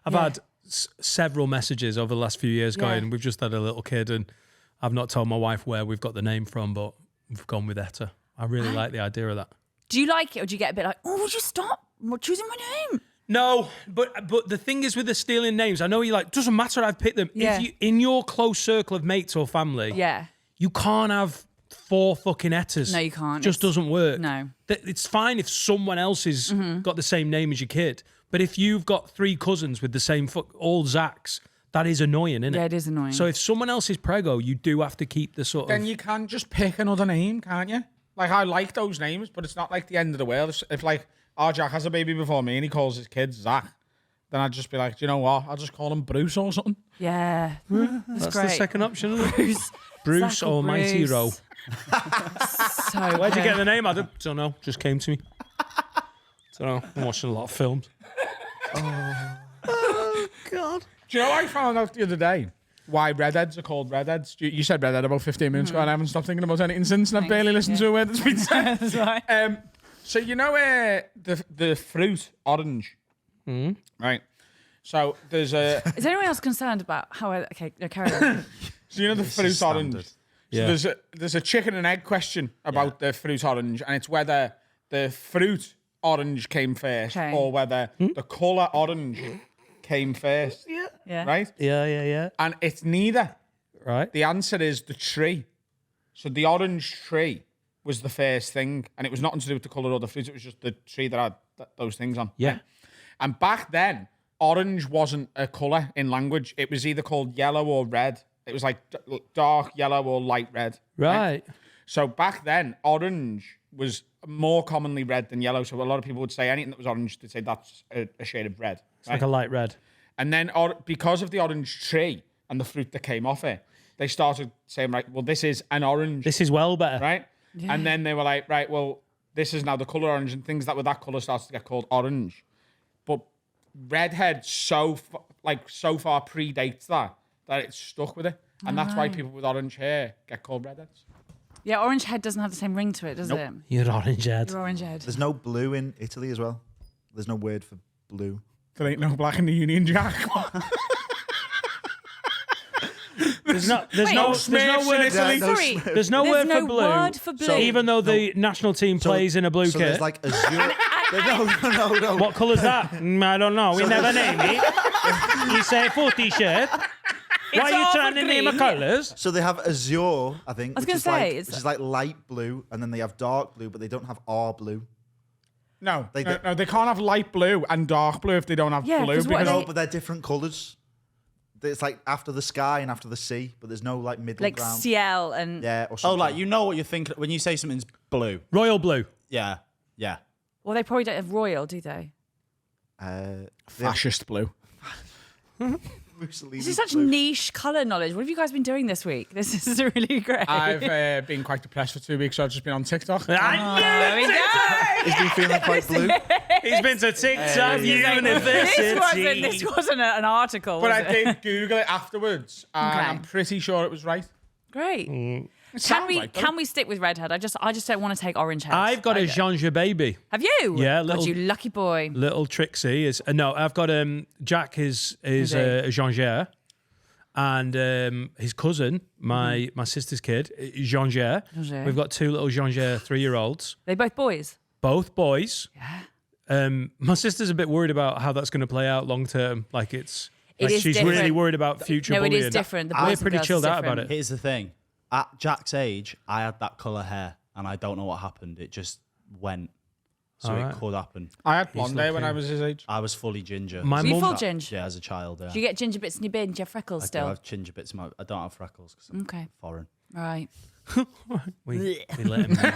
Speaker 2: I've
Speaker 7: Yeah.
Speaker 2: had several messages over the last few years going,
Speaker 7: Yeah.
Speaker 2: we've just had a little kid and I've not told my wife where we've got the name from, but we've gone with Etta. I really like the idea of that.
Speaker 7: Do you like it, or do you get a bit like, oh, would you stop choosing my name?
Speaker 2: No, but the thing is with the stealing names, I know you're like, doesn't matter, I've picked them.
Speaker 7: Yeah.
Speaker 2: If you in your close circle of mates or family,
Speaker 7: Yeah.
Speaker 2: you can't have 4 fucking Ettas.
Speaker 7: No, you can't.
Speaker 2: Just
Speaker 7: It's-
Speaker 2: doesn't work.
Speaker 7: no.
Speaker 2: It's fine if someone else has got the same name as your kid, but if you've got 3 cousins with the same all Zacks, that is annoying, isn't it?
Speaker 7: Yeah, it is annoying.
Speaker 2: So if someone else is prego, you do have to keep the sort
Speaker 1: Then
Speaker 2: of.
Speaker 1: you can just pick another name, can't you? Like, I like those names, but it's not like the end of the world. If like, our Jack has a baby before me and he calls his kid Zach, then I'd just be like, do you know what? I'll just call him Bruce or something.
Speaker 7: Yeah.
Speaker 2: That's
Speaker 7: great.
Speaker 2: the second option, isn't it? Bruce
Speaker 7: Zach or
Speaker 2: Almighty
Speaker 7: Bruce.
Speaker 2: Rowe.
Speaker 7: So
Speaker 2: Where'd you
Speaker 7: good.
Speaker 2: get the name, Adam? Don't know. Just came to me. Don't know. I'm watching a lot of films.
Speaker 5: God.
Speaker 1: Do you know what I found out the other day? Why redheads are called redheads? You said redhead about 15 minutes ago and I haven't stopped thinking about anything since and I've barely listened to a word that's been said.
Speaker 7: That's right.
Speaker 1: So you know the fruit orange, right? So there's a
Speaker 7: Is anyone else concerned about how okay, no, carry on.
Speaker 1: so you know the fruit
Speaker 4: is
Speaker 1: orange.
Speaker 4: standard.
Speaker 2: Yeah.
Speaker 1: So there's a chicken and egg question about the fruit orange, and it's whether the fruit orange came first
Speaker 7: Okay.
Speaker 1: or whether the colour orange came first.
Speaker 7: Yeah.
Speaker 1: Right?
Speaker 2: Yeah.
Speaker 1: And it's neither.
Speaker 2: Right.
Speaker 1: The answer is the tree. So the orange tree was the first thing, and it was nothing to do with the colour or the fruit. It was just the tree that had those things on.
Speaker 2: Yeah.
Speaker 1: Right? And back then, orange wasn't a colour in language. It was either called yellow or red. It was like dark yellow or light red.
Speaker 2: Right.
Speaker 1: So back then, orange was more commonly red than yellow. So a lot of people would say anything that was orange, they'd say that's a shade of red.
Speaker 2: It's like a light red.
Speaker 1: And then because of the orange tree and the fruit that came off it, they started saying, right, well, this is an orange,
Speaker 2: This is well better.
Speaker 1: right? And then they were like, right, well, this is now the colour orange, and things that were that colour started to get called orange. But redhead so far predates that it's stuck with it. And that's why people with orange hair get called redheads.
Speaker 7: Yeah, orange head doesn't have the same ring to it, does it?
Speaker 2: You're orange head.
Speaker 7: Your orange head.
Speaker 5: There's no blue in Italy as well. There's no word for blue.
Speaker 1: There ain't no black in the Union Jack.
Speaker 2: There's no word.
Speaker 7: Sorry.
Speaker 2: There's no word for blue.
Speaker 7: word for blue.
Speaker 2: So even though the national team plays in a blue
Speaker 5: So
Speaker 2: kit,
Speaker 5: there's like azure.
Speaker 7: and
Speaker 5: No.
Speaker 2: What colour's that? I don't know. We never name it. You say full t-shirt. Why are you trying to name a colours?
Speaker 5: So they have azure, I think.
Speaker 7: I was
Speaker 5: which
Speaker 7: gonna
Speaker 5: is
Speaker 7: say,
Speaker 5: like,
Speaker 7: it's-
Speaker 5: which is like light blue, and then they have dark blue, but they don't have our blue.
Speaker 1: No,
Speaker 5: They
Speaker 1: no, they can't have light blue and dark blue if they don't have
Speaker 7: Yeah,
Speaker 1: blue.
Speaker 7: 'cause what
Speaker 1: Because
Speaker 7: are
Speaker 5: No, but they're different colours. It's like after the sky and after the sea, but there's no like middle
Speaker 7: Like
Speaker 5: ground.
Speaker 7: Ciel and
Speaker 5: Yeah, or
Speaker 4: Oh,
Speaker 5: something.
Speaker 4: like you know what you're thinking when you say something's blue.
Speaker 2: Royal blue.
Speaker 4: Yeah.
Speaker 7: well, they probably don't have royal, do they?
Speaker 1: fascist blue.
Speaker 5: Mussolini
Speaker 7: This is such
Speaker 5: blue.
Speaker 7: niche colour knowledge. What have you guys been doing this week? This is really great.
Speaker 1: I've been quite depressed for 2 weeks, so I've just been on TikTok.
Speaker 7: There we go.
Speaker 5: He's been feeling quite blue.
Speaker 2: He's been to TikTok
Speaker 7: This
Speaker 2: University.
Speaker 7: wasn't an article.
Speaker 1: But
Speaker 7: was
Speaker 1: I
Speaker 7: it?
Speaker 1: did Google it afterwards, and
Speaker 7: Okay.
Speaker 1: I'm pretty sure it was right.
Speaker 7: Great.
Speaker 1: It
Speaker 7: Can
Speaker 1: sounds
Speaker 7: we
Speaker 1: right, though.
Speaker 7: can we stick with redhead? I just don't want to take orange heads.
Speaker 2: I've got a Jean baby.
Speaker 7: Have you?
Speaker 2: Yeah,
Speaker 7: God,
Speaker 2: little-
Speaker 7: you lucky boy.
Speaker 2: Little Trixie is no. I've got Jack is
Speaker 7: Is he?
Speaker 2: a Jean and his cousin, my sister's kid, Jean
Speaker 7: Jean.
Speaker 2: We've got 2 little Jean 3-year-olds,
Speaker 7: They both boys.
Speaker 2: both boys.
Speaker 7: Yeah.
Speaker 2: My sister's a bit worried about how that's going to play out long term. Like
Speaker 7: It
Speaker 2: like
Speaker 7: is
Speaker 2: she's
Speaker 7: different.
Speaker 2: really worried about future
Speaker 7: No, it
Speaker 2: bullying.
Speaker 7: is different. The
Speaker 2: We're
Speaker 7: boys and
Speaker 2: pretty
Speaker 7: girls
Speaker 2: chilled
Speaker 7: is
Speaker 2: out about
Speaker 7: different.
Speaker 2: it.
Speaker 4: Here's the thing. At Jack's age, I had that colour hair, and I don't know what happened. It just went. So
Speaker 2: Alright.
Speaker 4: it could happen.
Speaker 1: I had blonde hair when
Speaker 2: lucky.
Speaker 1: I was his age.
Speaker 4: I was fully ginger.
Speaker 2: My
Speaker 7: Were you
Speaker 2: mum-
Speaker 7: full ginger?
Speaker 4: Yeah, as a child. Yeah.
Speaker 7: Do you get ginger bits in your beard? Do you have freckles
Speaker 4: I do
Speaker 7: still?
Speaker 4: have ginger bits. I don't have freckles because I'm
Speaker 7: Okay.
Speaker 4: foreign.
Speaker 7: Right.
Speaker 2: we let him know.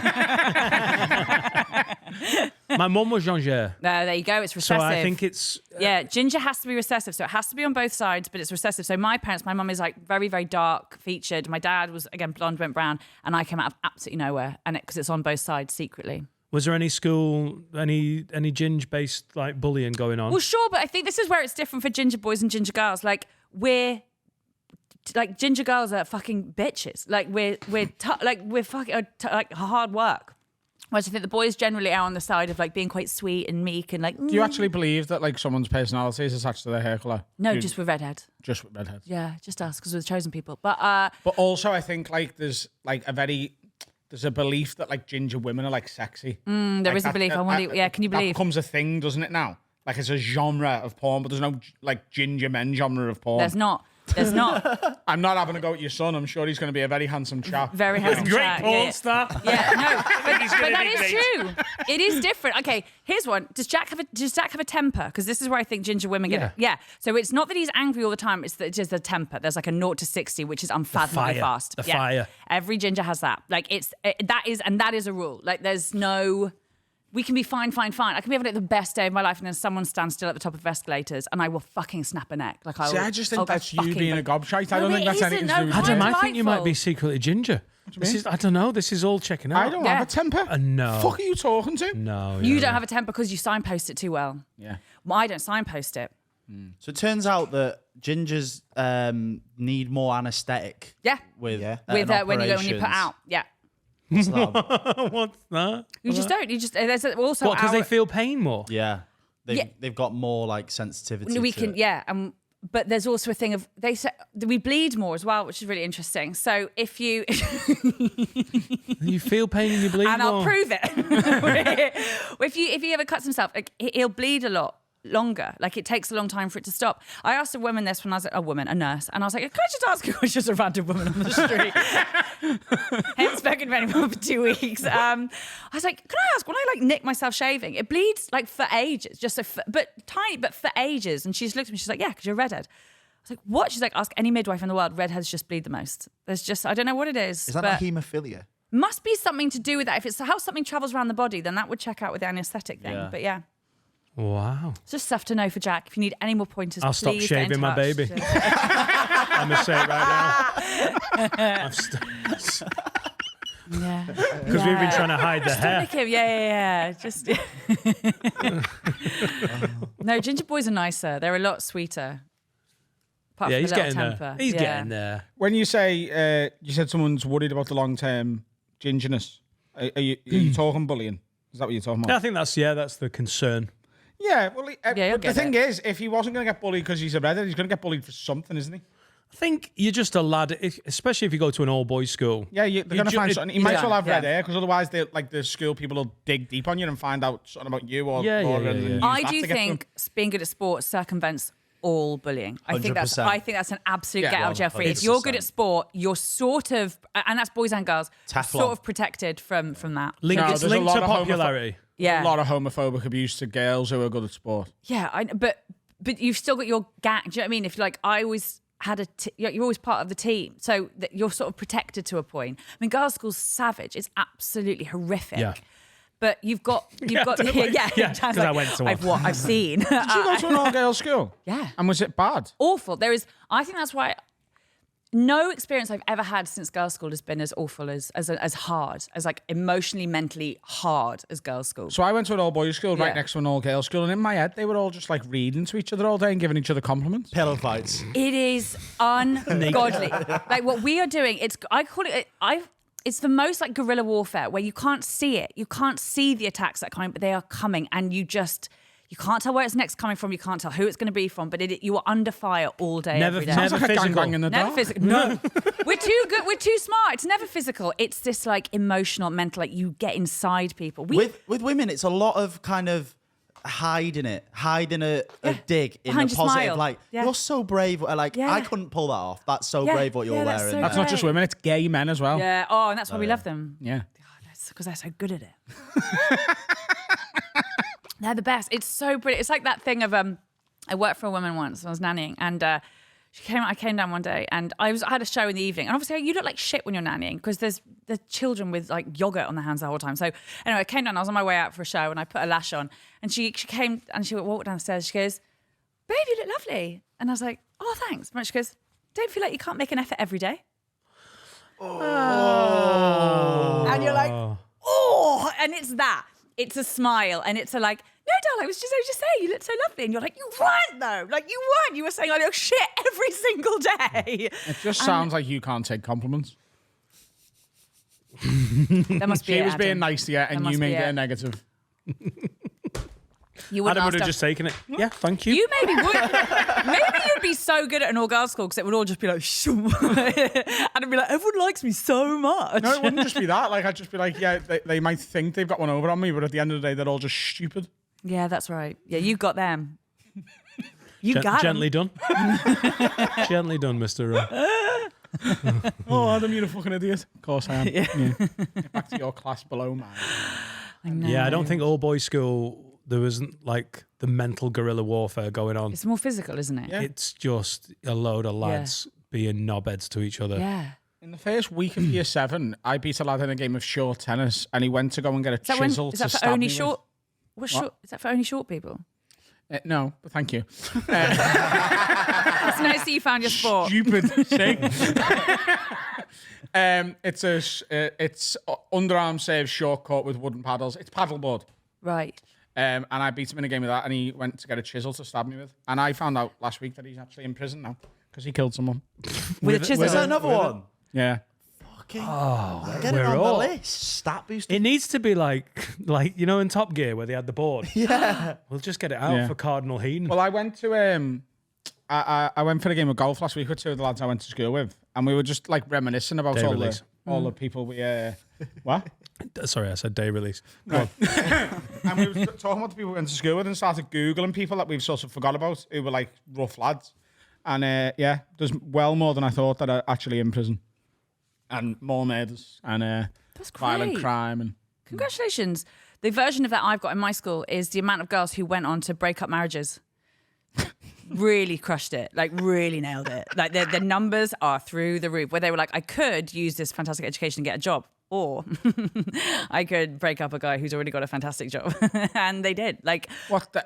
Speaker 2: My mum was Jean.
Speaker 7: No, there you go. It's
Speaker 2: So
Speaker 7: recessive.
Speaker 2: I think it's
Speaker 7: Yeah, ginger has to be recessive, so it has to be on both sides, but it's recessive. So my parents, my mum is like very, very dark featured. My dad was again blonde, went brown, and I came out of absolutely nowhere, and because it's on both sides secretly.
Speaker 2: Was there any school, any ginge based like bullying going on?
Speaker 7: Well, sure, but I think this is where it's different for ginger boys and ginger girls. Like like ginger girls are fucking bitches. Like we're fucking like hard work. Whereas I think the boys generally are on the side of like being quite sweet and meek and like.
Speaker 1: Do you actually believe that like someone's personality is attached to their hair colour?
Speaker 7: No, just with redhead.
Speaker 1: Just with redheads.
Speaker 7: Yeah, just us because we're the chosen people. But
Speaker 1: But also, I think like there's a belief that like ginger women are like sexy.
Speaker 7: there is a belief. I wonder. Yeah, can you
Speaker 1: That
Speaker 7: believe?
Speaker 1: becomes a thing, doesn't it now? Like it's a genre of porn, but there's no like ginger men genre of porn.
Speaker 7: There's not. There's not.
Speaker 1: I'm not having a go at your son. I'm sure he's going to be a very handsome chap.
Speaker 7: Very handsome
Speaker 2: Great
Speaker 7: chap.
Speaker 2: porn
Speaker 7: Yeah, yeah.
Speaker 2: star.
Speaker 7: Yeah, no, but
Speaker 2: gonna
Speaker 7: that
Speaker 2: be
Speaker 7: is
Speaker 2: great.
Speaker 7: true. It is different. Okay, here's one. Does Jack have a temper? Because this is where I think ginger women get it. Yeah. So it's not that he's angry all the time. It's that it's just a temper. There's like a 0 to 60, which is unfathomably
Speaker 2: fire.
Speaker 7: fast.
Speaker 2: The fire.
Speaker 7: Every ginger has that. Like that is a rule. Like there's no. We can be fine. I can be having like, the best day of my life, and then someone stands still at the top of escalators, and I will fucking snap a neck. Like
Speaker 1: See, I just think that's you being a gobshite. I don't think that's anything to do with
Speaker 2: Adam,
Speaker 1: you.
Speaker 2: I think you might be
Speaker 7: delightful.
Speaker 2: secretly ginger. I don't know. This is all checking out.
Speaker 1: I don't
Speaker 7: Yeah.
Speaker 1: have a temper.
Speaker 2: No.
Speaker 1: Fuck are you talking to?
Speaker 2: No.
Speaker 7: You
Speaker 2: yeah,
Speaker 7: don't
Speaker 2: yeah.
Speaker 7: have a temper because you signpost it too well.
Speaker 1: Yeah.
Speaker 7: Well, I don't signpost it.
Speaker 4: So it turns out that gingers need more anaesthetic.
Speaker 7: Yeah.
Speaker 4: With
Speaker 7: When you put out. Yeah.
Speaker 4: What's that?
Speaker 2: What's that?
Speaker 7: You just don't. You just there's also
Speaker 2: What? Because they feel pain more.
Speaker 4: Yeah.
Speaker 7: Yeah.
Speaker 4: They've got more like sensitivity.
Speaker 7: we
Speaker 4: to
Speaker 7: can
Speaker 4: it.
Speaker 7: yeah. But there's also a thing of they say we bleed more as well, which is really interesting. So if you
Speaker 2: You feel pain and you bleed
Speaker 7: and
Speaker 2: more.
Speaker 7: I'll prove it. if he ever cuts himself, like he'll bleed a lot longer. Like it takes a long time for it to stop. I asked a woman this when I was a nurse, and I was like, "Can I just ask you?" She's just a random woman on the street. Haven't spoken to anyone for 2 weeks. I was like, "Can I ask? When I like nick myself shaving, it bleeds like for ages, just so but tiny, but for ages." And she just looked at me. She's like, "Yeah, because you're a redhead." I was like, "What?" She's like, "Ask any midwife in the world. Redheads just bleed the most. There's just I don't know what it is.
Speaker 5: Is that
Speaker 7: but
Speaker 5: not haemophilia?
Speaker 7: must be something to do with that. If it's how something travels around the body, then that would check out with the anaesthetic thing.
Speaker 4: Yeah.
Speaker 7: But yeah.
Speaker 2: Wow.
Speaker 7: It's just stuff to know for Jack. If you need any more pointers,
Speaker 2: I'll stop
Speaker 7: please get in
Speaker 2: shaving my
Speaker 7: touch.
Speaker 2: baby. I'm going to say it right now.
Speaker 7: Yeah.
Speaker 2: Because we've been trying to hide the hair.
Speaker 7: Nick him. Yeah. Just no, ginger boys are nicer. They're a lot sweeter. Apart
Speaker 2: Yeah,
Speaker 7: from
Speaker 2: he's
Speaker 7: the little
Speaker 2: getting
Speaker 7: temper.
Speaker 2: there. He's
Speaker 7: Yeah.
Speaker 2: getting there.
Speaker 1: When you say you said someone's worried about the long term gingerness, are you talking bullying? Is that what you're talking
Speaker 2: I
Speaker 1: about?
Speaker 2: think that's the concern.
Speaker 1: Yeah. Well,
Speaker 7: Yeah, you'll
Speaker 1: but the
Speaker 7: get
Speaker 1: thing
Speaker 7: it.
Speaker 1: is, if he wasn't going to get bullied because he's a redhead, he's going to get bullied for something, isn't he?
Speaker 2: I think you're just a lad, especially if you go to an all-boys school.
Speaker 1: Yeah, they're going to find something. You might as well have red
Speaker 7: Yeah.
Speaker 1: hair, because otherwise, the school people will dig deep on you and find out something about you or
Speaker 2: Yeah.
Speaker 1: and use
Speaker 7: I
Speaker 1: that
Speaker 7: do
Speaker 1: to get them.
Speaker 7: think being good at sport circumvents all bullying. I think that's
Speaker 4: 100%.
Speaker 7: an absolute
Speaker 1: Yeah,
Speaker 7: get out of jail free. If you're good
Speaker 4: 100%.
Speaker 7: at sport, you're sort of, and that's boys and girls,
Speaker 4: Teflon.
Speaker 7: sort of protected from that.
Speaker 2: It's
Speaker 1: there's a
Speaker 2: linked
Speaker 1: lot
Speaker 2: to
Speaker 1: of
Speaker 2: popularity.
Speaker 7: Yeah.
Speaker 1: A lot of homophobic abuse to girls who are good at sport.
Speaker 7: Yeah, but you've still got your gang. Do you know what I mean? If like I always had you're always part of the team, so that you're sort of protected to a point. I mean, girls' school's savage. It's absolutely horrific.
Speaker 2: Yeah.
Speaker 7: But you've got
Speaker 2: Yeah, 'cause I went to one.
Speaker 7: I've seen.
Speaker 1: Did you go to an all-girls school?
Speaker 7: Yeah.
Speaker 1: And was it bad?
Speaker 7: Awful. I think that's why no experience I've ever had since girls' school has been as awful as hard, as like emotionally, mentally hard as girls' school.
Speaker 1: So I went to an all-boys school right
Speaker 7: Yeah.
Speaker 1: next to an all-girls school, and in my head, they were all just like reading to each other all day and giving each other compliments.
Speaker 4: Pillow fights.
Speaker 7: It is ungodly. Like what we are doing, it's the most like guerrilla warfare where you can't see it. You can't see the attacks that are coming, but they are coming, and you can't tell where it's next coming from. You can't tell who it's going to be from, but you are under fire all day, every day.
Speaker 1: Sounds like a
Speaker 2: physical.
Speaker 1: gangbang in the
Speaker 7: Never
Speaker 1: dark.
Speaker 7: physical. No, we're too good. We're too smart. It's never physical. It's this like emotional, mental. Like you get inside people.
Speaker 4: With women, it's a lot of kind of hiding a dig in
Speaker 7: Behind
Speaker 4: a
Speaker 7: your
Speaker 4: positive.
Speaker 7: smile.
Speaker 4: Like
Speaker 7: Yeah.
Speaker 4: you're so brave. Like
Speaker 7: Yeah.
Speaker 4: I couldn't pull that off. That's so
Speaker 7: Yeah.
Speaker 4: brave what you're
Speaker 7: Yeah, that's
Speaker 4: wearing.
Speaker 7: so
Speaker 1: That's not just women, it's gay men as well.
Speaker 7: Yeah. Oh, and that's why we love them.
Speaker 1: Yeah.
Speaker 7: Because they're so good at it. They're the best. It's so brilliant. It's like that thing of I worked for a woman once. I was nannying, and I came down one day, and I had a show in the evening, and obviously you look like shit when you're nannying because there's children with like yogurt on their hands the whole time. So anyway, I came down. I was on my way out for a show, and I put a lash on, and she came and she walked downstairs. She goes, "Babe, you look lovely," and I was like, "Oh, thanks." And she goes, "Don't feel like you can't make an effort every day." Oh. And you're like, oh, and it's that. It's a smile, and it's a like, no, darling, I was just saying, you look so lovely. And you're like, you weren't though. Like you weren't. You were saying I look shit every single day.
Speaker 1: It just sounds like you can't take compliments.
Speaker 7: There must be
Speaker 1: She
Speaker 7: it,
Speaker 1: was being
Speaker 7: Adam.
Speaker 1: nice to you, and
Speaker 7: must
Speaker 1: you
Speaker 7: be
Speaker 1: made it
Speaker 7: it.
Speaker 1: a negative.
Speaker 7: You wouldn't
Speaker 2: Adam would
Speaker 7: ask
Speaker 2: have
Speaker 7: her-
Speaker 2: just taken it. Yeah, thank you.
Speaker 7: You maybe would. Maybe you'd be so good at an all-girls school because it would all just be like, shoo. And it'd be like, everyone likes me so much.
Speaker 1: No, it wouldn't just be that. Like, I'd just be like, yeah, they might think they've got one over on me, but at the end of the day, they're all just stupid.
Speaker 7: Yeah, that's right. Yeah, you got them. You got 'em.
Speaker 2: Gently done. Gently done, Mr. Rowe.
Speaker 1: Oh, Adam, you're a fucking idiot. Of course I am. Yeah. Get back to your class below mine.
Speaker 7: I know.
Speaker 2: Yeah, I don't think all boys school there wasn't like the mental guerrilla warfare going on.
Speaker 7: It's more physical, isn't it?
Speaker 1: Yeah.
Speaker 2: It's just a load of lads being knobheads to each other.
Speaker 7: Yeah.
Speaker 1: In the first week of year 7, I beat a lad in a game of short tennis, and he went to go and get a chisel
Speaker 7: Is
Speaker 1: to
Speaker 7: that for
Speaker 1: stab
Speaker 7: only
Speaker 1: me
Speaker 7: short? What's
Speaker 1: What?
Speaker 7: short? Is that for only short people?
Speaker 1: with. No, but thank you.
Speaker 7: It's nice that you found your sport.
Speaker 1: Stupid thing. It's underarm serve short court with wooden paddles. It's paddleboard.
Speaker 7: Right.
Speaker 1: And I beat him in a game of that, and he went to get a chisel to stab me with. And I found out last week that he's actually in prison now because he killed someone.
Speaker 7: With a chisel.
Speaker 4: Is there another one?
Speaker 1: Yeah.
Speaker 4: Get it on
Speaker 2: all-
Speaker 4: the list. Stat boost.
Speaker 2: It needs to be like you know in Top Gear where they had the board.
Speaker 4: Yeah.
Speaker 2: We'll just get it out
Speaker 1: Yeah.
Speaker 2: for Cardinal Heaton.
Speaker 1: Well, I went to I went for a game of golf last week with 2 of the lads I went to school with, and we were just like reminiscing about
Speaker 2: Day
Speaker 1: all
Speaker 2: release.
Speaker 1: the people we what.
Speaker 2: Sorry, I said day release.
Speaker 1: And we were talking about the people we went to school with and started Googling people that we've sort of forgot about who were like rough lads. And yeah, there's well more than I thought that are actually in prison. And more murders and
Speaker 7: That's
Speaker 1: violent
Speaker 7: great.
Speaker 1: crime. And
Speaker 7: Congratulations. The version of that I've got in my school is the amount of girls who went on to break up marriages. Really crushed it, like really nailed it. Like the numbers are through the roof, where they were like, I could use this fantastic education and get a job, or I could break up a guy who's already got a fantastic job. And they did. Like,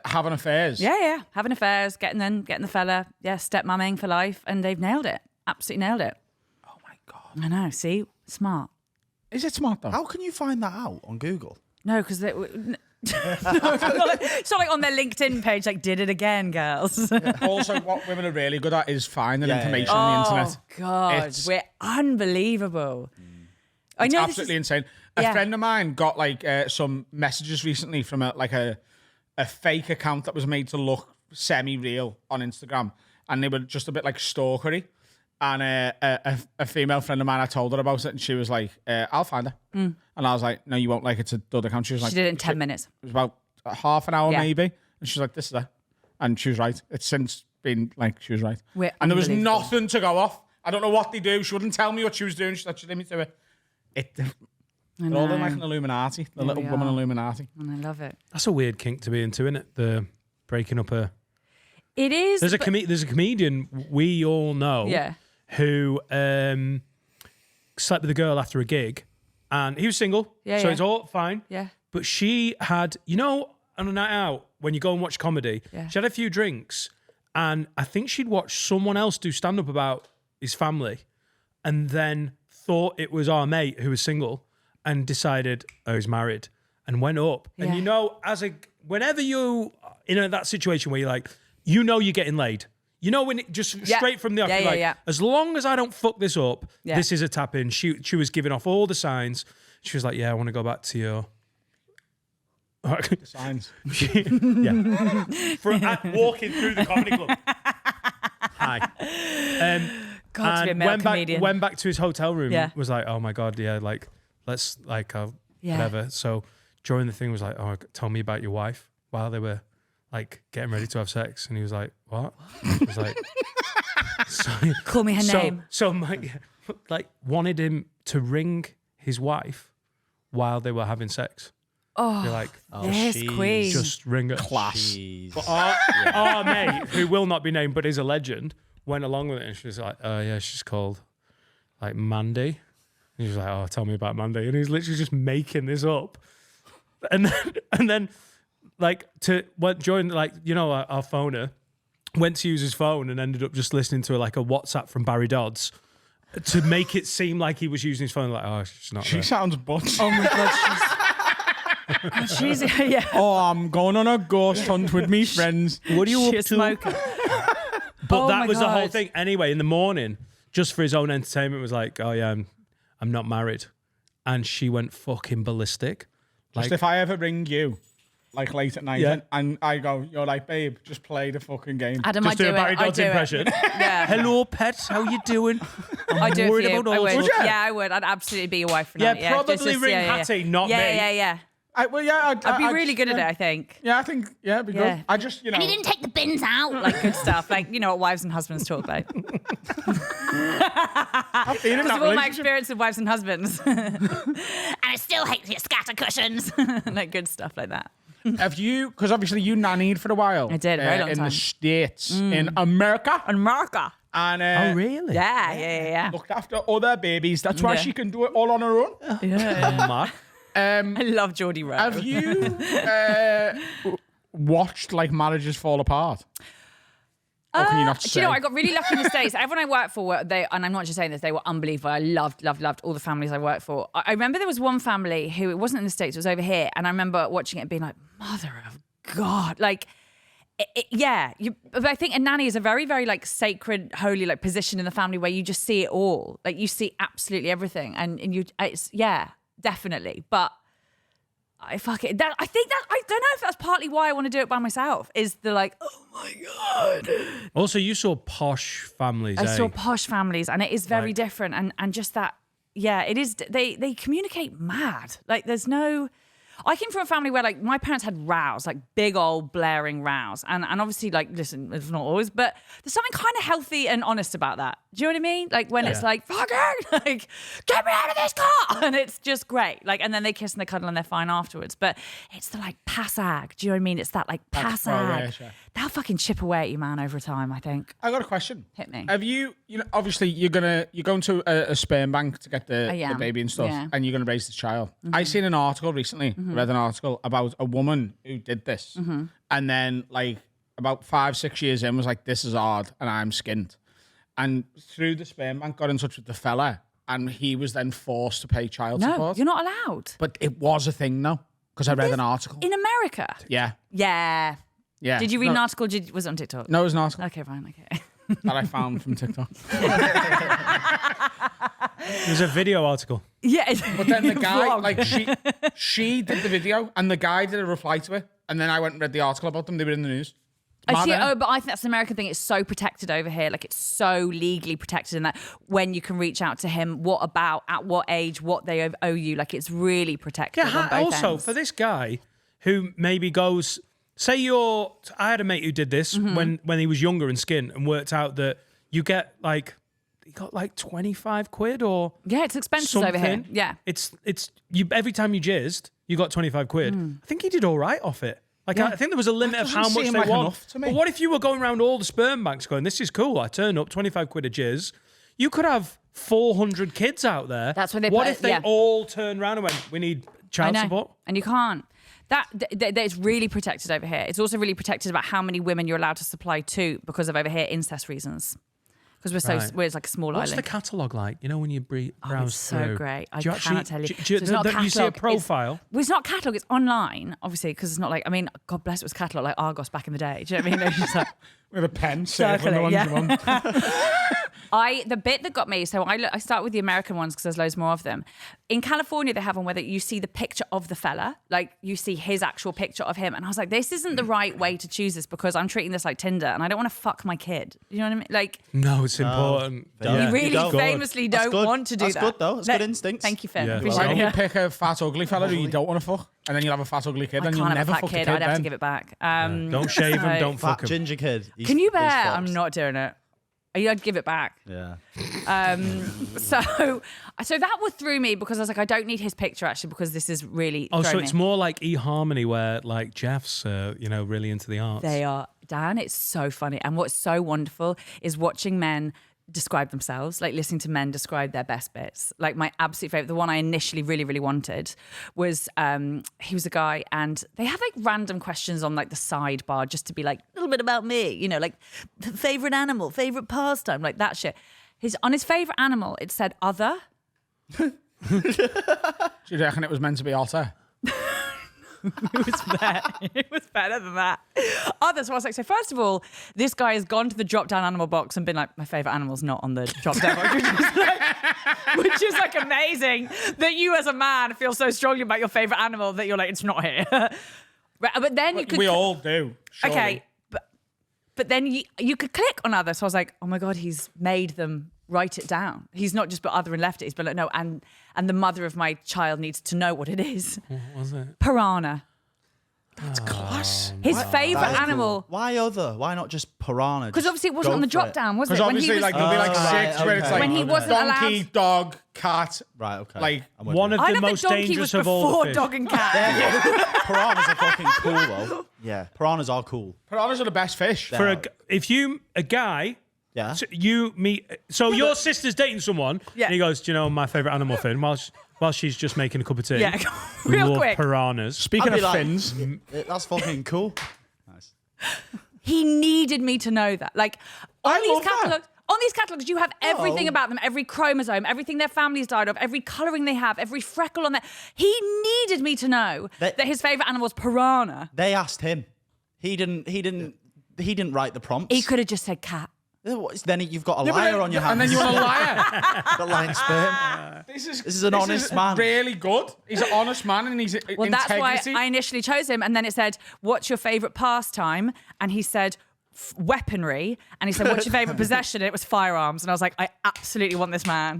Speaker 1: having affairs.
Speaker 7: yeah, having affairs, getting the fella, stepmumming for life, and they've nailed it. Absolutely nailed it.
Speaker 1: Oh my God.
Speaker 7: I know, see? Smart.
Speaker 1: Is it smart though?
Speaker 4: How can you find that out on Google?
Speaker 7: No, because they... it's not like on their LinkedIn page, like, did it again, girls.
Speaker 1: Also, what women are really good at is finding
Speaker 4: Yeah,
Speaker 1: information
Speaker 7: Oh,
Speaker 1: on the internet.
Speaker 7: God.
Speaker 1: It's-
Speaker 7: We're unbelievable. I
Speaker 1: It's
Speaker 7: know
Speaker 1: absolutely
Speaker 7: this is,
Speaker 1: insane. A
Speaker 7: Yeah.
Speaker 1: friend of mine got like some messages recently from a fake account that was made to look semi-real on Instagram, and they were just a bit like stalkery. And a female friend of mine, I told her about it, and she was like, I'll find her. And I was like, no, you won't, like, it's a dud account. She was like,
Speaker 7: She did it in 10 minutes.
Speaker 1: It was about half an hour
Speaker 7: Yeah.
Speaker 1: maybe. And she's like, this is her. And she was right. It's since been, like, she was right.
Speaker 7: We're
Speaker 1: And there was
Speaker 7: unbelievable.
Speaker 1: nothing to go off. I don't know what they do. She wouldn't tell me what she was doing. She said, she'd leave me to it. They're all in like an Illuminati. The little
Speaker 7: we
Speaker 1: woman
Speaker 7: are.
Speaker 1: Illuminati.
Speaker 7: And I love it.
Speaker 2: That's a weird kink to be into, isn't it? The breaking up a...
Speaker 7: It is.
Speaker 2: There's a
Speaker 7: but-
Speaker 2: there's a comedian we all know
Speaker 7: Yeah.
Speaker 2: who slept with a girl after a gig, and he was single,
Speaker 7: Yeah,
Speaker 2: so
Speaker 7: yeah.
Speaker 2: it's all fine.
Speaker 7: Yeah.
Speaker 2: But she had, on a night out when you go and watch comedy,
Speaker 7: Yeah.
Speaker 2: she had a few drinks, and I think she'd watched someone else do stand up about his family, and then thought it was our mate who was single, and decided he's married, and went up.
Speaker 7: Yeah.
Speaker 2: And whenever you in that situation where you're like, you're getting laid. When it just
Speaker 7: Yeah.
Speaker 2: straight from the off,
Speaker 7: Yeah,
Speaker 2: you're
Speaker 7: yeah,
Speaker 2: like,
Speaker 7: yeah.
Speaker 2: as long as I don't fuck this up,
Speaker 7: Yeah.
Speaker 2: this is a tap in. She was giving off all the signs. She was like, yeah, I want to go back to your...
Speaker 1: Signs.
Speaker 2: yeah. Walking through the comedy club. Hi.
Speaker 7: God, to be a
Speaker 2: And
Speaker 7: male comedian.
Speaker 2: went back to his hotel room.
Speaker 7: Yeah.
Speaker 2: Was like, oh my God, yeah, like, let's, like,
Speaker 7: Yeah.
Speaker 2: whatever. So during the thing was like, oh, tell me about your wife, while they were like getting ready to have sex. And he was like, what? I was like, so,
Speaker 7: Call me her name.
Speaker 2: So my, like, wanted him to ring his wife while they were having sex.
Speaker 7: Oh,
Speaker 2: You're like,
Speaker 7: yes,
Speaker 4: jeez.
Speaker 7: queen.
Speaker 2: just ring her.
Speaker 4: Jeez.
Speaker 2: But our mate, who will not be named but is a legend, went along with it, and she was like, oh yeah, she's called like Mandy. And he was like, oh, tell me about Mandy. And he's literally just making this up. And then like join, like, our phoner went to use his phone and ended up just listening to like a WhatsApp from Barry Dodds to make it seem like he was using his phone. Like, oh, she's not
Speaker 1: She
Speaker 2: there.
Speaker 1: sounds butch.
Speaker 7: Oh my God, she's yeah.
Speaker 1: Oh, I'm going on a ghost hunt with me friends.
Speaker 2: What are you
Speaker 7: She's
Speaker 2: up to?
Speaker 7: smoking.
Speaker 2: But
Speaker 7: Oh
Speaker 2: that
Speaker 7: my
Speaker 2: was the whole
Speaker 7: God.
Speaker 2: thing. Anyway, in the morning, just for his own entertainment, was like, oh yeah, I'm not married. And she went fucking ballistic.
Speaker 1: Just if I ever ring you, like late at night,
Speaker 2: Yeah.
Speaker 1: and I go, you're like, babe, just play the fucking game.
Speaker 7: Adam,
Speaker 2: Just
Speaker 7: I do
Speaker 2: do a Barry
Speaker 7: it. I
Speaker 2: Dodds
Speaker 7: do it.
Speaker 2: impression.
Speaker 7: Yeah.
Speaker 2: Hello, pets. How you doing?
Speaker 7: I do it for
Speaker 2: worried
Speaker 7: you.
Speaker 2: about
Speaker 7: I
Speaker 2: all
Speaker 7: would.
Speaker 2: sorts.
Speaker 7: Yeah, I would. I'd absolutely be your wife for
Speaker 2: Yeah,
Speaker 7: now.
Speaker 2: probably ring Hattie, not
Speaker 7: yeah,
Speaker 2: me.
Speaker 7: Yeah, yeah.
Speaker 1: I'd
Speaker 7: I'd be really good at it, I think.
Speaker 1: Yeah, I think, it'd be
Speaker 7: Yeah.
Speaker 1: good. I just,
Speaker 7: And he didn't take the bins out. Like good stuff. Like, what wives and husbands talk about.
Speaker 1: I've been in
Speaker 7: Because
Speaker 1: that
Speaker 7: of all my
Speaker 1: relationship.
Speaker 7: experience with wives and husbands. And I still hate your scatter cushions. Like good stuff like that.
Speaker 1: Have you, because obviously you nannied for a while.
Speaker 7: I did, a very long
Speaker 1: in
Speaker 7: time.
Speaker 1: the States, in America.
Speaker 7: America.
Speaker 1: And
Speaker 2: Oh, really?
Speaker 7: Yeah.
Speaker 1: looked after other babies. That's why
Speaker 7: Yeah.
Speaker 1: she can do it all on her own.
Speaker 2: Mark.
Speaker 7: I love Geordie Rowe.
Speaker 1: Have you watched like marriages fall apart? Or can you not
Speaker 7: Do
Speaker 1: say?
Speaker 7: you know, I got really lucky in the States. Everyone I worked for, and I'm not just saying this, they were unbelievable. I loved all the families I worked for. I remember there was one family who, it wasn't in the States, it was over here. And I remember watching it and being like, mother of God. Like, but I think a nanny is a very, very like sacred, holy like position in the family where you just see it all. Like you see absolutely everything. And definitely. But I think that, I don't know if that's partly why I want to do it by myself, is the like, oh my God.
Speaker 2: Also, you saw posh families.
Speaker 7: I saw
Speaker 2: eh?
Speaker 7: posh families, and it is very
Speaker 2: Right.
Speaker 7: different. And just that, it is, they communicate mad. Like there's no, I came from a family where like my parents had rows, like big old blaring rows. And obviously like, listen, it's not always, but there's something kind of healthy and honest about that. Do you know what I mean? Like when it's like, fucking, like, get me out of this car. And it's just great. Like, and then they kiss and they cuddle and they're fine afterwards. But it's the like passag. Do you know what I mean? It's that like passag.
Speaker 1: yeah, sure.
Speaker 7: They'll fucking chip away at you, man, over time, I think.
Speaker 1: I got a question.
Speaker 7: Hit me.
Speaker 1: Have you obviously you're going to a sperm bank to get the
Speaker 7: am,
Speaker 1: baby and stuff,
Speaker 7: yeah.
Speaker 1: and you're going to raise the child. I seen an article recently, read an article about a woman who did this, and then like about 5-6 years in was like, this is hard and I'm skint. And through the sperm bank got in touch with the fella, and he was then forced to pay child
Speaker 7: No,
Speaker 1: support.
Speaker 7: you're not allowed.
Speaker 1: But it was a thing though, because I read an article.
Speaker 7: In America?
Speaker 1: Yeah.
Speaker 7: Yeah.
Speaker 1: Yeah.
Speaker 7: Did you read
Speaker 1: no,
Speaker 7: an article? Was it on TikTok?
Speaker 1: No, it was an article
Speaker 7: Okay, fine. Okay.
Speaker 1: that I found from TikTok.
Speaker 2: It was a video article.
Speaker 7: Yeah.
Speaker 1: But then the guy,
Speaker 7: Vlog.
Speaker 1: like she did the video, and the guy did a reply to it, and then I went and read the article about them. They were in the news. It's
Speaker 7: I see.
Speaker 1: Mad, innit?
Speaker 7: Oh, but I think that's an American thing. It's so protected over here. Like, it's so legally protected in that when you can reach out to him, what about, at what age, what they owe you. Like, it's really protected.
Speaker 2: Yeah,
Speaker 7: on both
Speaker 2: also,
Speaker 7: ends.
Speaker 2: for this guy who maybe goes, say I had a mate who did this when he was younger and skin and worked out that you get like, he got like 25 quid or
Speaker 7: Yeah, it's expensive
Speaker 2: something.
Speaker 7: over here. Yeah.
Speaker 2: It's you every time you jizzed, you got 25 quid. I think he did all right off it. Like, I think there was a limit of
Speaker 1: doesn't
Speaker 2: how much
Speaker 1: seem
Speaker 2: they
Speaker 1: like
Speaker 2: want.
Speaker 1: enough to me.
Speaker 2: But what if you were going around all the sperm banks going, this is cool, I turn up, 25 quid a jizz. You could have 400 kids out there.
Speaker 7: That's what they
Speaker 2: What
Speaker 7: put-
Speaker 2: if they
Speaker 7: yeah.
Speaker 2: all turned around and went, we need
Speaker 7: I
Speaker 2: child
Speaker 7: know.
Speaker 2: support?
Speaker 7: And you can't. That it's really protected over here. It's also really protected about how many women you're allowed to supply to because of over here incest reasons. Because
Speaker 2: Right.
Speaker 7: we're like a small
Speaker 2: What's
Speaker 7: island.
Speaker 2: the catalogue like? You know, when you browse
Speaker 7: Oh, it's so
Speaker 2: through.
Speaker 7: great. I
Speaker 2: Do you
Speaker 7: cannot tell you.
Speaker 2: Do
Speaker 7: It's not a
Speaker 2: you see a
Speaker 7: catalogue.
Speaker 2: profile?
Speaker 7: Well, it's not catalog. It's online, obviously, because it's not like. I mean, God bless it was catalog like Argos back in the day. Do you know what I mean? It's just like,
Speaker 1: With a pen, circling the ones
Speaker 7: yeah.
Speaker 1: you want.
Speaker 7: the bit that got me. So I start with the American ones because there's loads more of them. In California, they have one where you see the picture of the fella, like you see his actual picture of him, and I was like, this isn't the right way to choose this because I'm treating this like Tinder, and I don't want to fuck my kid. You know what I mean? Like.
Speaker 2: No, it's important.
Speaker 4: don't.
Speaker 2: Yeah.
Speaker 7: You really
Speaker 4: don't.
Speaker 7: famously
Speaker 4: That's
Speaker 7: don't
Speaker 4: good.
Speaker 7: want to do
Speaker 4: That's
Speaker 7: that.
Speaker 4: good, though. That's good instincts.
Speaker 7: Thank you, Finn.
Speaker 2: Yeah.
Speaker 7: Appreciate
Speaker 1: Why
Speaker 7: it.
Speaker 1: don't
Speaker 7: Yeah.
Speaker 1: you pick a fat ugly fella who you don't want to fuck, and then you'll have a fat ugly kid,
Speaker 7: I
Speaker 1: and you'll
Speaker 7: can't have
Speaker 1: never
Speaker 7: a fat
Speaker 1: fuck
Speaker 7: kid.
Speaker 1: the kid
Speaker 7: I'd have to
Speaker 1: then.
Speaker 7: give it back.
Speaker 2: Don't shave him, don't fuck
Speaker 4: Fat
Speaker 2: him.
Speaker 4: ginger kid. He's-
Speaker 7: Can you
Speaker 4: he's
Speaker 7: bear? I'm
Speaker 4: fucked.
Speaker 7: not doing it. I'd give it back.
Speaker 4: Yeah.
Speaker 7: So that was through me because I was like, I don't need his picture actually because this is really.
Speaker 2: Oh, so
Speaker 7: throwing
Speaker 2: it's
Speaker 7: me.
Speaker 2: more like eHarmony where like Jeff's, really into the arts.
Speaker 7: They are, Dan. It's so funny, and what's so wonderful is watching men describe themselves, like listening to men describe their best bits. Like my absolute favorite, the one I initially really, really wanted was he was a guy, and they have like random questions on like the sidebar just to be like a little bit about me, you know, like favorite animal, favorite pastime, like that shit. On his favorite animal, it said other.
Speaker 1: Do you reckon it was meant to be otter?
Speaker 7: It was better than that. Other, so I was like, so first of all, this guy has gone to the drop-down animal box and been like, my favourite animal's not on the drop-down box. Which is like amazing that you as a man feel so strongly about your favourite animal that you're like, it's not here. Right, but then you could...
Speaker 1: We all do. Surely.
Speaker 7: Okay, but then you could click on other. So I was like, oh my God, he's made them write it down. He's not just put other and left it. He's been like, no, and the mother of my child needs to know what it is.
Speaker 2: What was it?
Speaker 7: Piranha.
Speaker 1: That's class.
Speaker 7: His favourite
Speaker 5: That is
Speaker 7: animal.
Speaker 4: Why other? Why not just piranha?
Speaker 7: Because
Speaker 4: Just
Speaker 7: obviously it wasn't
Speaker 4: go
Speaker 7: on the
Speaker 4: for
Speaker 7: drop
Speaker 4: it.
Speaker 7: down, was it?
Speaker 1: Because obviously, like there'll be like
Speaker 4: right,
Speaker 1: six where it's
Speaker 4: okay.
Speaker 1: like
Speaker 7: When he wasn't
Speaker 1: donkey,
Speaker 7: allowed-
Speaker 1: dog, cat.
Speaker 4: Right, okay.
Speaker 1: Like,
Speaker 4: I'm with
Speaker 2: One
Speaker 4: you.
Speaker 2: of
Speaker 7: I
Speaker 2: the
Speaker 7: love that
Speaker 2: most
Speaker 7: donkey
Speaker 2: dangerous
Speaker 7: was
Speaker 2: of all the
Speaker 7: before
Speaker 2: fish.
Speaker 7: dog and cat.
Speaker 4: Piranhas are fucking cool, though.
Speaker 5: Yeah.
Speaker 4: Piranhas are cool.
Speaker 1: Piranhas are the best fish.
Speaker 2: For a guy,
Speaker 4: Yeah.
Speaker 2: so you meet, so your sister's dating someone,
Speaker 7: Yeah.
Speaker 2: and he goes, do you know my favourite animal, Finn? While she's just making a cup of tea.
Speaker 7: Yeah,
Speaker 2: We
Speaker 7: real
Speaker 2: love
Speaker 7: quick.
Speaker 2: piranhas.
Speaker 1: Speaking
Speaker 4: I'd
Speaker 1: of
Speaker 4: be like,
Speaker 1: fins,
Speaker 4: That's fucking cool. Nice.
Speaker 7: He needed me to know that. Like on
Speaker 1: I
Speaker 7: these
Speaker 1: love that.
Speaker 7: catalogs. On these catalogs, you have everything
Speaker 4: Oh.
Speaker 7: about them, every chromosome, everything their family's died of, every colouring they have, every freckle on there. He needed me to know
Speaker 4: That-
Speaker 7: that his favourite animal was piranha.
Speaker 4: They asked him. He didn't write the prompts.
Speaker 7: He could have just said cat.
Speaker 4: Then you've got a liar on your hands.
Speaker 1: and then you want a liar.
Speaker 5: Got lying sperm.
Speaker 1: This
Speaker 4: is an honest man.
Speaker 1: Really good. He's an honest man, and he's
Speaker 7: Well, that's why
Speaker 1: integrity.
Speaker 7: I initially chose him. And then it said, what's your favourite pastime? And he said, weaponry. And he said, what's your favourite possession? And it was firearms. And I was like, I absolutely want this man.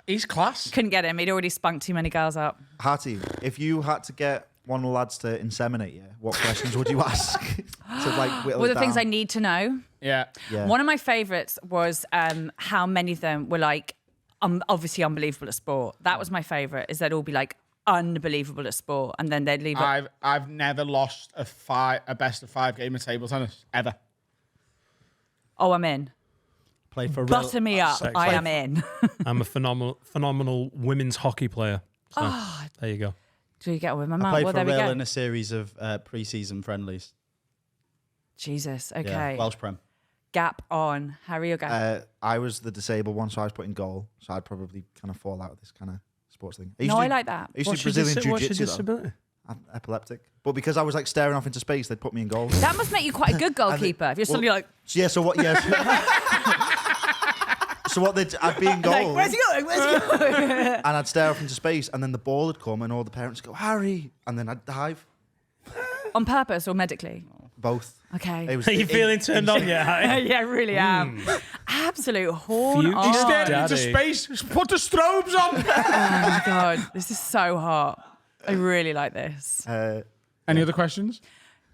Speaker 1: He's class.
Speaker 7: Couldn't get him. He'd already spunked too many girls up.
Speaker 5: Hattie, if you had to get one of the lads to inseminate you, what questions would you ask? To like whittle
Speaker 7: What
Speaker 5: it
Speaker 7: are the things I
Speaker 5: down?
Speaker 7: need to know?
Speaker 1: Yeah.
Speaker 5: Yeah.
Speaker 7: One of my favourites was how many of them were like obviously unbelievable at sport. That was my favourite, is they'd all be like unbelievable at sport and then they'd leave it.
Speaker 1: I've never lost a best of 5 game of table tennis ever.
Speaker 7: Oh, I'm in.
Speaker 4: Play for real.
Speaker 7: Butter me up.
Speaker 2: Sexy.
Speaker 7: I am in.
Speaker 2: I'm a phenomenal women's hockey player. So, there you go.
Speaker 7: Do you get on with my
Speaker 4: I
Speaker 7: mum?
Speaker 4: played
Speaker 7: Well,
Speaker 4: for
Speaker 7: there we
Speaker 4: real
Speaker 7: go.
Speaker 4: in a series of pre-season friendlies.
Speaker 7: Jesus.
Speaker 4: Yeah,
Speaker 7: Okay.
Speaker 4: Welsh Prem.
Speaker 7: Gap on. Harry or Gap?
Speaker 5: I was the disabled one, so I was put in goal. So I'd probably kind of fall out of this kind of sports thing.
Speaker 7: No, I like that.
Speaker 5: I used to do Brazilian
Speaker 2: What's your
Speaker 5: jiu-jitsu though.
Speaker 2: disability?
Speaker 5: I'm epileptic. But because I was like staring off into space, they'd put me in goal.
Speaker 7: That must make you quite a good goalkeeper. If you're suddenly like,
Speaker 5: Yeah, so what? Yeah. So what? I'd be in goal,
Speaker 7: where's he going? Where's he going?
Speaker 5: and I'd stare off into space, and then the ball would come, and all the parents go, "Harry," and then I'd dive.
Speaker 7: On purpose or medically?
Speaker 5: both.
Speaker 7: Okay.
Speaker 5: It was,
Speaker 2: Are you feeling turned on yet? Hattie?
Speaker 7: Yeah, I really am. Absolute horn
Speaker 2: Future
Speaker 7: on.
Speaker 1: He's staring into
Speaker 2: Daddy.
Speaker 1: space. Put the strobes on.
Speaker 7: Oh my God, this is so hot. I really like this.
Speaker 1: Any other questions?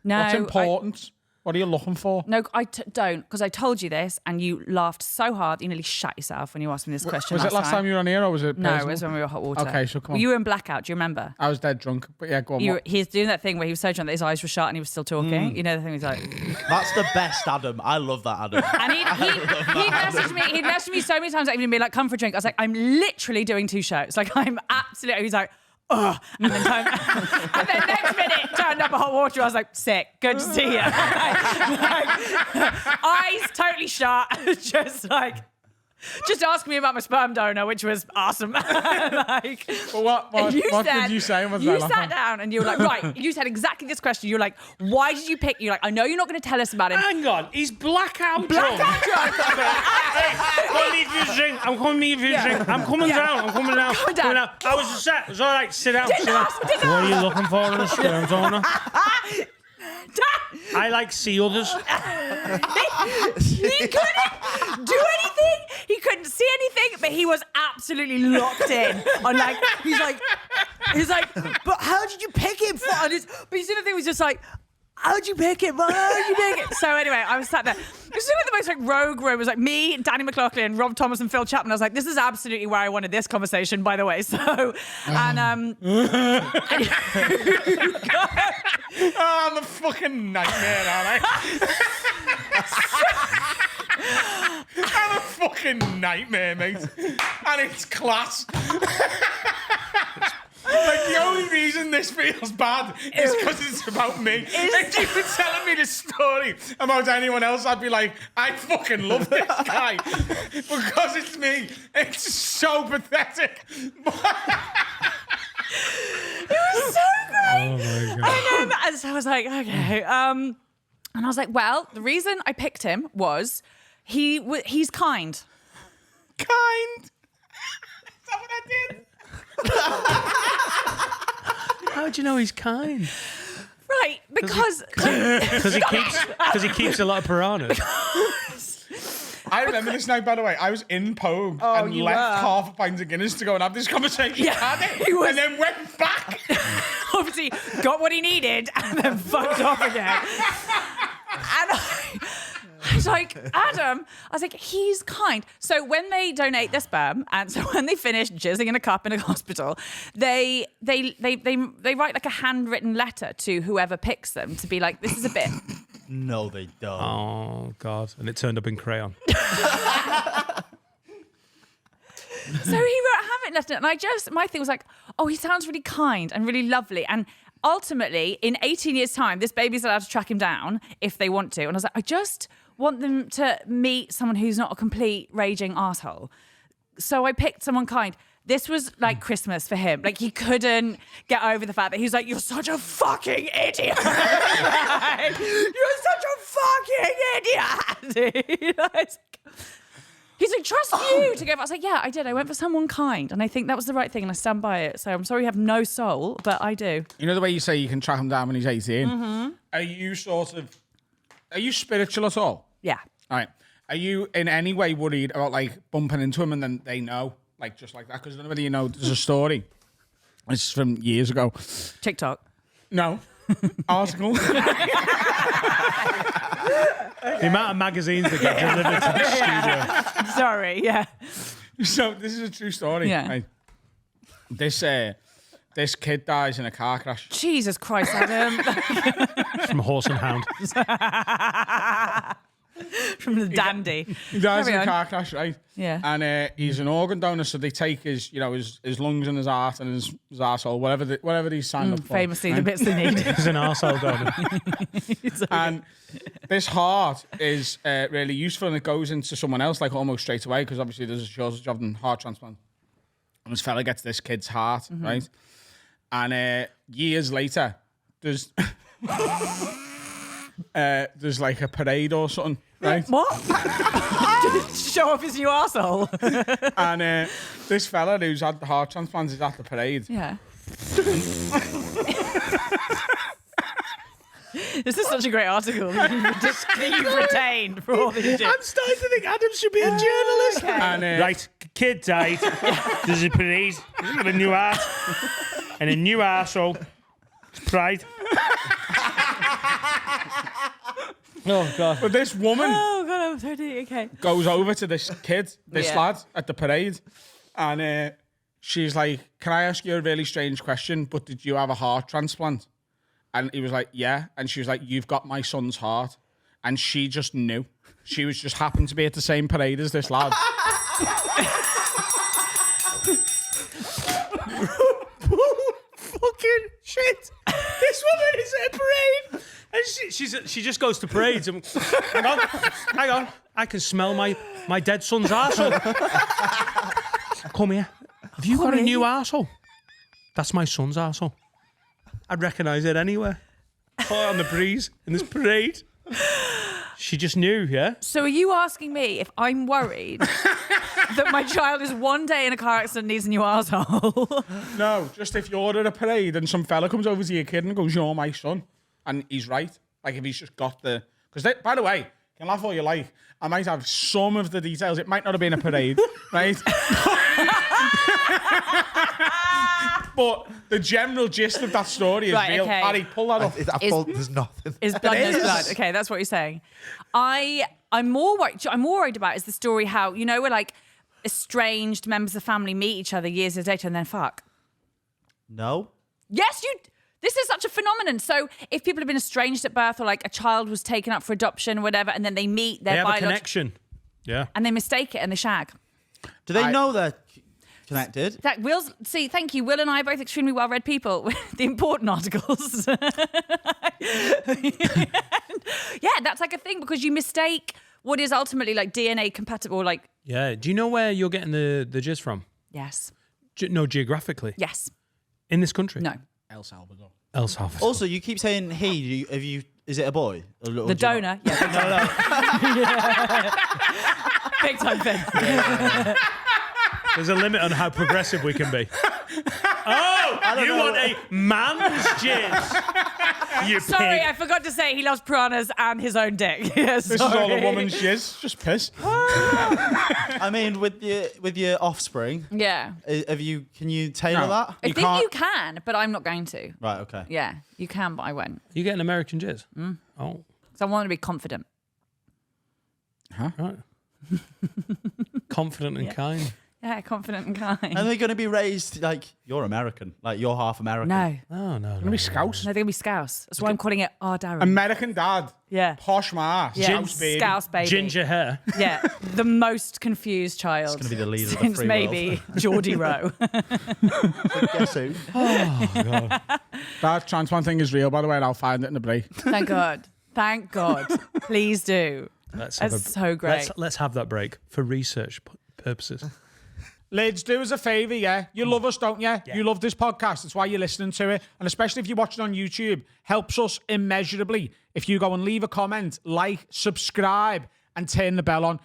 Speaker 7: No,
Speaker 1: What's important? What are you looking for?
Speaker 7: No, I don't, because I told you this and you laughed so hard you nearly shat yourself when you asked me this question.
Speaker 1: Was it last time you were on here or was it
Speaker 7: No, it
Speaker 1: personal?
Speaker 7: was when we were hot water.
Speaker 1: Okay, so come on.
Speaker 7: Well, you were in blackout, do you remember?
Speaker 1: I was dead drunk, but yeah, go on. what?
Speaker 7: He's doing that thing where he was so drunk that his eyes were shut and he was still talking. You know the thing he's like...
Speaker 4: That's the best Adam. I love that Adam.
Speaker 7: And he messaged me so many times, like, even being like, come for a drink. I was like, I'm literally doing 2 shows. Like, I'm absolutely... He's like, ugh. And then next minute, turned up a hot water. I was like, sick. Good to see you. Eyes totally shut. Just ask me about my sperm donor, which was awesome. Like,
Speaker 1: Well, what did you say? What was
Speaker 7: you
Speaker 1: that
Speaker 7: sat down and you were like, right, you said exactly this question. You were like, why did you pick? You're like, I know you're not going to tell us about him.
Speaker 2: Hang on, he's blackout drunk. I'll leave you a drink. I'm coming to leave you a drink. I'm coming down. I'm coming down.
Speaker 7: Come down.
Speaker 2: I was upset. It's all right. Sit down.
Speaker 7: Didn't
Speaker 2: Sit down.
Speaker 7: ask, didn't
Speaker 2: What are you looking for in a sperm donor?
Speaker 7: Dad,
Speaker 2: I like sea others.
Speaker 7: he couldn't do anything. He couldn't see anything, but he was absolutely locked in. On like, he's like, but how did you pick him? But you see, the thing was just like, how'd you pick it? Why did you pick it? So anyway, I was sat there. It was the most like rogue room. It was like me, Danny McLaughlin, Rob Thomas, and Phil Chapman. I was like, this is absolutely where I wanted this conversation, by the way. So, and
Speaker 1: Oh, I'm a fucking nightmare, aren't I? I'm a fucking nightmare, mate. And it's class. Like, the only reason this feels bad is because it's about me. If you were telling me this story about anyone else, I'd be like, I fucking love this guy. Because it's me. It's so pathetic.
Speaker 7: it was so great.
Speaker 2: Oh my God.
Speaker 7: I know, and so I was like, okay. And I was like, well, the reason I picked him was he's kind.
Speaker 1: Kind. Is that what I did?
Speaker 2: How do you know he's kind?
Speaker 7: Right, because
Speaker 2: Because he keeps a lot of piranhas.
Speaker 1: I remember this night, by the way. I was in Pogue and
Speaker 7: you
Speaker 1: left
Speaker 7: were.
Speaker 1: half a pint of Guinness to go and have this conversation.
Speaker 7: Yeah,
Speaker 1: Had
Speaker 7: he was-
Speaker 1: and then went back.
Speaker 7: obviously got what he needed and then fucked off again. And I was like, Adam, I was like, he's kind. So when they donate their sperm, and so when they finish jizzing in a cup in a hospital, they write like a handwritten letter to whoever picks them to be like, this is a bit.
Speaker 4: No, they don't.
Speaker 2: Oh God! And it turned up in crayon.
Speaker 7: So he wrote a handwritten letter, and my thing was like, oh, he sounds really kind and really lovely. And ultimately, in 18 years' time, this baby's allowed to track him down if they want to. And I was like, I just want them to meet someone who's not a complete raging asshole. So I picked someone kind. This was like Christmas for him. Like, he couldn't get over the fact that he's like, you're such a fucking idiot. Like, you're such a fucking idiot. He's like, trust you to go. I was like, yeah, I did. I went for someone kind. And I think that was the right thing. And I stand by it. So I'm sorry you have no soul, but I do.
Speaker 1: You know the way you say you can track him down when he's 18?
Speaker 7: Mm-hmm.
Speaker 1: Are you spiritual at all?
Speaker 7: Yeah.
Speaker 1: All right. Are you in any way worried about like bumping into him and then they know? Like, just like that? Because I don't know whether you know, there's a story. It's from years ago.
Speaker 7: TikTok.
Speaker 1: No. Article.
Speaker 2: The amount of magazines that get delivered to the studio.
Speaker 7: Sorry, yeah.
Speaker 1: So this is a true story.
Speaker 7: Yeah.
Speaker 1: Right? This kid dies in a car crash.
Speaker 7: Jesus Christ, Adam.
Speaker 2: From Horse and Hound.
Speaker 7: From the dandy.
Speaker 1: He dies in
Speaker 7: Carry
Speaker 1: a
Speaker 7: on.
Speaker 1: car crash, right?
Speaker 7: Yeah.
Speaker 1: And he's an organ donor, so they take his lungs and his heart and his arsehole, whatever he's signed up for.
Speaker 7: Famously, the
Speaker 1: right?
Speaker 7: bits they need.
Speaker 2: He's an arsehole donor.
Speaker 1: And this heart is really useful, and it goes into someone else like almost straight away, because obviously there's a shortage of them heart transplant. And this fella gets this kid's heart, right? And years later, there's like a parade or something, right?
Speaker 7: What? Show off his new arsehole.
Speaker 1: And this fella who's had the heart transplant is at the parade.
Speaker 7: Yeah. This is such a great article that you've retained for all these years.
Speaker 2: I'm starting to think Adam should be a journalist.
Speaker 1: And,
Speaker 2: Right, kid died. There's a parade. He's got a new heart and a new arsehole. It's pride. Oh, God.
Speaker 1: But this woman
Speaker 7: Oh, God, I'm so deep. Okay.
Speaker 1: goes over to this kid, this
Speaker 7: Yeah.
Speaker 1: lad at the parade, and she's like, "Can I ask you a really strange question? But did you have a heart transplant?" And he was like, "Yeah." And she was like, "You've got my son's heart." And she just knew. She was just happened to be at the same parade as this lad.
Speaker 2: Fucking shit. This woman is at a parade. And she just goes to parades and hang on. I can smell my dead son's arsehole. Come here. Have you got a new arsehole? That's my son's arsehole. I'd recognise it anywhere. Oh, on the breeze in this parade. She just knew, yeah?
Speaker 7: So are you asking me if I'm worried that my child is one day in a car accident and needs a new arsehole?
Speaker 1: No, just if you're at a parade and some fella comes over to your kid and goes, "You're my son," and he's right. Like if he's just got the... Because, by the way, you can laugh all you like, I might have some of the details. It might not have been a parade, right? But the general gist of that story is
Speaker 7: Right,
Speaker 1: real.
Speaker 7: okay.
Speaker 1: Harry, pull that up.
Speaker 5: There's nothing.
Speaker 7: Is blood knows blood. Okay, that's what you're saying. I'm more worried about is the story how, you know, where like estranged members of the family meet each other years later and then fuck.
Speaker 4: No.
Speaker 7: Yes, this is such a phenomenon. So if people have been estranged at birth or like a child was taken up for adoption or whatever, and then they meet
Speaker 2: They
Speaker 7: their
Speaker 2: have a
Speaker 7: biological
Speaker 2: connection. Yeah.
Speaker 7: and they mistake it and they shag.
Speaker 4: Do they know they're connected?
Speaker 7: Thank you. Will and I are both extremely well-read people with the important articles. Yeah, that's like a thing because you mistake what is ultimately like DNA compatible, like...
Speaker 2: Yeah. Do you know where you're getting the jizz from?
Speaker 7: Yes.
Speaker 2: No, geographically.
Speaker 7: Yes.
Speaker 2: In this country?
Speaker 7: No.
Speaker 1: El Salvador.
Speaker 2: El Salvador.
Speaker 4: Also, you keep saying he. Is it a boy?
Speaker 7: The donor. Yeah. Big time thing.
Speaker 2: There's a limit on how progressive we can be. Oh, you want a man's jizz? You
Speaker 7: Sorry,
Speaker 2: pig.
Speaker 7: I forgot to say he loves piranhas and his own dick. Yes,
Speaker 1: This is all a woman's jizz. Just piss.
Speaker 4: I mean, with your offspring,
Speaker 7: Yeah.
Speaker 4: can you tailor
Speaker 1: No.
Speaker 4: that?
Speaker 7: I
Speaker 1: You
Speaker 7: think
Speaker 1: can't-
Speaker 7: you can, but I'm not going to.
Speaker 4: Right. Okay.
Speaker 7: Yeah, you can, but I won't.
Speaker 2: You get an American jizz? Oh,
Speaker 7: So I want to be confident.
Speaker 2: right. Confident and kind.
Speaker 7: Yeah, confident and kind.
Speaker 4: Are they going to be raised like you're American, like you're half American?
Speaker 7: No.
Speaker 2: Oh, no.
Speaker 1: Gonna be Scouse.
Speaker 7: No, they're going to be Scouse. That's why I'm calling it our Darren.
Speaker 1: American dad.
Speaker 7: Yeah.
Speaker 1: Posh ma.
Speaker 7: Yeah,
Speaker 1: Scouse baby.
Speaker 7: Scouse baby.
Speaker 2: Ginger hair.
Speaker 7: Yeah, the most confused child.
Speaker 4: It's going to be the leader of the
Speaker 7: since
Speaker 4: free
Speaker 7: maybe Geordie Rowe.
Speaker 5: Guess who?
Speaker 1: That transplant thing is real, by the way, and I'll find it in the break.
Speaker 7: Thank God. Thank God. Please do.
Speaker 2: That's
Speaker 7: so great.
Speaker 2: Let's have that break for research purposes.
Speaker 1: Lids, do us a favour, yeah? You love us, don't you? You love this podcast. That's why you're listening to it. And especially if you're watching on YouTube, helps us immeasurably. If you go and leave a comment, like, subscribe, and turn the bell on,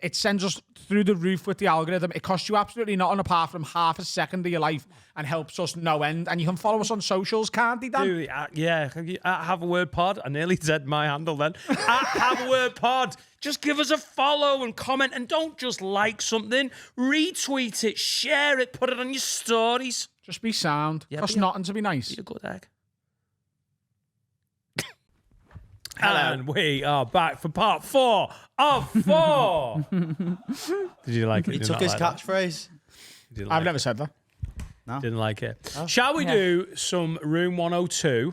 Speaker 1: it sends us through the roof with the algorithm. It costs you absolutely nothing apart from half a second of your life and helps us no end. And you can follow us on socials, can't you, Dan?
Speaker 2: Dude, yeah, have a word pod. I nearly said my handle then. Have a word pod. Just give us a follow and comment, and don't just like something. Retweet it, share it, put it on your stories.
Speaker 1: Just be sound.
Speaker 2: Yeah,
Speaker 1: Costs
Speaker 2: be a-
Speaker 1: nothing to be nice.
Speaker 2: Be a good egg. And we are back for part 4 of 4. Did you like it?
Speaker 4: He
Speaker 2: Did
Speaker 4: took
Speaker 2: not
Speaker 4: his
Speaker 2: like that?
Speaker 4: catchphrase.
Speaker 2: Did you
Speaker 1: I've
Speaker 2: like
Speaker 1: never
Speaker 2: it?
Speaker 1: said that.
Speaker 2: Didn't like it. Shall we do some Room 102,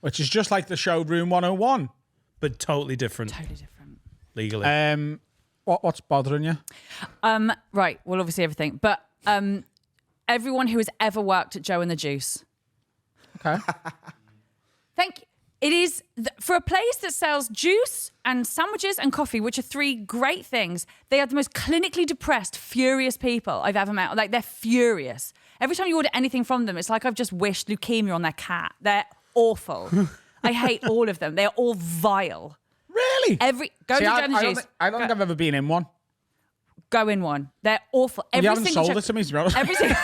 Speaker 1: Which is just like the show Room 101.
Speaker 2: but totally different
Speaker 7: Totally different.
Speaker 2: legally?
Speaker 1: What's bothering you?
Speaker 7: Right. Well, obviously everything. But everyone who has ever worked at Joe and the Juice.
Speaker 1: Okay.
Speaker 7: Thank you. It is, for a place that sells juice and sandwiches and coffee, which are 3 great things, they are the most clinically depressed, furious people I've ever met. Like, they're furious. Every time you order anything from them, it's like I've just wished leukemia on their cat. They're awful. I hate all of them. They're all vile.
Speaker 1: Really?
Speaker 7: Go
Speaker 1: See,
Speaker 7: to
Speaker 1: I
Speaker 7: Joe and the
Speaker 1: don't
Speaker 7: Juice.
Speaker 1: think I've ever been in one.
Speaker 7: Go in one. They're awful.
Speaker 1: You haven't sold it to me, to be honest.
Speaker 7: Every single,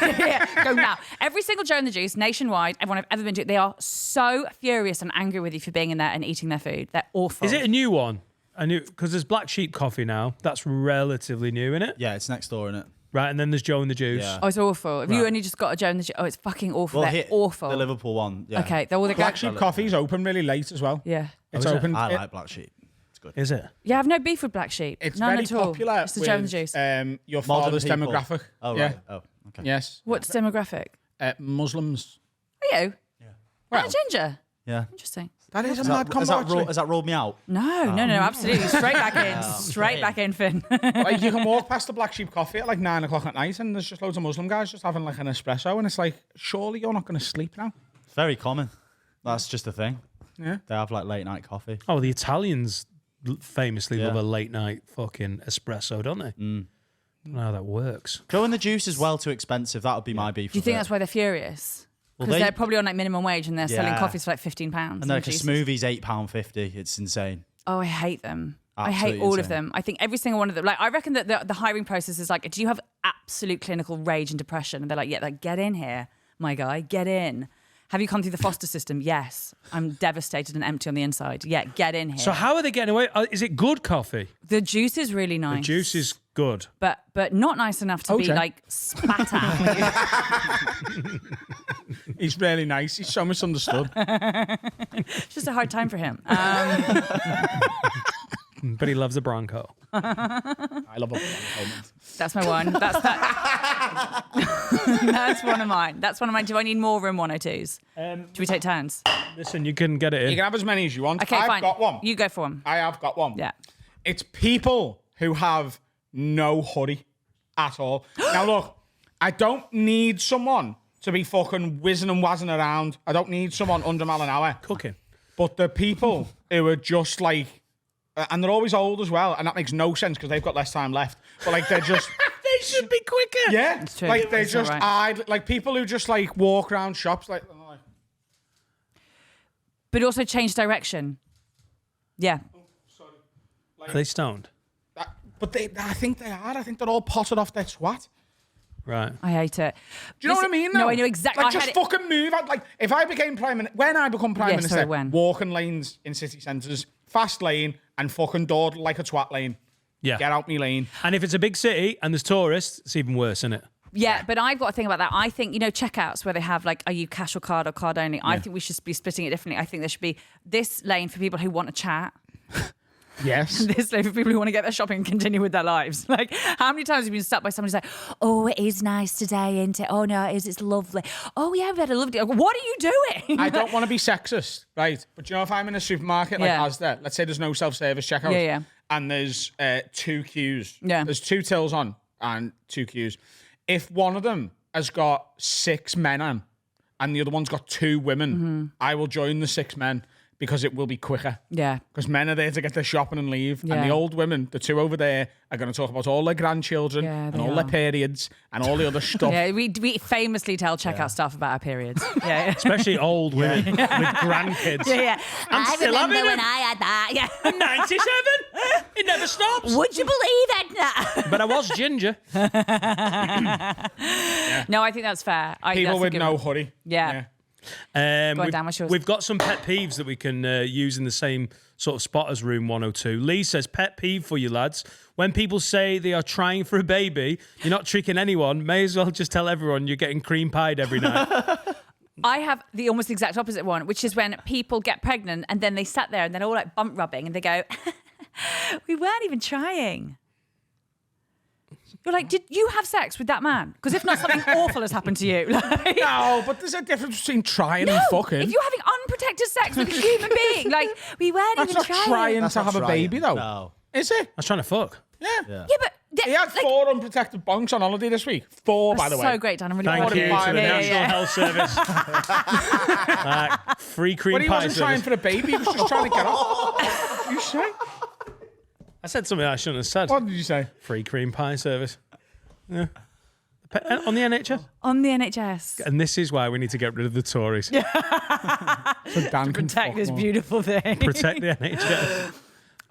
Speaker 7: go now. Every single Joe and the Juice, nationwide, everyone I've ever been to, they are so furious and angry with you for being in there and eating their food. They're awful.
Speaker 2: Is it a new one? Because there's Black Sheep Coffee now. That's relatively new, isn't it?
Speaker 4: Yeah, it's next door, isn't it?
Speaker 2: Right, and then there's Joe and the Juice.
Speaker 4: Yeah.
Speaker 7: Oh, it's awful. If you only just got a Joe and the Juice, it's fucking awful.
Speaker 4: Well,
Speaker 7: They're awful.
Speaker 4: The Liverpool one. Yeah.
Speaker 7: Okay, they're all the
Speaker 1: Black Sheep Coffee's open really late as well.
Speaker 7: Yeah.
Speaker 1: It's
Speaker 2: is it?
Speaker 1: open.
Speaker 4: I like Black Sheep. It's good.
Speaker 2: Is it?
Speaker 7: Yeah, I have no beef with Black Sheep.
Speaker 1: It's
Speaker 7: None
Speaker 1: very
Speaker 7: at all.
Speaker 1: popular.
Speaker 7: It's the Joe and the Juice.
Speaker 1: Your
Speaker 4: Modern
Speaker 1: father's
Speaker 4: people.
Speaker 1: demographic.
Speaker 4: Oh,
Speaker 1: yeah.
Speaker 4: right. Oh, okay.
Speaker 1: Yes.
Speaker 7: What's demographic?
Speaker 1: Muslims.
Speaker 7: Are you?
Speaker 4: Yeah.
Speaker 7: Well, ginger.
Speaker 4: Yeah.
Speaker 7: Interesting.
Speaker 1: That is a mad combo.
Speaker 4: Has that rolled me out?
Speaker 7: No, absolutely. Straight back in. Straight back in, Finn.
Speaker 1: Like, you can walk past the Black Sheep Coffee at like 9 o'clock at night and there's just loads of Muslim guys just having like an espresso and it's like, surely you're not going to sleep now.
Speaker 4: It's very common. That's just a thing.
Speaker 1: Yeah.
Speaker 4: They have like late night coffee.
Speaker 2: Oh, the Italians famously
Speaker 4: Yeah.
Speaker 2: love a late night fucking espresso, don't they? I don't know how that works.
Speaker 4: Joe and the Juice is well too expensive. That would be my beef.
Speaker 7: Do you
Speaker 4: with
Speaker 7: think
Speaker 4: it.
Speaker 7: that's why they're furious?
Speaker 4: Well,
Speaker 7: Because
Speaker 4: they-
Speaker 7: they're probably on like minimum wage and they're selling
Speaker 4: Yeah.
Speaker 7: coffees for like £15.
Speaker 4: And then like a smoothie's £8.50. It's insane.
Speaker 7: Oh, I hate them. I hate
Speaker 4: Absolutely
Speaker 7: all of
Speaker 4: insane.
Speaker 7: them. I think every single one of them. Like, I reckon that the hiring process is like, do you have absolute clinical rage and depression? And they're like, yeah, like, get in here, my guy, get in. Have you come through the foster system? Yes. I'm devastated and empty on the inside. Yeah, get in here.
Speaker 2: So how are they getting away? Is it good coffee?
Speaker 7: The juice is really nice.
Speaker 2: The juice is good.
Speaker 7: but not nice enough to be
Speaker 1: OJ.
Speaker 7: like spat at.
Speaker 1: He's really nice. He's so misunderstood.
Speaker 7: It's just a hard time for him.
Speaker 2: But he loves a Bronco.
Speaker 1: I love a moment.
Speaker 7: That's my one. That's that. That's one of mine. That's one of mine. Do I need more room 102s? Do we take turns?
Speaker 2: Listen, you can get it in.
Speaker 1: You can have as many as you want.
Speaker 7: Okay,
Speaker 1: I've
Speaker 7: fine.
Speaker 1: got one.
Speaker 7: You go for one.
Speaker 1: I have got one.
Speaker 7: Yeah.
Speaker 1: It's people who have no hurry at all. Now, look, I don't need someone to be fucking whizzing and wazzing around. I don't need someone 100 mile an hour.
Speaker 2: Cooking.
Speaker 1: But the people who are just like, and they're always old as well, and that makes no sense because they've got less time left. But like, they're just,
Speaker 2: They should be quicker.
Speaker 1: yeah,
Speaker 7: It's true.
Speaker 1: like they're
Speaker 7: It's
Speaker 1: just
Speaker 7: alright.
Speaker 1: idle, like people who just like walk around shops like.
Speaker 7: But also change direction. Yeah.
Speaker 2: Are they stoned?
Speaker 1: But I think they are. I think they're all potted off their twat.
Speaker 2: Right.
Speaker 7: I hate it.
Speaker 1: Do you know what I mean?
Speaker 7: No,
Speaker 1: though?
Speaker 7: I know exactly.
Speaker 1: Like,
Speaker 7: I
Speaker 1: just
Speaker 7: had it-
Speaker 1: fucking move. Like, if I became when I become prime
Speaker 7: Yeah,
Speaker 1: minister,
Speaker 7: sorry, when?
Speaker 1: walking lanes in city centres, fast lane, and fucking dawdle like a twat lane.
Speaker 2: Yeah.
Speaker 1: Get out me lane.
Speaker 2: And if it's a big city and there's tourists, it's even worse, isn't it?
Speaker 7: Yeah, but I've got a thing about that. I think, checkouts where they have like, are you cash or card only? I think we should be splitting it differently. I think there should be this lane for people who want to chat.
Speaker 1: Yes.
Speaker 7: This lane for people who want to get their shopping and continue with their lives. Like, how many times have you been stopped by someone who's like, oh, it is nice today, isn't it? Oh, no, it is. It's lovely. Oh, yeah, we had a lovely day. What are you doing?
Speaker 1: I don't want to be sexist, right? But you know, if I'm in a supermarket like
Speaker 7: Yeah.
Speaker 1: Asda, let's say there's no self-service checkout,
Speaker 7: Yeah.
Speaker 1: and there's 2 queues.
Speaker 7: Yeah.
Speaker 1: There's 2 tills on and 2 queues. If one of them has got 6 men on and the other one's got 2 women, I will join the 6 men because it will be quicker.
Speaker 7: Yeah.
Speaker 1: Because men are there to get their shopping and leave.
Speaker 7: Yeah.
Speaker 1: And the old women, the 2 over there, are going to talk about all their grandchildren
Speaker 7: Yeah,
Speaker 1: and
Speaker 7: they
Speaker 1: all their
Speaker 7: are.
Speaker 1: periods and all the other stuff.
Speaker 7: Yeah, we famously tell checkout staff about our periods. Yeah.
Speaker 2: Especially old women with grandkids.
Speaker 7: Yeah.
Speaker 2: I'm still having
Speaker 7: when
Speaker 2: them.
Speaker 7: I had that. Yeah.
Speaker 2: 97? It never stops.
Speaker 7: Would you believe it?
Speaker 2: But I was ginger.
Speaker 7: No, I think that's fair.
Speaker 1: People
Speaker 7: that's a
Speaker 1: with
Speaker 7: good
Speaker 1: no
Speaker 7: one.
Speaker 1: hurry.
Speaker 7: Yeah.
Speaker 2: Go
Speaker 7: on, Dan, what's yours?
Speaker 2: We've got some pet peeves that we can use in the same sort of spot as Room 102. Lee says, pet peeve for you lads. When people say they are trying for a baby, you're not tricking anyone. May as well just tell everyone you're getting cream pied every night.
Speaker 7: I have the almost exact opposite one, which is when people get pregnant and then they sat there and they're all like bump rubbing and they go, we weren't even trying. You're like, did you have sex with that man? Because if not, something awful has happened to you. Like,
Speaker 1: No, but there's a difference between trying and fucking.
Speaker 7: if you're having unprotected sex with a human being, like, we weren't
Speaker 1: That's
Speaker 7: even
Speaker 1: not trying
Speaker 5: That's
Speaker 1: to
Speaker 5: not
Speaker 1: have a
Speaker 5: trying.
Speaker 1: baby, though.
Speaker 4: No.
Speaker 1: Is it?
Speaker 2: I was trying to fuck.
Speaker 1: Yeah.
Speaker 7: Yeah, but
Speaker 1: He had 4 unprotected bonks on holiday this week. 4, by the way.
Speaker 7: so great, Dan. I'm really
Speaker 2: Thank
Speaker 7: proud of
Speaker 2: you
Speaker 7: you.
Speaker 2: to the
Speaker 1: Yeah,
Speaker 2: National Health Service. Free cream
Speaker 1: But he
Speaker 2: pie
Speaker 1: wasn't trying
Speaker 2: service.
Speaker 1: for the baby. He was just trying to get off. What did you say?
Speaker 2: I said something I shouldn't have said.
Speaker 1: What did you say?
Speaker 2: Free cream pie service. Yeah. On the NHS.
Speaker 7: On the NHS.
Speaker 2: And this is why we need to get rid of the Tories.
Speaker 1: So Dan can
Speaker 7: Protect
Speaker 1: fuck
Speaker 7: this
Speaker 1: more.
Speaker 7: beautiful thing.
Speaker 2: Protect the NHS.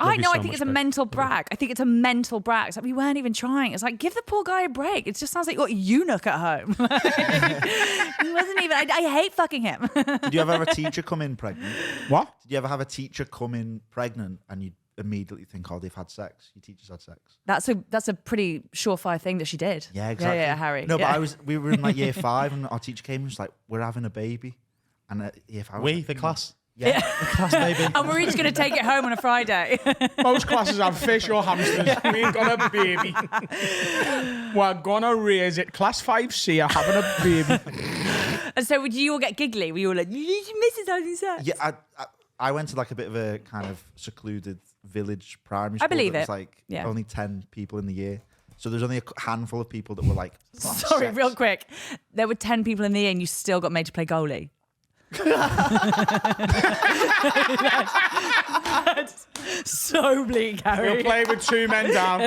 Speaker 7: I
Speaker 2: you
Speaker 7: know.
Speaker 2: so
Speaker 7: I think
Speaker 2: much,
Speaker 7: it's a
Speaker 2: babe.
Speaker 7: mental brag. I think it's a mental brag. It's like we weren't even trying. It's like, give the poor guy a break. It just sounds like you got a eunuch at home. He wasn't even. I hate fucking him.
Speaker 5: Did you ever have a teacher come in pregnant?
Speaker 1: What?
Speaker 5: Did you ever have a teacher come in pregnant and you immediately think, oh, they've had sex? Your teachers had sex.
Speaker 7: That's a pretty surefire thing that she did.
Speaker 5: Yeah, exactly.
Speaker 7: Yeah, Harry.
Speaker 5: No,
Speaker 7: yeah.
Speaker 5: but we were in like year 5 and our teacher came and was like, we're having a baby. And year 5 was
Speaker 4: We,
Speaker 5: like,
Speaker 4: the class.
Speaker 5: Yeah.
Speaker 4: The class baby.
Speaker 7: And we're each going to take it home on a Friday.
Speaker 1: Most classes have fish or hamsters. We ain't got a baby. We're gonna raise it. Class 5C are having a baby.
Speaker 7: And so would you all get giggly? Were you all like, Mrs. having sex?
Speaker 5: Yeah, I went to like a bit of a kind of secluded village primary school.
Speaker 7: I believe
Speaker 5: that was
Speaker 7: it.
Speaker 5: like
Speaker 7: Yeah.
Speaker 5: only 10 people in the year. So there's only a handful of people that were like,
Speaker 7: Sorry,
Speaker 5: sex.
Speaker 7: real quick. There were 10 people in the year and you still got made to play goalie. That's so bleak, Harry.
Speaker 1: We'll play with 2 men down.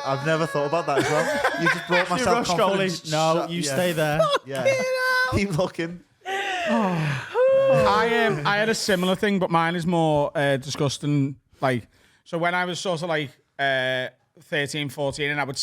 Speaker 5: I've never thought about that as well. You just brought
Speaker 4: You
Speaker 5: myself
Speaker 4: rush
Speaker 5: confidence.
Speaker 4: goalie. No, you stay there.
Speaker 5: Yeah. Keep looking.
Speaker 1: I had a similar thing, but mine is more disgusting. Like, so when I was sort of like 13, 14, and I would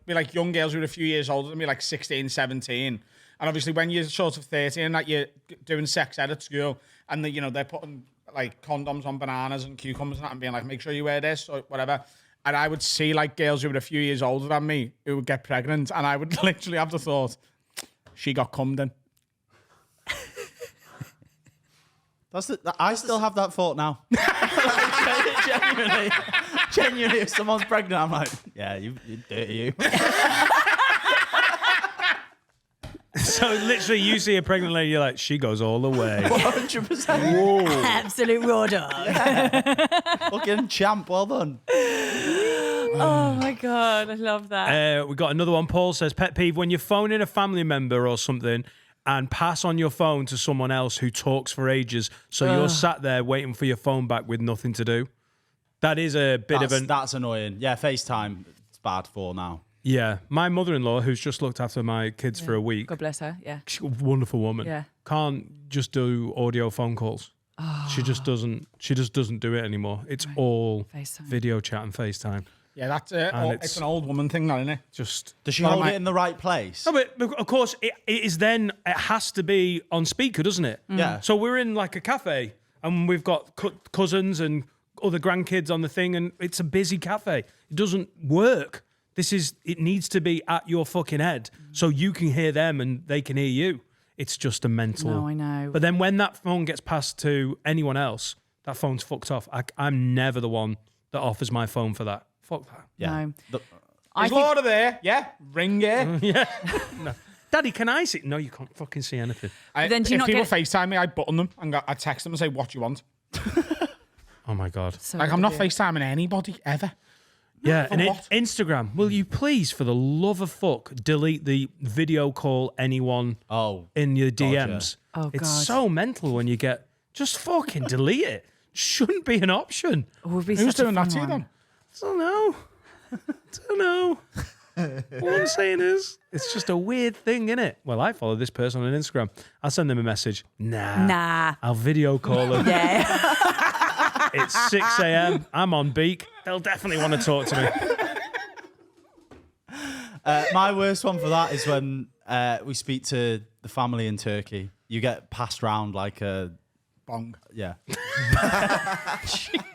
Speaker 1: be like young girls who were a few years older than me, like 16, 17. And obviously when you're sort of 13 and that you're doing sex ed at school and they're putting like condoms on bananas and cucumbers and that and being like, make sure you wear this or whatever. And I would see like girls who were a few years older than me who would get pregnant and I would literally have the thought, she got cummed in.
Speaker 4: I still have that thought now. Genuinely, if someone's pregnant, I'm like, yeah, you dirty you.
Speaker 2: So literally, you see a pregnant lady, you're like, she goes all the way.
Speaker 4: 100%.
Speaker 7: Absolute raw dog.
Speaker 4: Fucking champ, well done.
Speaker 7: Oh my God, I love that.
Speaker 2: We got another one. Paul says, pet peeve, when you're phoning a family member or something and pass on your phone to someone else who talks for ages, so you're sat there waiting for your phone back with nothing to do. That is a bit of an...
Speaker 4: That's annoying. Yeah, FaceTime, it's bad for now.
Speaker 2: Yeah. My mother-in-law, who's just looked after my kids for a week,
Speaker 7: God bless her, yeah.
Speaker 2: she's a wonderful woman.
Speaker 7: Yeah.
Speaker 2: Can't just do audio phone calls. She just doesn't do it anymore. It's all
Speaker 7: FaceTime.
Speaker 2: video chat and FaceTime.
Speaker 1: Yeah, that's
Speaker 2: And
Speaker 1: it's an old woman thing, isn't it?
Speaker 2: Just...
Speaker 4: Does she
Speaker 1: Well,
Speaker 4: hold
Speaker 1: my-
Speaker 4: it in the right place?
Speaker 2: No, but of course, it is then, it has to be on speaker, doesn't it?
Speaker 4: Yeah.
Speaker 2: So we're in like a cafe and we've got cousins and other grandkids on the thing and it's a busy cafe. It doesn't work. It needs to be at your fucking head so you can hear them and they can hear you. It's just a mental...
Speaker 7: No, I know.
Speaker 2: But then when that phone gets passed to anyone else, that phone's fucked off. I'm never the one that offers my phone for that. Fuck that.
Speaker 4: Yeah.
Speaker 7: No. I
Speaker 1: Is
Speaker 7: think
Speaker 1: Laura there? Yeah. Ring it.
Speaker 2: Yeah. No. Daddy, can I see? No, you can't fucking see anything.
Speaker 7: Then do you
Speaker 1: If
Speaker 7: not
Speaker 1: people
Speaker 7: get-
Speaker 1: FaceTime me, I button them and I text them and say, what do you want?
Speaker 2: Oh my God.
Speaker 7: so
Speaker 1: Like, I'm not
Speaker 7: weird.
Speaker 1: FaceTiming anybody, ever.
Speaker 2: Yeah,
Speaker 1: for
Speaker 2: and
Speaker 1: what?
Speaker 2: Instagram, will you please, for the love of fuck, delete the video call anyone
Speaker 4: Oh.
Speaker 2: in your
Speaker 4: God, yeah.
Speaker 2: DMs?
Speaker 7: Oh,
Speaker 2: It's
Speaker 7: God.
Speaker 2: so mental when you get, just fucking delete it. Shouldn't be an option.
Speaker 7: It would be
Speaker 1: Who's
Speaker 7: such a
Speaker 1: doing
Speaker 7: fun
Speaker 1: that to you
Speaker 7: one.
Speaker 1: then?
Speaker 2: Don't know. Don't know. All I'm saying is, it's just a weird thing, innit? Well, I follow this person on Instagram. I'll send them a message.
Speaker 7: Nah.
Speaker 2: I'll video call them.
Speaker 7: Yeah.
Speaker 2: It's 6 a.m. I'm on beak. They'll definitely want to talk to me.
Speaker 4: My worst one for that is when we speak to the family in Turkey. You get passed round like a...
Speaker 1: Bong.
Speaker 4: Yeah.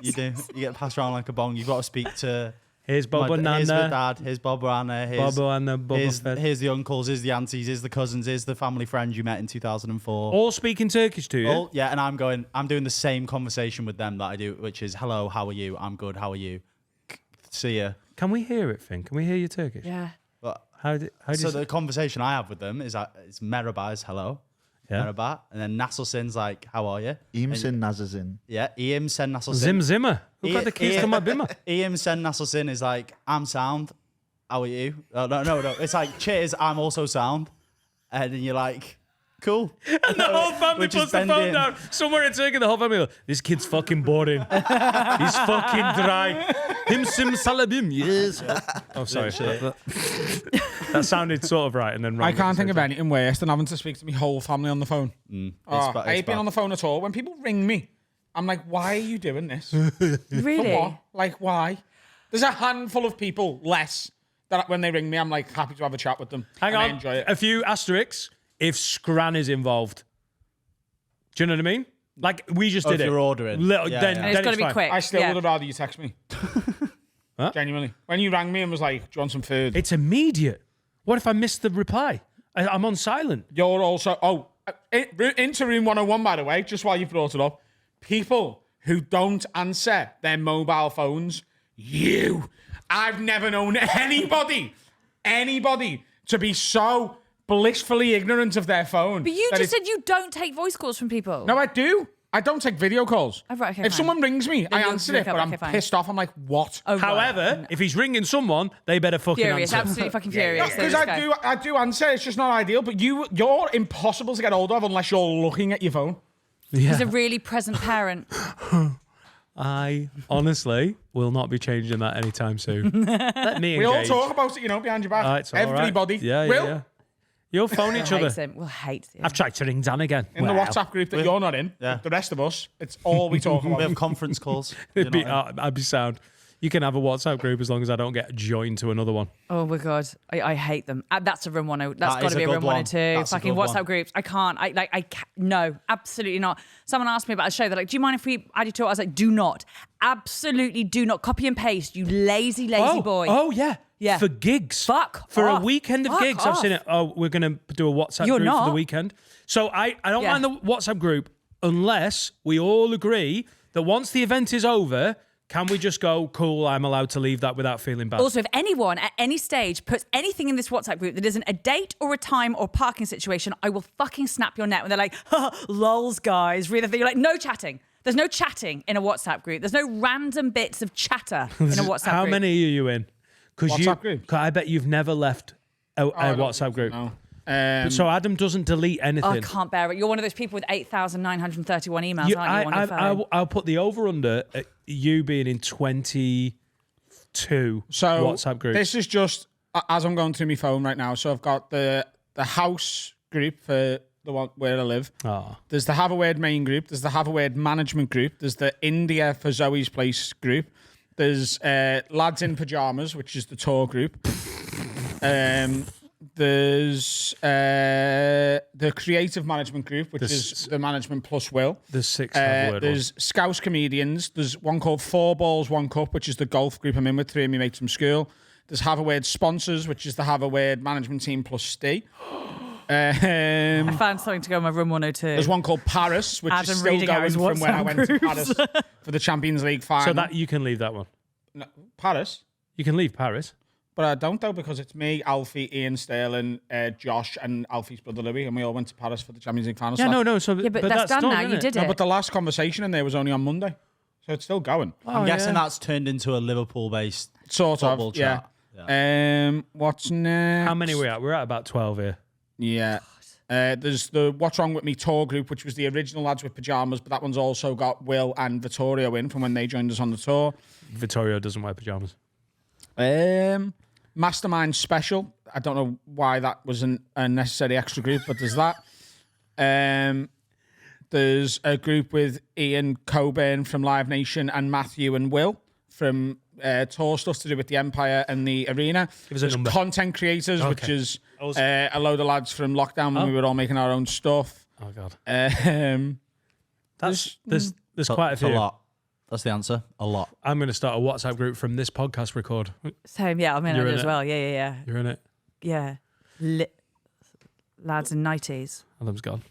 Speaker 4: You do. You get passed around like a bong. You've got to speak to...
Speaker 2: Here's Bob and
Speaker 4: Here's the
Speaker 2: Nana.
Speaker 4: dad. Here's Bob and Anna. Here's,
Speaker 2: Bobo and the Boba Fett.
Speaker 4: here's the uncles. Here's the aunties. Here's the cousins. Here's the family friends you met in 2004.
Speaker 2: All speaking Turkish to you?
Speaker 4: All- yeah, and I'm doing the same conversation with them that I do, which is, hello, how are you? I'm good, how are you? See ya.
Speaker 2: Can we hear it, Finn? Can we hear your Turkish?
Speaker 7: Yeah.
Speaker 4: But,
Speaker 2: How do you
Speaker 4: so
Speaker 2: say-
Speaker 4: the conversation I have with them is it's merhaba is hello.
Speaker 2: Yeah.
Speaker 4: Merhaba. And then Nasılsın's like, how are you?
Speaker 5: Eamson Nazazin.
Speaker 4: Yeah, iyiyim sen nasılsın?
Speaker 2: Zim Zimmer. Who got the keys to my bimmer?
Speaker 4: iyiyim sen nasılsın is like, I'm sound. How are you? Oh, no. It's like, cheers, I'm also sound. And then you're like, cool.
Speaker 2: And the whole family
Speaker 4: Which is
Speaker 2: puts the phone
Speaker 4: bending.
Speaker 2: down. Somewhere in Turkey, the whole family goes, this kid's fucking boring. He's fucking dry. Him sim salabim. Yes. Oh, sorry. That sounded sort of right. And then wrong
Speaker 1: I
Speaker 2: at the
Speaker 1: can't think
Speaker 2: same
Speaker 1: of
Speaker 2: time.
Speaker 1: anything worse than having to speak to my whole family on the phone. I ain't been
Speaker 4: bad.
Speaker 1: on the phone at all. When people ring me, I'm like, why are you doing this?
Speaker 7: Really?
Speaker 1: For what? Like, why? There's a handful of people less that when they ring me, I'm like happy to have a chat with them.
Speaker 2: Hang
Speaker 1: and
Speaker 2: on.
Speaker 1: I enjoy it.
Speaker 2: A few asterisks if Scran is involved. Do you know what I mean? Like we just did
Speaker 4: if
Speaker 2: it.
Speaker 4: you're ordering.
Speaker 2: Little,
Speaker 4: Yeah,
Speaker 2: then,
Speaker 4: yeah.
Speaker 7: And it's
Speaker 2: then
Speaker 7: got to be
Speaker 2: fine.
Speaker 7: quick.
Speaker 1: I still
Speaker 7: yeah.
Speaker 1: would have rather you text me.
Speaker 2: Huh?
Speaker 1: Genuinely. When you rang me and was like, do you want some food?
Speaker 2: It's immediate. What if I missed the reply? I'm on silent.
Speaker 1: You're also, into room 101, by the way, just while you brought it up, people who don't answer their mobile phones, I've never known anybody to be so blissfully ignorant of their phone.
Speaker 7: But you
Speaker 1: that
Speaker 7: just
Speaker 1: it's-
Speaker 7: said you don't take voice calls from people.
Speaker 1: No, I do. I don't take video calls.
Speaker 7: Oh, right, okay,
Speaker 1: if
Speaker 7: fine.
Speaker 1: someone rings me, I
Speaker 7: you'll
Speaker 1: answer
Speaker 7: pick
Speaker 1: it,
Speaker 7: up,
Speaker 1: but
Speaker 7: okay,
Speaker 1: I'm
Speaker 7: fine.
Speaker 1: pissed off. I'm like, what?
Speaker 7: Oh, right.
Speaker 2: However, if he's ringing someone, they better fucking
Speaker 7: Furious,
Speaker 2: answer.
Speaker 7: absolutely fucking furious.
Speaker 1: Because I do answer. It's just not ideal. But you're impossible to get hold of unless you're looking at your phone.
Speaker 7: He's a really present parent.
Speaker 2: I honestly will not be changing that anytime soon. Let me
Speaker 1: We all
Speaker 2: engage.
Speaker 1: talk about it, behind your back.
Speaker 2: It's all right.
Speaker 1: Everybody.
Speaker 2: Yeah,
Speaker 1: will.
Speaker 2: yeah. You'll phone each other.
Speaker 7: Hates him. We'll hate him.
Speaker 2: I've tried to ring Dan again.
Speaker 1: In the WhatsApp group that you're not in,
Speaker 4: Yeah.
Speaker 1: the rest of us, it's all we talk
Speaker 4: We have
Speaker 1: about.
Speaker 4: conference calls.
Speaker 2: It'd be, I'd be sound. You can have a WhatsApp group as long as I don't get joined to another one.
Speaker 7: Oh my god, I hate them. That's a room 10. That's
Speaker 4: That
Speaker 7: got
Speaker 4: is
Speaker 7: to be
Speaker 4: a
Speaker 7: a
Speaker 4: good
Speaker 7: room
Speaker 4: one.
Speaker 7: 102.
Speaker 4: That's a
Speaker 7: Fucking
Speaker 4: good
Speaker 7: WhatsApp
Speaker 4: one.
Speaker 7: groups. I can't. No, absolutely not. Someone asked me about a show. They're like, "Do you mind if we add you to it?" I was like, "Do not. Absolutely do not. Copy and paste. You lazy boy."
Speaker 2: Oh, yeah.
Speaker 7: Yeah.
Speaker 2: For gigs.
Speaker 7: Fuck
Speaker 2: For
Speaker 7: off.
Speaker 2: a weekend of
Speaker 7: Fuck
Speaker 2: gigs. I've seen
Speaker 7: off.
Speaker 2: it. Oh, we're going to do a WhatsApp
Speaker 7: You're
Speaker 2: group for the
Speaker 7: not.
Speaker 2: weekend. So I don't
Speaker 7: Yeah.
Speaker 2: mind the WhatsApp group unless we all agree that once the event is over, can we just go, cool, I'm allowed to leave that without feeling bad.
Speaker 7: Also, if anyone at any stage puts anything in this WhatsApp group that isn't a date or a time or parking situation, I will fucking snap your neck when they're like, lols, guys. Really? You're like, no chatting. There's no chatting in a WhatsApp group. There's no random bits of chatter in a WhatsApp
Speaker 2: How
Speaker 7: group.
Speaker 2: many are you in?
Speaker 1: WhatsApp group?
Speaker 2: 'Cause I bet you've never left a
Speaker 1: I don't
Speaker 2: WhatsApp group.
Speaker 1: know.
Speaker 2: So Adam doesn't delete anything.
Speaker 7: Oh, I can't bear it. You're one of those people with 8,931 emails,
Speaker 2: You-
Speaker 7: aren't you, on your phone?
Speaker 2: I'll put the over under at you being in 22
Speaker 1: So
Speaker 2: WhatsApp groups.
Speaker 1: this is just as I'm going through my phone right now. So I've got the house group for the one where I live.
Speaker 2: Oh.
Speaker 1: There's the Have a Word main group. There's the Have a Word management group. There's the India for Zoe's Place group. There's Lads in Pajamas, which is the tour group. There's the creative management group, which is the management plus Will.
Speaker 2: There's 6 Have a Word
Speaker 1: There's Scouse Comedians. There's one called 4 Balls, 1 Cup, which is the golf group I'm in with 3 of my mates from school. There's Have a Word Sponsors, which is the Have a Word management team plus Steve.
Speaker 7: I found something to go in my room 102.
Speaker 1: There's one called Paris, which
Speaker 7: Adam
Speaker 1: is still
Speaker 7: reading out
Speaker 1: going
Speaker 7: his
Speaker 1: from when I
Speaker 7: WhatsApp
Speaker 1: went to
Speaker 7: groups.
Speaker 1: Paris for the Champions League final.
Speaker 2: So that you can leave that one.
Speaker 1: No, Paris?
Speaker 2: You can leave Paris.
Speaker 1: But I don't, though, because it's me, Alfie, Ian Sterling, Josh, and Alfie's brother Louis, and we all went to Paris for the Champions League final.
Speaker 2: Yeah,
Speaker 1: So
Speaker 2: no. So,
Speaker 7: Yeah, but that's done now.
Speaker 2: isn't
Speaker 7: You
Speaker 2: it?
Speaker 7: did
Speaker 1: No,
Speaker 7: it.
Speaker 1: but the last conversation in there was only on Monday. So it's still going.
Speaker 4: I'm guessing
Speaker 2: yeah.
Speaker 4: that's turned into a Liverpool-based
Speaker 1: Sort
Speaker 4: football
Speaker 1: of, yeah.
Speaker 4: chat.
Speaker 1: What's next?
Speaker 2: How many are we at? We're at about 12 here.
Speaker 1: Yeah. There's the What's Wrong With Me tour group, which was the original Lads with Pajamas, but that one's also got Will and Vittorio in from when they joined us on the tour.
Speaker 2: Vittorio doesn't wear pajamas.
Speaker 1: Mastermind Special. I don't know why that was an unnecessary extra group, but there's that. There's a group with Ian Coburn from Live Nation and Matthew and Will from tour stuff to do with the Empire and the Arena.
Speaker 2: Give us a
Speaker 1: There's
Speaker 2: number.
Speaker 1: Content Creators, which
Speaker 2: Okay.
Speaker 1: is a load of lads from lockdown when we were all making our own stuff.
Speaker 2: Oh, God.
Speaker 1: There's
Speaker 2: There's quite a
Speaker 4: It's
Speaker 2: few.
Speaker 4: a lot. That's the answer. A lot.
Speaker 2: I'm going to start a WhatsApp group from this podcast record.
Speaker 7: Same, yeah, I'm in
Speaker 2: You're
Speaker 7: it
Speaker 2: in
Speaker 7: as
Speaker 2: it.
Speaker 7: well. Yeah.
Speaker 2: You're in it.
Speaker 7: Yeah. Lads and nighties.
Speaker 2: Adam's gone.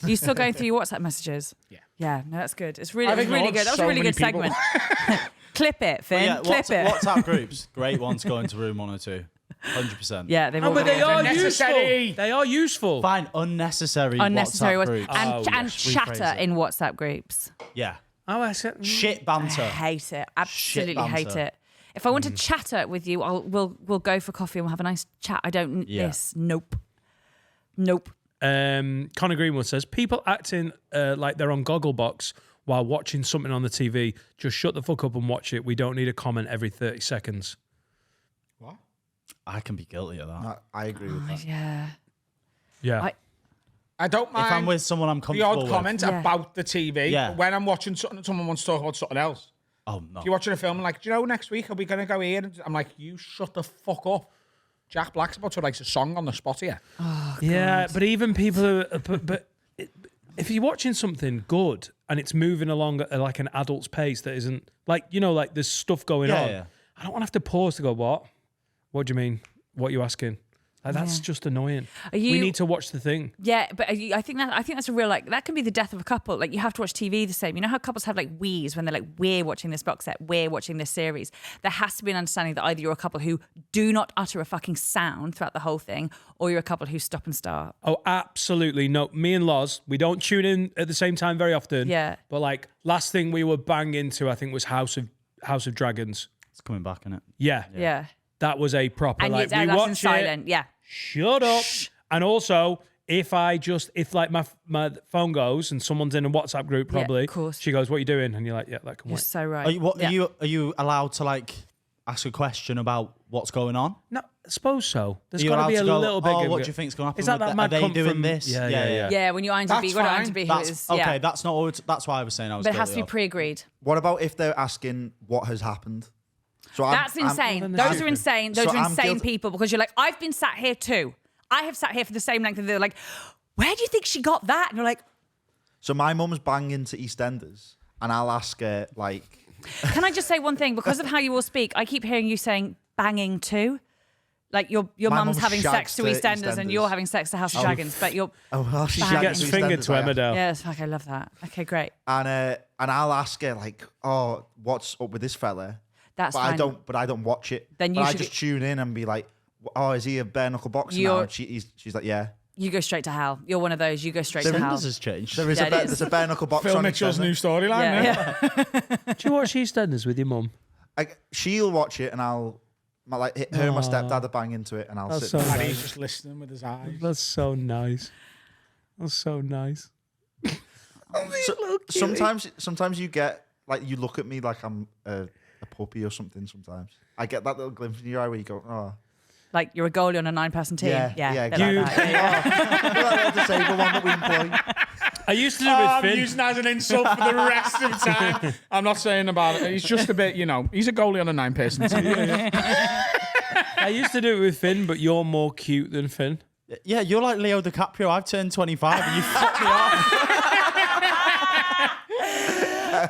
Speaker 7: Are you still going through your WhatsApp messages?
Speaker 1: Yeah.
Speaker 7: Yeah, no, that's good. It's really,
Speaker 1: I've
Speaker 7: it was really
Speaker 1: ignored
Speaker 7: good. That was
Speaker 1: so
Speaker 7: a really
Speaker 1: many
Speaker 7: good
Speaker 1: people.
Speaker 7: segment. Clip it, Finn.
Speaker 4: Yeah,
Speaker 7: Clip it.
Speaker 4: WhatsApp groups, great one to go into room 102. 100%.
Speaker 7: Yeah, they've
Speaker 2: Oh,
Speaker 7: all
Speaker 2: but
Speaker 7: been
Speaker 2: they are
Speaker 1: Unnecessary.
Speaker 2: useful. They are useful.
Speaker 4: Fine, unnecessary
Speaker 7: unnecessary
Speaker 4: WhatsApp
Speaker 7: ones.
Speaker 4: groups.
Speaker 7: And,
Speaker 2: Oh,
Speaker 7: and
Speaker 4: yes, rephrase
Speaker 7: chatter
Speaker 4: it.
Speaker 7: in WhatsApp groups.
Speaker 4: Yeah.
Speaker 2: Oh, I said.
Speaker 4: Shit
Speaker 7: I
Speaker 4: banter.
Speaker 7: hate it. Absolutely hate
Speaker 4: banter.
Speaker 7: it. If I want to chatter with you, we'll go for coffee and we'll have a nice chat. I don't need
Speaker 4: Yeah.
Speaker 7: this. Nope.
Speaker 2: Connor Greenwood says people acting like they're on Gogglebox while watching something on the TV. Just shut the fuck up and watch it. We don't need a comment every 30 seconds.
Speaker 4: I can be guilty of that.
Speaker 5: I agree with that.
Speaker 7: Yeah.
Speaker 2: Yeah.
Speaker 1: I don't mind
Speaker 4: If I'm with someone I'm
Speaker 1: the
Speaker 4: comfortable
Speaker 1: odd
Speaker 4: with.
Speaker 1: comment
Speaker 7: Yeah.
Speaker 1: about the TV.
Speaker 4: Yeah.
Speaker 1: But when I'm watching something and someone wants to talk about something else.
Speaker 4: Oh, no.
Speaker 1: If you're watching a film and like, do you know next week are we going to go here? And I'm like, you shut the fuck up. Jack Black's about to write a song on the spot here.
Speaker 2: Yeah, but even people who, if you're watching something good and it's moving along at like an adult's pace that isn't like, you know, like there's stuff going on.
Speaker 4: Yeah.
Speaker 2: I don't want to have to pause to go, what? What do you mean? What are you asking? Like, that's just annoying. We need to watch the thing.
Speaker 7: Yeah, but I think that's a real, like, that can be the death of a couple. Like, you have to watch TV the same. You know how couples have like we's when they're like, we're watching this box set, we're watching this series. There has to be an understanding that either you're a couple who do not utter a fucking sound throughout the whole thing, or you're a couple who stop and start.
Speaker 2: Oh, absolutely. No, me and Loz, we don't tune in at the same time very often.
Speaker 7: Yeah.
Speaker 2: But like last thing we were bang into, I think, was House of Dragons.
Speaker 4: It's coming back, isn't it?
Speaker 2: Yeah.
Speaker 7: Yeah.
Speaker 2: That was a proper,
Speaker 7: And
Speaker 2: like,
Speaker 7: that's
Speaker 2: we
Speaker 7: in
Speaker 2: watched it.
Speaker 7: silent. Yeah.
Speaker 2: Shut up. And also, if like my phone goes and someone's in a WhatsApp group, probably,
Speaker 7: of course.
Speaker 2: she goes, "What are you doing?" And you're like, "Yeah, that can
Speaker 7: You're
Speaker 2: wait."
Speaker 7: so right.
Speaker 4: Are you allowed to like ask a question about what's going on?
Speaker 2: No, I suppose so. There's
Speaker 4: Are you
Speaker 2: got to
Speaker 4: allowed
Speaker 2: be a
Speaker 4: to go,
Speaker 2: little bit.
Speaker 4: "Oh, what do you think's going to happen
Speaker 2: Is that
Speaker 4: with
Speaker 2: that
Speaker 4: the-
Speaker 2: mad
Speaker 4: are they
Speaker 2: cunt
Speaker 4: doing
Speaker 2: from-
Speaker 4: this?"
Speaker 2: Yeah.
Speaker 7: Yeah, when you IMDb,
Speaker 1: That's
Speaker 7: what
Speaker 1: fine.
Speaker 7: IMDb
Speaker 4: That's
Speaker 7: is.
Speaker 4: okay.
Speaker 7: Yeah.
Speaker 4: That's not what. That's why I was saying I was.
Speaker 7: But it has to
Speaker 4: guilty
Speaker 7: be
Speaker 4: of.
Speaker 7: pre-agreed.
Speaker 5: What about if they're asking what has happened? So
Speaker 7: That's insane. Those are insane. Those
Speaker 5: So
Speaker 7: are
Speaker 5: I'm
Speaker 7: insane
Speaker 5: guilty-
Speaker 7: people because you're like, I've been sat here too. I have sat here for the same length, and they're like, where do you think she got that? And you're like,
Speaker 5: So my mum's banging to EastEnders, and I'll ask her like,
Speaker 7: can I just say one thing? Because of how you all speak, I keep hearing you saying banging too. Like your
Speaker 5: My
Speaker 7: mum's
Speaker 5: mum
Speaker 7: having
Speaker 5: shags
Speaker 7: sex to
Speaker 5: to
Speaker 7: EastEnders and
Speaker 5: EastEnders.
Speaker 7: you're having sex to House of Dragons, but you're
Speaker 5: oh well, she
Speaker 7: She
Speaker 2: She
Speaker 5: shags
Speaker 2: gets
Speaker 5: to
Speaker 2: fingered
Speaker 5: EastEnders,
Speaker 2: to
Speaker 5: I ask.
Speaker 2: Emmerdale.
Speaker 7: yes, fuck, I love that. Okay, great.
Speaker 5: And I'll ask her like, oh, what's up with this fella?
Speaker 7: That's
Speaker 5: But
Speaker 7: fine.
Speaker 5: I don't watch it.
Speaker 7: Then you
Speaker 5: but I
Speaker 7: should
Speaker 5: just
Speaker 7: be-
Speaker 5: tune in and be like, oh, is he a bare knuckle boxer now? And she's like, yeah.
Speaker 7: You go straight to hell. You're one of those. You go straight to hell.
Speaker 4: Flinders has changed.
Speaker 5: There is
Speaker 7: Yeah, it is.
Speaker 5: there's a bare knuckle boxer
Speaker 1: Phil
Speaker 5: on
Speaker 1: Mitchell's
Speaker 5: EastEnders.
Speaker 1: new storyline.
Speaker 7: Yeah, yeah.
Speaker 2: Do you watch EastEnders with your mum?
Speaker 5: She'll watch it and I'll like her and my stepdad are bang into it and I'll
Speaker 2: That's
Speaker 5: sit
Speaker 2: so
Speaker 5: there.
Speaker 1: And he's just listening with his eyes.
Speaker 2: That's so nice. That's so nice.
Speaker 5: Sometimes you get like you look at me like I'm a puppy or something. Sometimes I get that little glimpse in your eye where you go, oh,
Speaker 7: Like you're a goalie on a 9-person team.
Speaker 5: Yeah,
Speaker 7: yeah,
Speaker 5: yeah,
Speaker 7: bit like that. Yeah.
Speaker 5: You're like the disabled one that we employ.
Speaker 2: I used to do it
Speaker 1: I'm
Speaker 2: with Finn.
Speaker 1: using that as an insult for the rest of the time. I'm not saying about it. He's just a bit, he's a goalie on a 9-person team.
Speaker 2: I used to do it with Finn, but you're more cute than Finn.
Speaker 4: Yeah, you're like Leo DiCaprio. I've turned 25 and you fucked me off.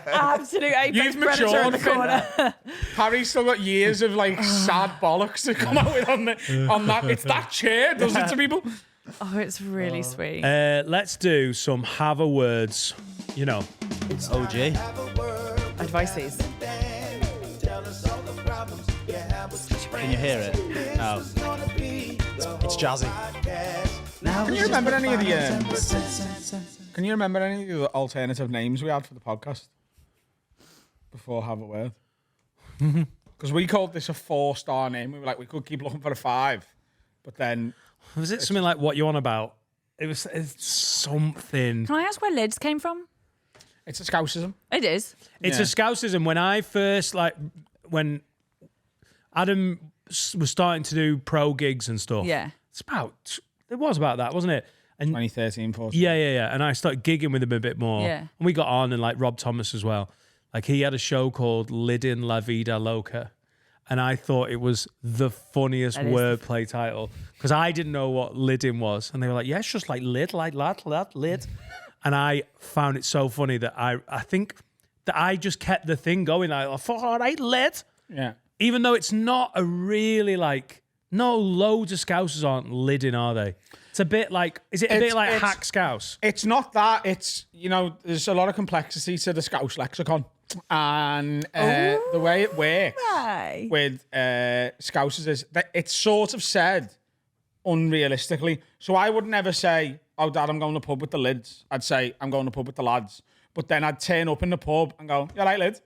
Speaker 7: Absolute apex
Speaker 1: You've
Speaker 7: predator in
Speaker 1: matured,
Speaker 7: the
Speaker 1: Finn.
Speaker 7: corner.
Speaker 1: Harry's still got years of like sad bollocks to come out with on that. It's that chair does it to people.
Speaker 7: Oh, it's really sweet.
Speaker 2: Let's do some have a words. You know,
Speaker 4: OG.
Speaker 7: Advices.
Speaker 4: Can you hear it? No. It's jazzy.
Speaker 1: Can you remember any of the? Can you remember any of the alternative names we had for the podcast before Have a Word? Because we called this a 4-star name. We were like, we could keep looking for a 5, but then
Speaker 2: was it something like what you on about? It's something.
Speaker 7: Can I ask where lids came from?
Speaker 1: it's a Scousism.
Speaker 7: It is.
Speaker 2: It's
Speaker 1: Yeah.
Speaker 2: a Scousism. When I first when Adam was starting to do pro gigs and stuff.
Speaker 7: Yeah.
Speaker 2: It was about that, wasn't it? And
Speaker 1: 2013, 14.
Speaker 2: yeah. And I started gigging with him a bit more.
Speaker 7: Yeah.
Speaker 2: And we got on, and like Rob Thomas as well. Like he had a show called Lidin La Vida Loca. And I thought it was the funniest
Speaker 7: That is
Speaker 2: wordplay title because I didn't know what lidding was. And they were like, yeah, it's just like lid, like lad, lid. And I found it so funny that I think that I just kept the thing going. I thought, all right, lid.
Speaker 1: Yeah.
Speaker 2: Even though it's not a really no, loads of Scousers aren't lidding, are they? It's a bit like, is it a bit like hack Scouse?
Speaker 1: It's not that. It's, there's a lot of complexity to the Scouse lexicon. And the way it works
Speaker 7: Right.
Speaker 1: with Scousers is that it's sort of said unrealistically. So I would never say, oh, Dad, I'm going to the pub with the lids. I'd say, I'm going to the pub with the lads. But then I'd turn up in the pub and go, you right, lid?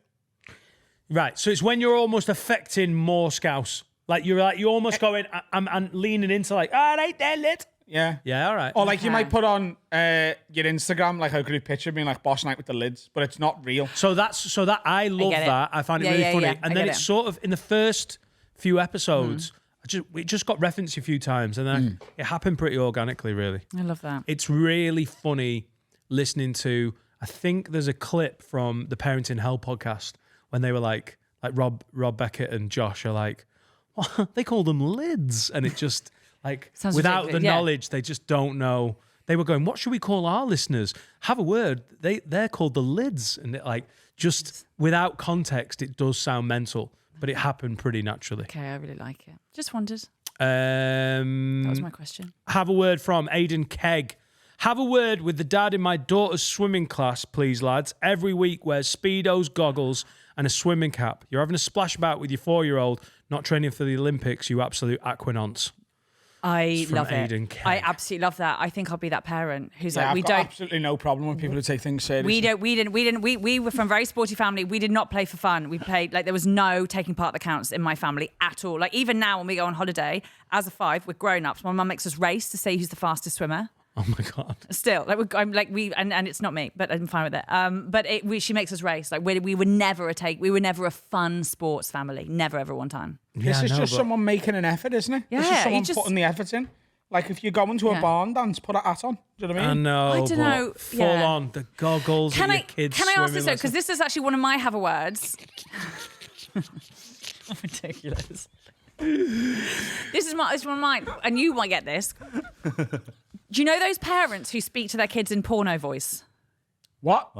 Speaker 2: Right. So it's when you're almost affecting more Scouse. Like you're almost going, I'm leaning into like, all right, there, lid.
Speaker 1: Yeah.
Speaker 2: Yeah, all right.
Speaker 1: Or like you
Speaker 7: Okay.
Speaker 1: might put on your Instagram like a group picture being like boss night with the lids, but it's not real.
Speaker 2: So that I love
Speaker 7: get it.
Speaker 2: that. I find it
Speaker 7: Yeah,
Speaker 2: really
Speaker 7: yeah,
Speaker 2: funny.
Speaker 7: yeah.
Speaker 2: And
Speaker 7: I
Speaker 2: then
Speaker 7: get
Speaker 2: it's
Speaker 7: it.
Speaker 2: sort of in the first few episodes, I it just got referenced a few times, and then it happened pretty organically, really.
Speaker 7: I love that.
Speaker 2: It's really funny listening to, I think there's a clip from the Parenting Hell podcast when they were like Rob Beckett and Josh are like, well, they call them lids. And it just like,
Speaker 7: Sounds
Speaker 2: without
Speaker 7: ridiculous,
Speaker 2: the
Speaker 7: yeah.
Speaker 2: knowledge, they just don't know. They were going, what should we call our listeners? Have a word. They're called the lids. And it, like, just without context, it does sound mental, but it happened pretty naturally.
Speaker 7: Okay, I really like it. Just wondered.
Speaker 2: That
Speaker 7: was my question.
Speaker 2: Have a word from Aidan Kegg. Have a word with the dad in my daughter's swimming class, please, lads. Every week wears Speedos, goggles, and a swimming cap. You're having a splashback with your 4-year-old, not training for the Olympics, you absolute aquanauts.
Speaker 7: I
Speaker 2: from
Speaker 7: love
Speaker 2: Aidan
Speaker 7: it.
Speaker 2: Kegg.
Speaker 7: I absolutely love that. I think I'll be that parent who's
Speaker 1: Yeah,
Speaker 7: like, we
Speaker 1: I've got
Speaker 7: don't.
Speaker 1: absolutely no problem with people who take things seriously.
Speaker 7: We were from a very sporty family. We did not play for fun. We played, like, there was no taking part that counts in my family at all. Like, even now when we go on holiday, as a 5, we're grown-ups. My mum makes us race to see who's the fastest swimmer.
Speaker 2: Oh my God.
Speaker 7: Still, like, and it's not me, but I'm fine with it. But she makes us race. Like, we were never a fun sports family. Never, ever one time.
Speaker 1: This is just someone making an effort, isn't it? This is
Speaker 7: Yeah,
Speaker 1: someone
Speaker 7: you just-
Speaker 1: putting the effort in. Like, if you're going to a barn dance, put a hat on. Do you know what I
Speaker 2: I
Speaker 1: mean?
Speaker 2: know.
Speaker 7: I don't
Speaker 2: but
Speaker 7: know,
Speaker 2: Full
Speaker 7: yeah.
Speaker 2: on, the goggles
Speaker 7: Can
Speaker 2: and
Speaker 7: I
Speaker 2: your kids
Speaker 7: ask this though?
Speaker 2: swimming
Speaker 7: Because this is actually one of my have a words. Ridiculous. This is one of mine, and you might get this. Do you know those parents who speak to their kids in porno voice?
Speaker 1: What?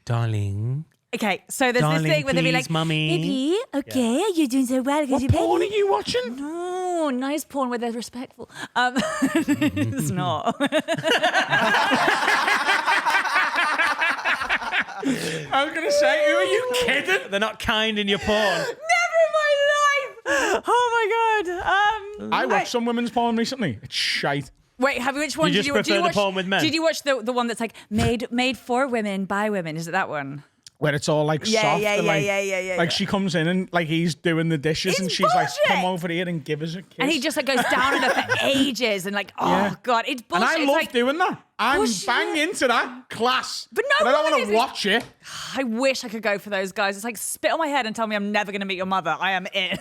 Speaker 2: Darling.
Speaker 7: Okay, so there's
Speaker 2: Darling,
Speaker 7: this thing where they'll be like,
Speaker 2: please, mummy.
Speaker 7: baby, okay, you're doing so well.
Speaker 1: What porn are you watching?
Speaker 7: No, nice porn where they're respectful. It's not.
Speaker 1: I was going to say, who are you kidding?
Speaker 2: They're not kind in your porn.
Speaker 7: Never in my life. Oh my god.
Speaker 1: I watched some women's porn recently. It's shite.
Speaker 7: Wait, which one
Speaker 2: You
Speaker 7: did
Speaker 2: just
Speaker 7: you
Speaker 2: prefer
Speaker 7: did you
Speaker 2: the
Speaker 7: watch?
Speaker 2: porn with men?
Speaker 7: Did you watch the one that's like made for women by women? Is it that one?
Speaker 1: Where it's all like
Speaker 7: Yeah,
Speaker 1: soft.
Speaker 7: yeah,
Speaker 1: and
Speaker 7: yeah,
Speaker 1: like,
Speaker 7: yeah.
Speaker 1: Like she comes in and like he's doing the dishes
Speaker 7: It's
Speaker 1: and she's like,
Speaker 7: bullshit.
Speaker 1: come over here and give us a kiss.
Speaker 7: And he just like goes down on her for ages and like, oh
Speaker 1: Yeah.
Speaker 7: god, it's
Speaker 1: And
Speaker 7: bullshit.
Speaker 1: I
Speaker 7: It's
Speaker 1: love
Speaker 7: like,
Speaker 1: doing that. I'm
Speaker 7: Bullshit.
Speaker 1: bang into that class.
Speaker 7: But no
Speaker 1: I don't
Speaker 7: woman
Speaker 1: want
Speaker 7: is-
Speaker 1: to watch it.
Speaker 7: I wish I could go for those guys. It's like spit on my head and tell me I'm never going to meet your mother. I am in.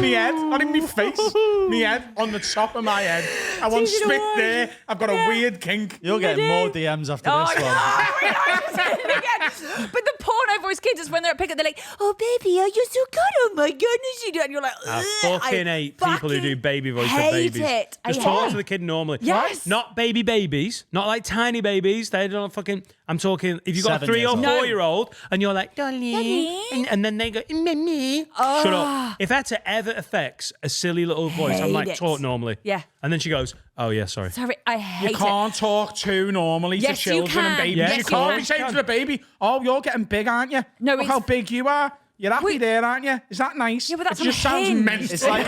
Speaker 1: Me head, not in my face. Me head on the top of my head. I want
Speaker 7: Do you know
Speaker 1: spit
Speaker 7: what?
Speaker 1: there. I've got a weird kink.
Speaker 4: You're getting more DMs after
Speaker 7: Oh,
Speaker 4: this
Speaker 7: no,
Speaker 4: one.
Speaker 7: I'm saying it again. But the porno voice kids is when they're at pickup, they're like, oh, baby, are you so good? Oh, my goodness, you do. And you're like,
Speaker 2: I
Speaker 7: "Ugh,
Speaker 2: fucking hate people who do baby voice for
Speaker 7: hate
Speaker 2: babies.
Speaker 7: it. I
Speaker 2: Just talk
Speaker 7: hate
Speaker 2: to the kid normally.
Speaker 7: Yes.
Speaker 2: Not babies. Not like tiny babies. They don't fucking. I'm talking. If you've got a
Speaker 4: 7
Speaker 2: 3 or
Speaker 4: years old.
Speaker 2: 4-year-old and you're like, darling, and then they go, Mummy. Shut up. If that ever affects a silly little voice, I'm
Speaker 7: Hate
Speaker 2: like,
Speaker 7: it.
Speaker 2: talk normally.
Speaker 7: Yeah.
Speaker 2: And then she goes, oh yeah, sorry.
Speaker 7: Sorry, I hate
Speaker 1: You can't talk too normally
Speaker 7: Yes,
Speaker 1: to
Speaker 7: you
Speaker 1: children and
Speaker 7: can.
Speaker 1: babies.
Speaker 2: Yes,
Speaker 1: you
Speaker 2: you
Speaker 1: can't
Speaker 7: can.
Speaker 1: be saying to the baby, oh, you're getting big, aren't you?
Speaker 7: No,
Speaker 1: Look
Speaker 7: it's-
Speaker 1: how big you are. You're happy
Speaker 7: Wait.
Speaker 1: there, aren't you? Is that nice?
Speaker 7: Yeah, but that's
Speaker 1: it just sounds
Speaker 7: unhinged.
Speaker 1: mental.
Speaker 4: It's like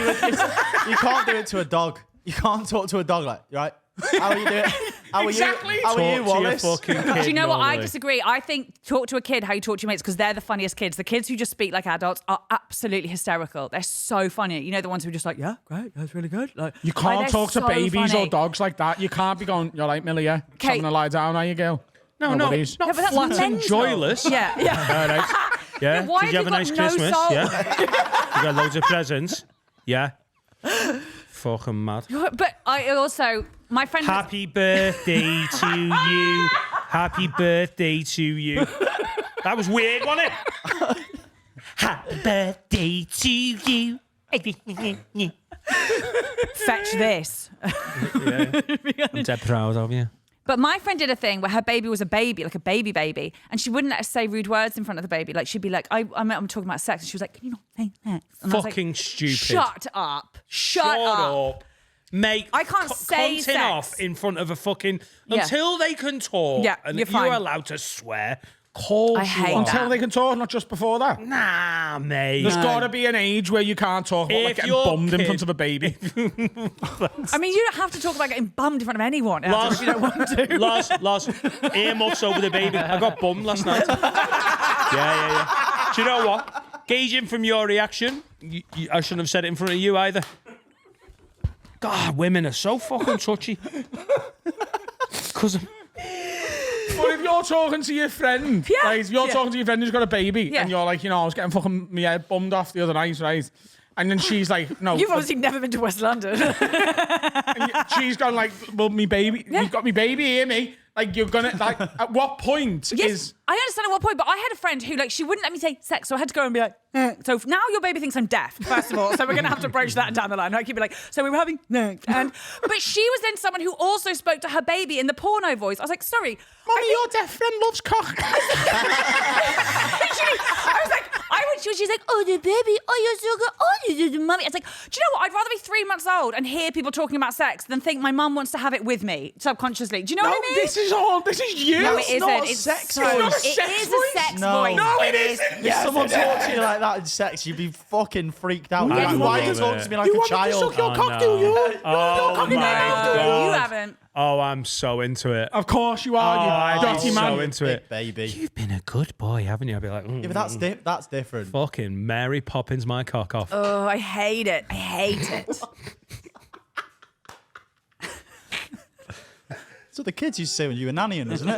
Speaker 4: you can't do it to a dog. You can't talk to a dog like, right? How are you doing? How are
Speaker 1: Exactly.
Speaker 4: you? How are you,
Speaker 2: Talk to your
Speaker 4: Wallace?
Speaker 2: fucking kid
Speaker 7: Do you know what? I
Speaker 2: normally.
Speaker 7: disagree. I think talk to a kid how you talk to your mates because they're the funniest kids. The kids who just speak like adults are absolutely hysterical. They're so funny. You know, the ones who are just like, yeah, great, that's really good. Like,
Speaker 1: You
Speaker 7: like,
Speaker 1: can't
Speaker 7: they're
Speaker 1: talk to
Speaker 7: so
Speaker 1: babies
Speaker 7: funny.
Speaker 1: or dogs like that. You can't be going, you're like, Millie, yeah?
Speaker 7: Okay.
Speaker 1: Having a lie down, are you, girl?
Speaker 2: No,
Speaker 1: worries.
Speaker 2: not
Speaker 7: Yeah, but that's
Speaker 2: flat and
Speaker 7: mental.
Speaker 2: joyless.
Speaker 7: Yeah, yeah.
Speaker 2: All right. Yeah.
Speaker 7: Why
Speaker 2: Did you
Speaker 7: have
Speaker 2: have a
Speaker 7: you
Speaker 2: nice
Speaker 7: got no
Speaker 2: Christmas?
Speaker 7: soul?
Speaker 2: Yeah. You got loads of presents. Yeah. Fucking mad.
Speaker 7: But I also, my friend.
Speaker 2: Happy birthday to you. Happy birthday to you. That was weird, wasn't it? Happy birthday to you.
Speaker 7: Fetch this.
Speaker 2: I'm dead proud of you.
Speaker 7: But my friend did a thing where her baby was a baby, like a baby, and she wouldn't let us say rude words in front of the baby. Like she'd be like, I'm talking about sex, and she was like, can you not say sex? And I was like,
Speaker 2: Fucking stupid.
Speaker 7: Shut up. Shut up.
Speaker 2: Mate,
Speaker 7: I can't say
Speaker 2: cunting
Speaker 7: sex.
Speaker 2: off in front of a fucking...
Speaker 7: Yeah.
Speaker 2: Until they can talk
Speaker 7: Yeah,
Speaker 2: and
Speaker 7: you're
Speaker 2: you're
Speaker 7: fine.
Speaker 2: allowed to swear, call
Speaker 7: I hate
Speaker 2: you
Speaker 7: that.
Speaker 1: Until they can talk, not just before that.
Speaker 2: Nah, mate.
Speaker 1: There's got to be an age where you can't talk about like
Speaker 2: If
Speaker 1: getting
Speaker 2: your
Speaker 1: bummed in
Speaker 2: kid-
Speaker 1: front of a baby.
Speaker 7: I mean, you don't have to talk about getting bummed in front of anyone. Adam, if you don't want to.
Speaker 2: Lars, earmuffs over the baby. I got bummed last night. Yeah. Do you know what? Gauging from your reaction, I shouldn't have said it in front of you either. God, women are so fucking touchy. Because
Speaker 1: Funny if you're talking to your friend,
Speaker 7: Yeah.
Speaker 1: right? You're
Speaker 7: Yeah.
Speaker 1: talking to your friend who's got a baby,
Speaker 7: Yeah.
Speaker 1: and you're like, I was getting fucking my head bummed off the other night, right? And then she's like, no.
Speaker 7: You've obviously never been to West London.
Speaker 1: And she's gone like, well, me baby, you've got me baby here, me. Like, you're gonna, like, at what point
Speaker 7: Yes,
Speaker 1: is...
Speaker 7: I understand at what point, but I had a friend who, like, she wouldn't let me say sex, so I had to go and be like, So now your baby thinks I'm deaf, first of all, so we're going to have to broach that down the line. Like, you'd be like, so we were having... But she was then someone who also spoke to her baby in the porno voice. I was like, sorry.
Speaker 1: Mommy, your deaf friend loves cock.
Speaker 7: She's like, oh, the baby, oh, you're so good, oh, you're mummy. It's like, do you know what? I'd rather be 3 months old and hear people talking about sex than think my mum wants to have it with me subconsciously. Do you know what I mean?
Speaker 1: This is you.
Speaker 7: No, it
Speaker 1: It's
Speaker 7: isn't.
Speaker 1: not a
Speaker 7: It's
Speaker 1: sex
Speaker 7: so,
Speaker 1: voice.
Speaker 7: it
Speaker 1: It's not a sex
Speaker 7: is
Speaker 1: voice.
Speaker 7: a sex
Speaker 4: No.
Speaker 7: voice.
Speaker 4: No,
Speaker 1: it isn't.
Speaker 4: If
Speaker 1: Yes,
Speaker 4: someone
Speaker 1: it
Speaker 4: talked
Speaker 1: is.
Speaker 4: to you like that in sex, you'd be fucking freaked out.
Speaker 7: Yes,
Speaker 4: Like,
Speaker 7: you
Speaker 4: why
Speaker 7: would.
Speaker 4: you talk to me like
Speaker 1: You
Speaker 4: a
Speaker 1: want me to
Speaker 4: child?
Speaker 1: suck your cock, do
Speaker 2: no.
Speaker 1: you?
Speaker 2: Oh,
Speaker 1: cock
Speaker 2: my
Speaker 1: in your mouth, do you?
Speaker 7: You
Speaker 2: God.
Speaker 7: haven't.
Speaker 2: Oh, I'm so into it.
Speaker 1: Of course you are, you
Speaker 2: I'm
Speaker 1: dirty
Speaker 2: so
Speaker 1: man.
Speaker 2: into it.
Speaker 4: Baby.
Speaker 2: You've been a good boy, haven't you? I'd be like,
Speaker 4: Yeah, but that's different.
Speaker 2: fucking Mary Poppins my cock off.
Speaker 7: Oh, I hate it. I hate it.
Speaker 4: So the kids used to say when you were nannying, isn't it?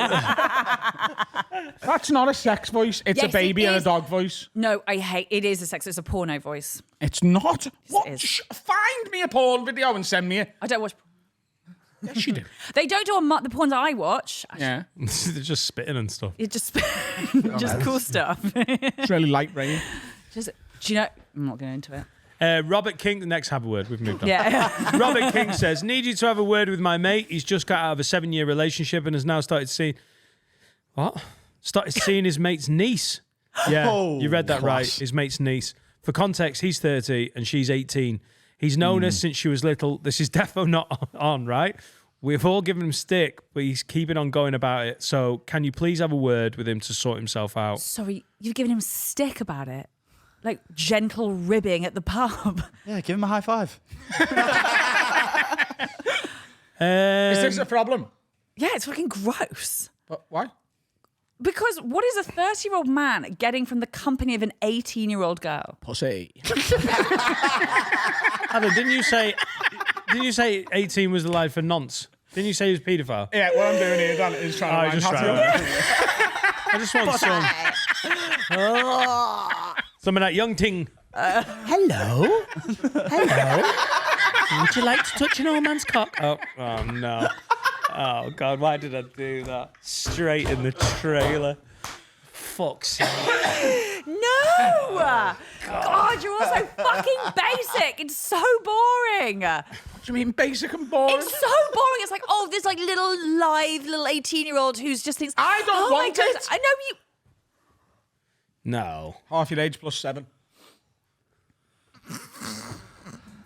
Speaker 1: That's not a sex voice. It's
Speaker 7: Yes,
Speaker 1: a baby
Speaker 7: it
Speaker 1: and a
Speaker 7: is.
Speaker 1: dog voice.
Speaker 7: No, I hate it. Is a sex. It's a porno voice.
Speaker 1: It's not. What?
Speaker 7: is.
Speaker 1: Find me a porn video and send me it.
Speaker 7: I don't watch.
Speaker 1: Yes, you do.
Speaker 7: They don't do the porns I watch.
Speaker 1: Yeah.
Speaker 2: They're just spitting and stuff.
Speaker 7: It just cool stuff.
Speaker 1: It's really light rain.
Speaker 7: Just, do you know? I'm not going into it.
Speaker 2: Robert King, the next have a word. We've moved on.
Speaker 7: Yeah.
Speaker 2: Robert King says, need you to have a word with my mate. He's just got out of a 7-year relationship and has now started seeing... What? Started seeing his mate's niece. Yeah,
Speaker 4: Oh,
Speaker 2: you read that
Speaker 4: class.
Speaker 2: right. His mate's niece. For context, he's 30 and she's 18. He's known her since she was little. This is defo not on, right? We've all given him stick, but he's keeping on going about it. So can you please have a word with him to sort himself out?
Speaker 7: Sorry, you've given him stick about it. Like gentle ribbing at the pub.
Speaker 4: Yeah, give him a high five.
Speaker 1: Is this a problem?
Speaker 7: Yeah, it's fucking gross.
Speaker 1: But why?
Speaker 7: Because what is a 30-year-old man getting from the company of an 18-year-old girl?
Speaker 1: Pussy.
Speaker 2: Adam, didn't you say 18 was the line for nonce? Didn't you say he was paedophile?
Speaker 1: Yeah, what I'm doing here, Dan, is trying to
Speaker 2: just
Speaker 1: find
Speaker 2: trying
Speaker 1: how to...
Speaker 2: I just want some of that young ting. Hello? Would you like to touch an old man's cock? Oh no. Oh, God, why did I do that? Straight in the trailer. Fuck's sake.
Speaker 7: No! God, you're all so fucking basic. It's so boring.
Speaker 1: What do you mean basic and boring?
Speaker 7: It's so boring. It's like, oh, this like little 18-year-old who's just thinks,
Speaker 1: I don't
Speaker 7: oh my
Speaker 1: want
Speaker 7: God,
Speaker 1: it.
Speaker 7: I know you.
Speaker 2: No.
Speaker 1: Half your age plus 7.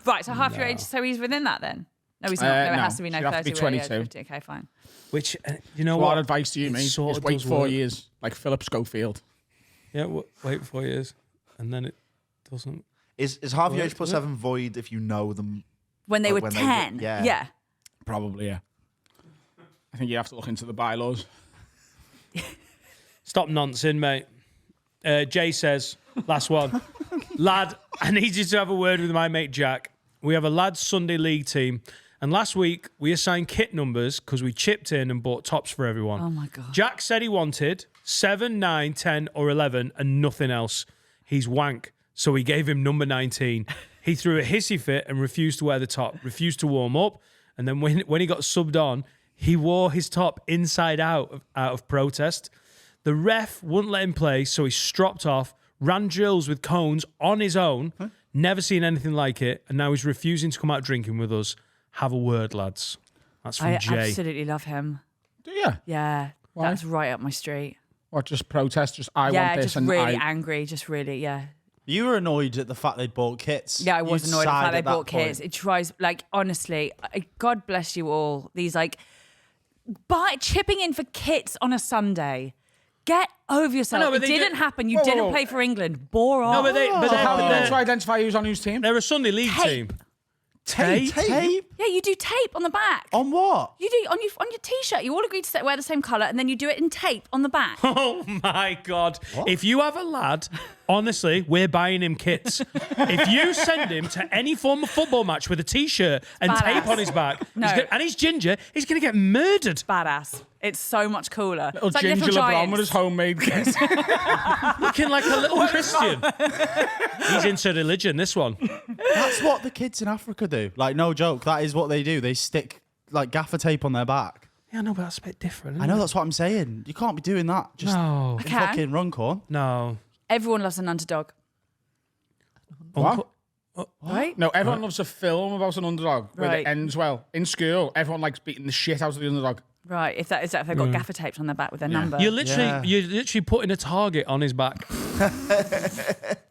Speaker 7: Right, so half your age, so he's within that then? No, he's not. No, it
Speaker 1: no.
Speaker 7: has to be no
Speaker 1: She'd have
Speaker 7: 30.
Speaker 1: to be
Speaker 7: really, yeah,
Speaker 1: 22.
Speaker 7: 50. Okay, fine.
Speaker 2: Which, you know
Speaker 1: What
Speaker 2: what?
Speaker 1: advice to you,
Speaker 2: It
Speaker 1: mate?
Speaker 2: sort
Speaker 1: Just
Speaker 2: of
Speaker 1: wait
Speaker 2: does
Speaker 1: 4
Speaker 2: work.
Speaker 1: years, like Philip Schofield.
Speaker 2: Yeah, wait 4 years. And then it doesn't.
Speaker 5: Is half your age plus 7 void if you know them?
Speaker 7: When they
Speaker 5: Like
Speaker 7: were
Speaker 5: when they
Speaker 7: 10.
Speaker 5: were- yeah.
Speaker 7: Yeah.
Speaker 1: Probably, yeah. I think you have to look into the bylaws.
Speaker 2: Stop nonsense, mate. Jay says, last one. Lad, I need you to have a word with my mate Jack. We have a lads Sunday league team, and last week we assigned kit numbers because we chipped in and bought tops for everyone.
Speaker 7: Oh my God.
Speaker 2: Jack said he wanted 7, 9, 10, or 11 and nothing else. He's wank, so we gave him number 19. He threw a hissy fit and refused to wear the top, refused to warm up, and then when he got subbed on, he wore his top inside out of protest. The ref wouldn't let him play, so he stropped off, ran drills with cones on his own, never seen anything like it, and now he's refusing to come out drinking with us. Have a word, lads. That's from
Speaker 7: I
Speaker 2: Jay.
Speaker 7: absolutely love him.
Speaker 1: Do you?
Speaker 7: Yeah.
Speaker 1: Why?
Speaker 7: That's right up my street.
Speaker 1: Or just protest, just I
Speaker 7: Yeah,
Speaker 1: want this
Speaker 7: just
Speaker 1: and
Speaker 7: really
Speaker 1: I...
Speaker 7: angry. Just really, yeah.
Speaker 4: You were annoyed at the fact they'd bought kits.
Speaker 7: Yeah, I was
Speaker 4: You'd
Speaker 7: annoyed at the
Speaker 4: side
Speaker 7: fact they
Speaker 4: at that
Speaker 7: bought kids.
Speaker 4: point.
Speaker 7: It tries, like, honestly, God bless you all. These, like, chipping in for kits on a Sunday. Get over yourself.
Speaker 2: I know, but
Speaker 7: it
Speaker 2: they
Speaker 7: didn't
Speaker 2: do-
Speaker 7: happen. You
Speaker 1: Whoa,
Speaker 7: didn't
Speaker 1: whoa.
Speaker 7: play for England. Bore off.
Speaker 2: No, but
Speaker 1: So how are you meant to
Speaker 2: they're,
Speaker 1: identify who's on whose team?
Speaker 2: they're a Sunday league
Speaker 7: Hey.
Speaker 2: team. Tape?
Speaker 4: Tape?
Speaker 7: Yeah, you do tape on the back.
Speaker 4: On what?
Speaker 7: You do on your t-shirt. You all agree to wear the same colour, and then you do it in tape on the back.
Speaker 2: Oh my God. If you have a lad, honestly, we're buying him kits. If you send him to any form of football match with a t-shirt and
Speaker 7: Badass.
Speaker 2: tape on his back,
Speaker 7: No.
Speaker 2: and he's ginger, he's going to get murdered.
Speaker 7: Badass. It's so much cooler.
Speaker 1: Little
Speaker 7: It's like
Speaker 1: ginger
Speaker 7: Little
Speaker 1: LeBron
Speaker 7: Giants.
Speaker 1: with his homemade kit.
Speaker 2: Looking like a little Christian. He's into religion, this one.
Speaker 4: That's what the kids in Africa do. Like, no joke. That is what they do. They stick like gaffer tape on their back.
Speaker 2: Yeah, no, but that's a bit different.
Speaker 4: I know, that's what I'm saying. You can't be doing that. Just
Speaker 2: No.
Speaker 4: in
Speaker 7: can.
Speaker 4: fucking Runcorn.
Speaker 2: No.
Speaker 7: Everyone loves an underdog,
Speaker 2: Uncle-
Speaker 7: right?
Speaker 1: No, everyone loves a film about an underdog where
Speaker 7: Right.
Speaker 1: it ends well. In school, everyone likes beating the shit out of the underdog.
Speaker 7: Right. If they've got gaffer taped on their back with their number.
Speaker 2: You're literally,
Speaker 4: Yeah.
Speaker 2: you're literally putting a target on his back.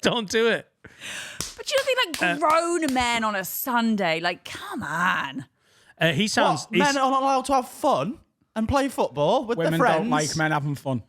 Speaker 2: Don't do it.
Speaker 7: But you don't think like grown men on a Sunday? Like, come on.
Speaker 2: He sounds.
Speaker 4: What? Men are not allowed to have fun and play football with
Speaker 1: Women
Speaker 4: their friends.
Speaker 1: don't like men having fun.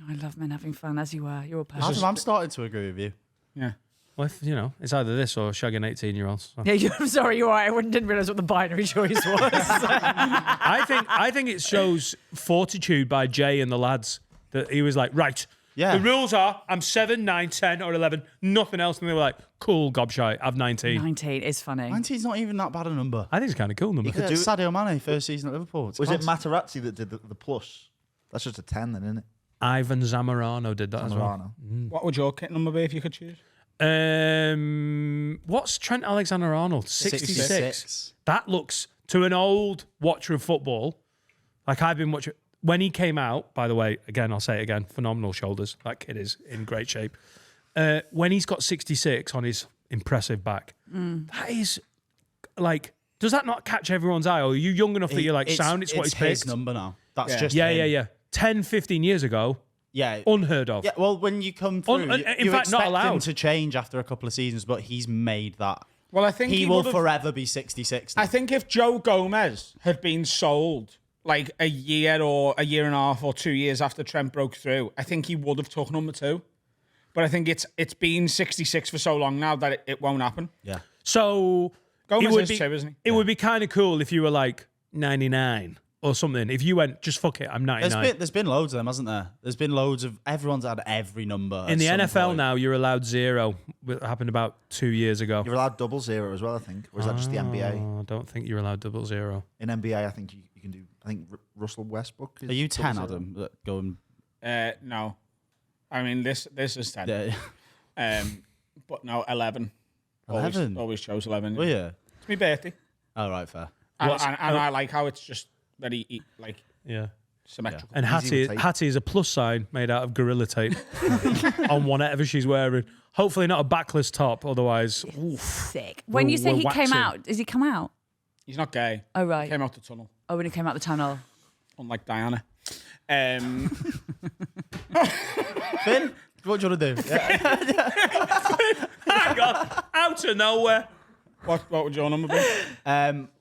Speaker 7: I love men having fun, as you were. You're a person.
Speaker 4: Adam, I'm starting to agree with you.
Speaker 1: Yeah.
Speaker 2: Well, if, you know, it's either this or shagging 18-year-olds. So.
Speaker 7: Yeah, I'm sorry, you're right. I didn't realise what the binary choice was.
Speaker 2: I think it shows fortitude by Jay and the lads that he was like, right,
Speaker 4: Yeah.
Speaker 2: the rules are I'm 7, 9, 10 or 11, nothing else. And they were like, cool, gobshite, I've 19.
Speaker 7: 19 is funny.
Speaker 4: 19's not even that bad a number.
Speaker 2: I think it's kind of cool number.
Speaker 4: Yeah, Sadio Mane, first season at Liverpool. It's
Speaker 5: Was it
Speaker 4: class.
Speaker 5: Materazzi that did the plus? That's just a 10 then, isn't it?
Speaker 2: Ivan Zamorano did that as well.
Speaker 5: Zamorano.
Speaker 1: What would your kit number be if you could choose?
Speaker 2: What's Trent Alexander-Arnold? 66.
Speaker 4: 66.
Speaker 2: That looks, to an old watcher of football, like I've been watching. When he came out, by the way, again, I'll say it again, phenomenal shoulders. That kid is in great shape. When he's got 66 on his impressive back, that is like, does that not catch everyone's eye? Or are you young enough that you're like, sound, it's what he's
Speaker 4: his
Speaker 2: picked?
Speaker 4: number now. That's
Speaker 1: Yeah.
Speaker 4: just
Speaker 2: Yeah,
Speaker 4: him.
Speaker 2: yeah, yeah. 10, 15 years ago,
Speaker 4: Yeah.
Speaker 2: unheard of.
Speaker 4: Yeah, well, when you come through,
Speaker 2: In
Speaker 4: you
Speaker 2: fact, not
Speaker 4: expect him
Speaker 2: allowed.
Speaker 4: to change after a couple of seasons, but he's made that.
Speaker 1: Well, I think
Speaker 4: He will
Speaker 1: would've-
Speaker 4: forever be 66 now.
Speaker 1: I think if Joe Gomez had been sold like a year or a year and a half or 2 years after Trent broke through, I think he would have took number 2. But I think it's been 66 for so long now that it won't happen.
Speaker 4: Yeah.
Speaker 2: So
Speaker 1: Gomez
Speaker 2: it would
Speaker 1: is
Speaker 2: be,
Speaker 1: too, isn't he?
Speaker 2: It would be kind of cool if you were like 99 or something. If you went, just fuck it, I'm 99.
Speaker 4: There's been loads of them, hasn't there? There's been loads of, everyone's had every number.
Speaker 2: In the
Speaker 4: at some
Speaker 2: NFL
Speaker 4: point.
Speaker 2: now, you're allowed 0. It happened about 2 years ago.
Speaker 5: You're allowed 00 as well, I think. Or is that just the NBA?
Speaker 2: Oh, I don't think you're allowed 00.
Speaker 5: In NBA, I think you can do. I think Russell Westbrook. Is
Speaker 4: Are you 10,
Speaker 5: 00.
Speaker 4: Adam? That going.
Speaker 1: No. I mean, this is 10.
Speaker 4: Yeah.
Speaker 1: But no, 11.
Speaker 4: 11?
Speaker 1: Always chose 11.
Speaker 4: Well, yeah.
Speaker 1: It's my birthday.
Speaker 4: All right, fair.
Speaker 1: And I like how it's just very, like,
Speaker 2: Yeah.
Speaker 1: symmetrical.
Speaker 2: And
Speaker 5: Easy with tape.
Speaker 2: Hattie is a plus sign made out of Gorilla Tape on whatever she's wearing. Hopefully not a backless top, otherwise. Oof.
Speaker 7: Sick. When you say
Speaker 2: we're
Speaker 7: he came
Speaker 2: waxing.
Speaker 7: out, does he come out?
Speaker 1: He's not gay.
Speaker 7: Oh, right.
Speaker 1: Came out the tunnel,
Speaker 7: Oh, when he came out the tunnel.
Speaker 1: unlike Diana.
Speaker 4: Finn, what do you want to do? Yeah.
Speaker 2: Hang on, out of nowhere.
Speaker 1: What would your number be?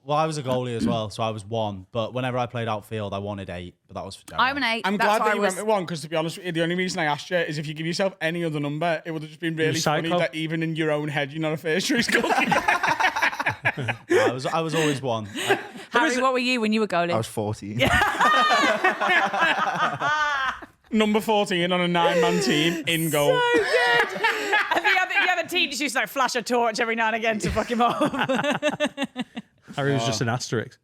Speaker 4: Well, I was a goalie as well, so I was 1. But whenever I played outfield, I wanted 8. But that was for Jared.
Speaker 7: I'm an 8.
Speaker 1: I'm
Speaker 7: That's
Speaker 1: glad
Speaker 7: why
Speaker 1: that
Speaker 7: I
Speaker 1: you
Speaker 7: was...
Speaker 1: went with 1 because, to be honest with you, the only reason I asked you is if you give yourself any other number, it would have just been really funny
Speaker 2: psycho.
Speaker 1: that even in your own head, you're not a first choice goalkeeper.
Speaker 4: I was always 1.
Speaker 7: Harry, what were you when you were goalie?
Speaker 5: I was 14.
Speaker 1: Number 14 on a 9-man team in goal.
Speaker 7: So good. And the other team just used to like flash a torch every now and again to fuck him off.
Speaker 2: Harry was just an asterisk.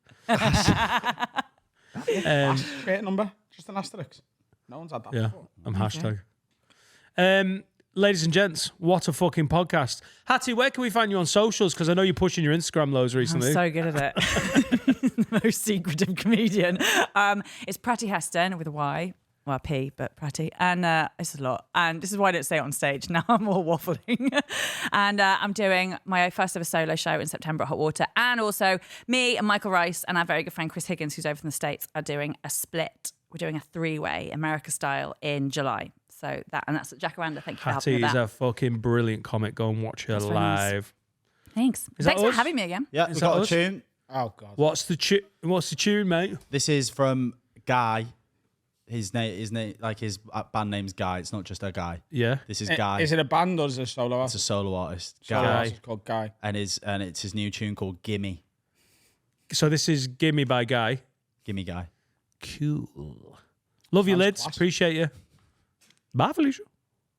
Speaker 1: Great number. Just an asterisk. No one's had that
Speaker 2: Yeah,
Speaker 1: before.
Speaker 2: I'm hashtag. Ladies and gents, what a fucking podcast. Hattie, where can we find you on socials? Because I know you're pushing your Instagram loads
Speaker 7: I'm
Speaker 2: recently.
Speaker 7: so good at it. The most secretive comedian. It's Pratty Heston with a Y. Well, P, but Pratty. And it's a lot. And this is why I don't say it on stage. Now I'm all waffling. And I'm doing my first ever solo show in September at Hot Water. And also me and Michael Rice and our very good friend Chris Higgins, who's over from the States, are doing a split. We're doing a 3-way, America style, in July. So that's at Jacaranda. Thank you for helping
Speaker 2: Hattie
Speaker 7: with
Speaker 2: is
Speaker 7: that.
Speaker 2: a fucking brilliant comic. Go and watch her
Speaker 7: That's very nice.
Speaker 2: live.
Speaker 7: Thanks.
Speaker 2: Is that
Speaker 7: Thanks for
Speaker 2: us?
Speaker 7: having me again.
Speaker 4: Yeah,
Speaker 2: Is
Speaker 4: we
Speaker 2: that
Speaker 4: got a
Speaker 2: us?
Speaker 4: tune.
Speaker 1: Oh, God.
Speaker 2: What's the tune, mate?
Speaker 4: This is from Guy. his name, like his band name's Guy. It's not just a guy.
Speaker 2: Yeah.
Speaker 4: This is Guy.
Speaker 1: Is it a band or is it a solo
Speaker 4: It's a
Speaker 1: artist?
Speaker 4: solo artist.
Speaker 1: Solo
Speaker 4: Guy.
Speaker 1: artist called Guy.
Speaker 4: And it's his new tune called Gimme.
Speaker 2: So this is Gimme by Guy.
Speaker 4: Gimme Guy.
Speaker 2: Cool. Love you,
Speaker 1: Sounds
Speaker 2: Lids.
Speaker 1: class.
Speaker 2: Appreciate you. Bye, Felicia.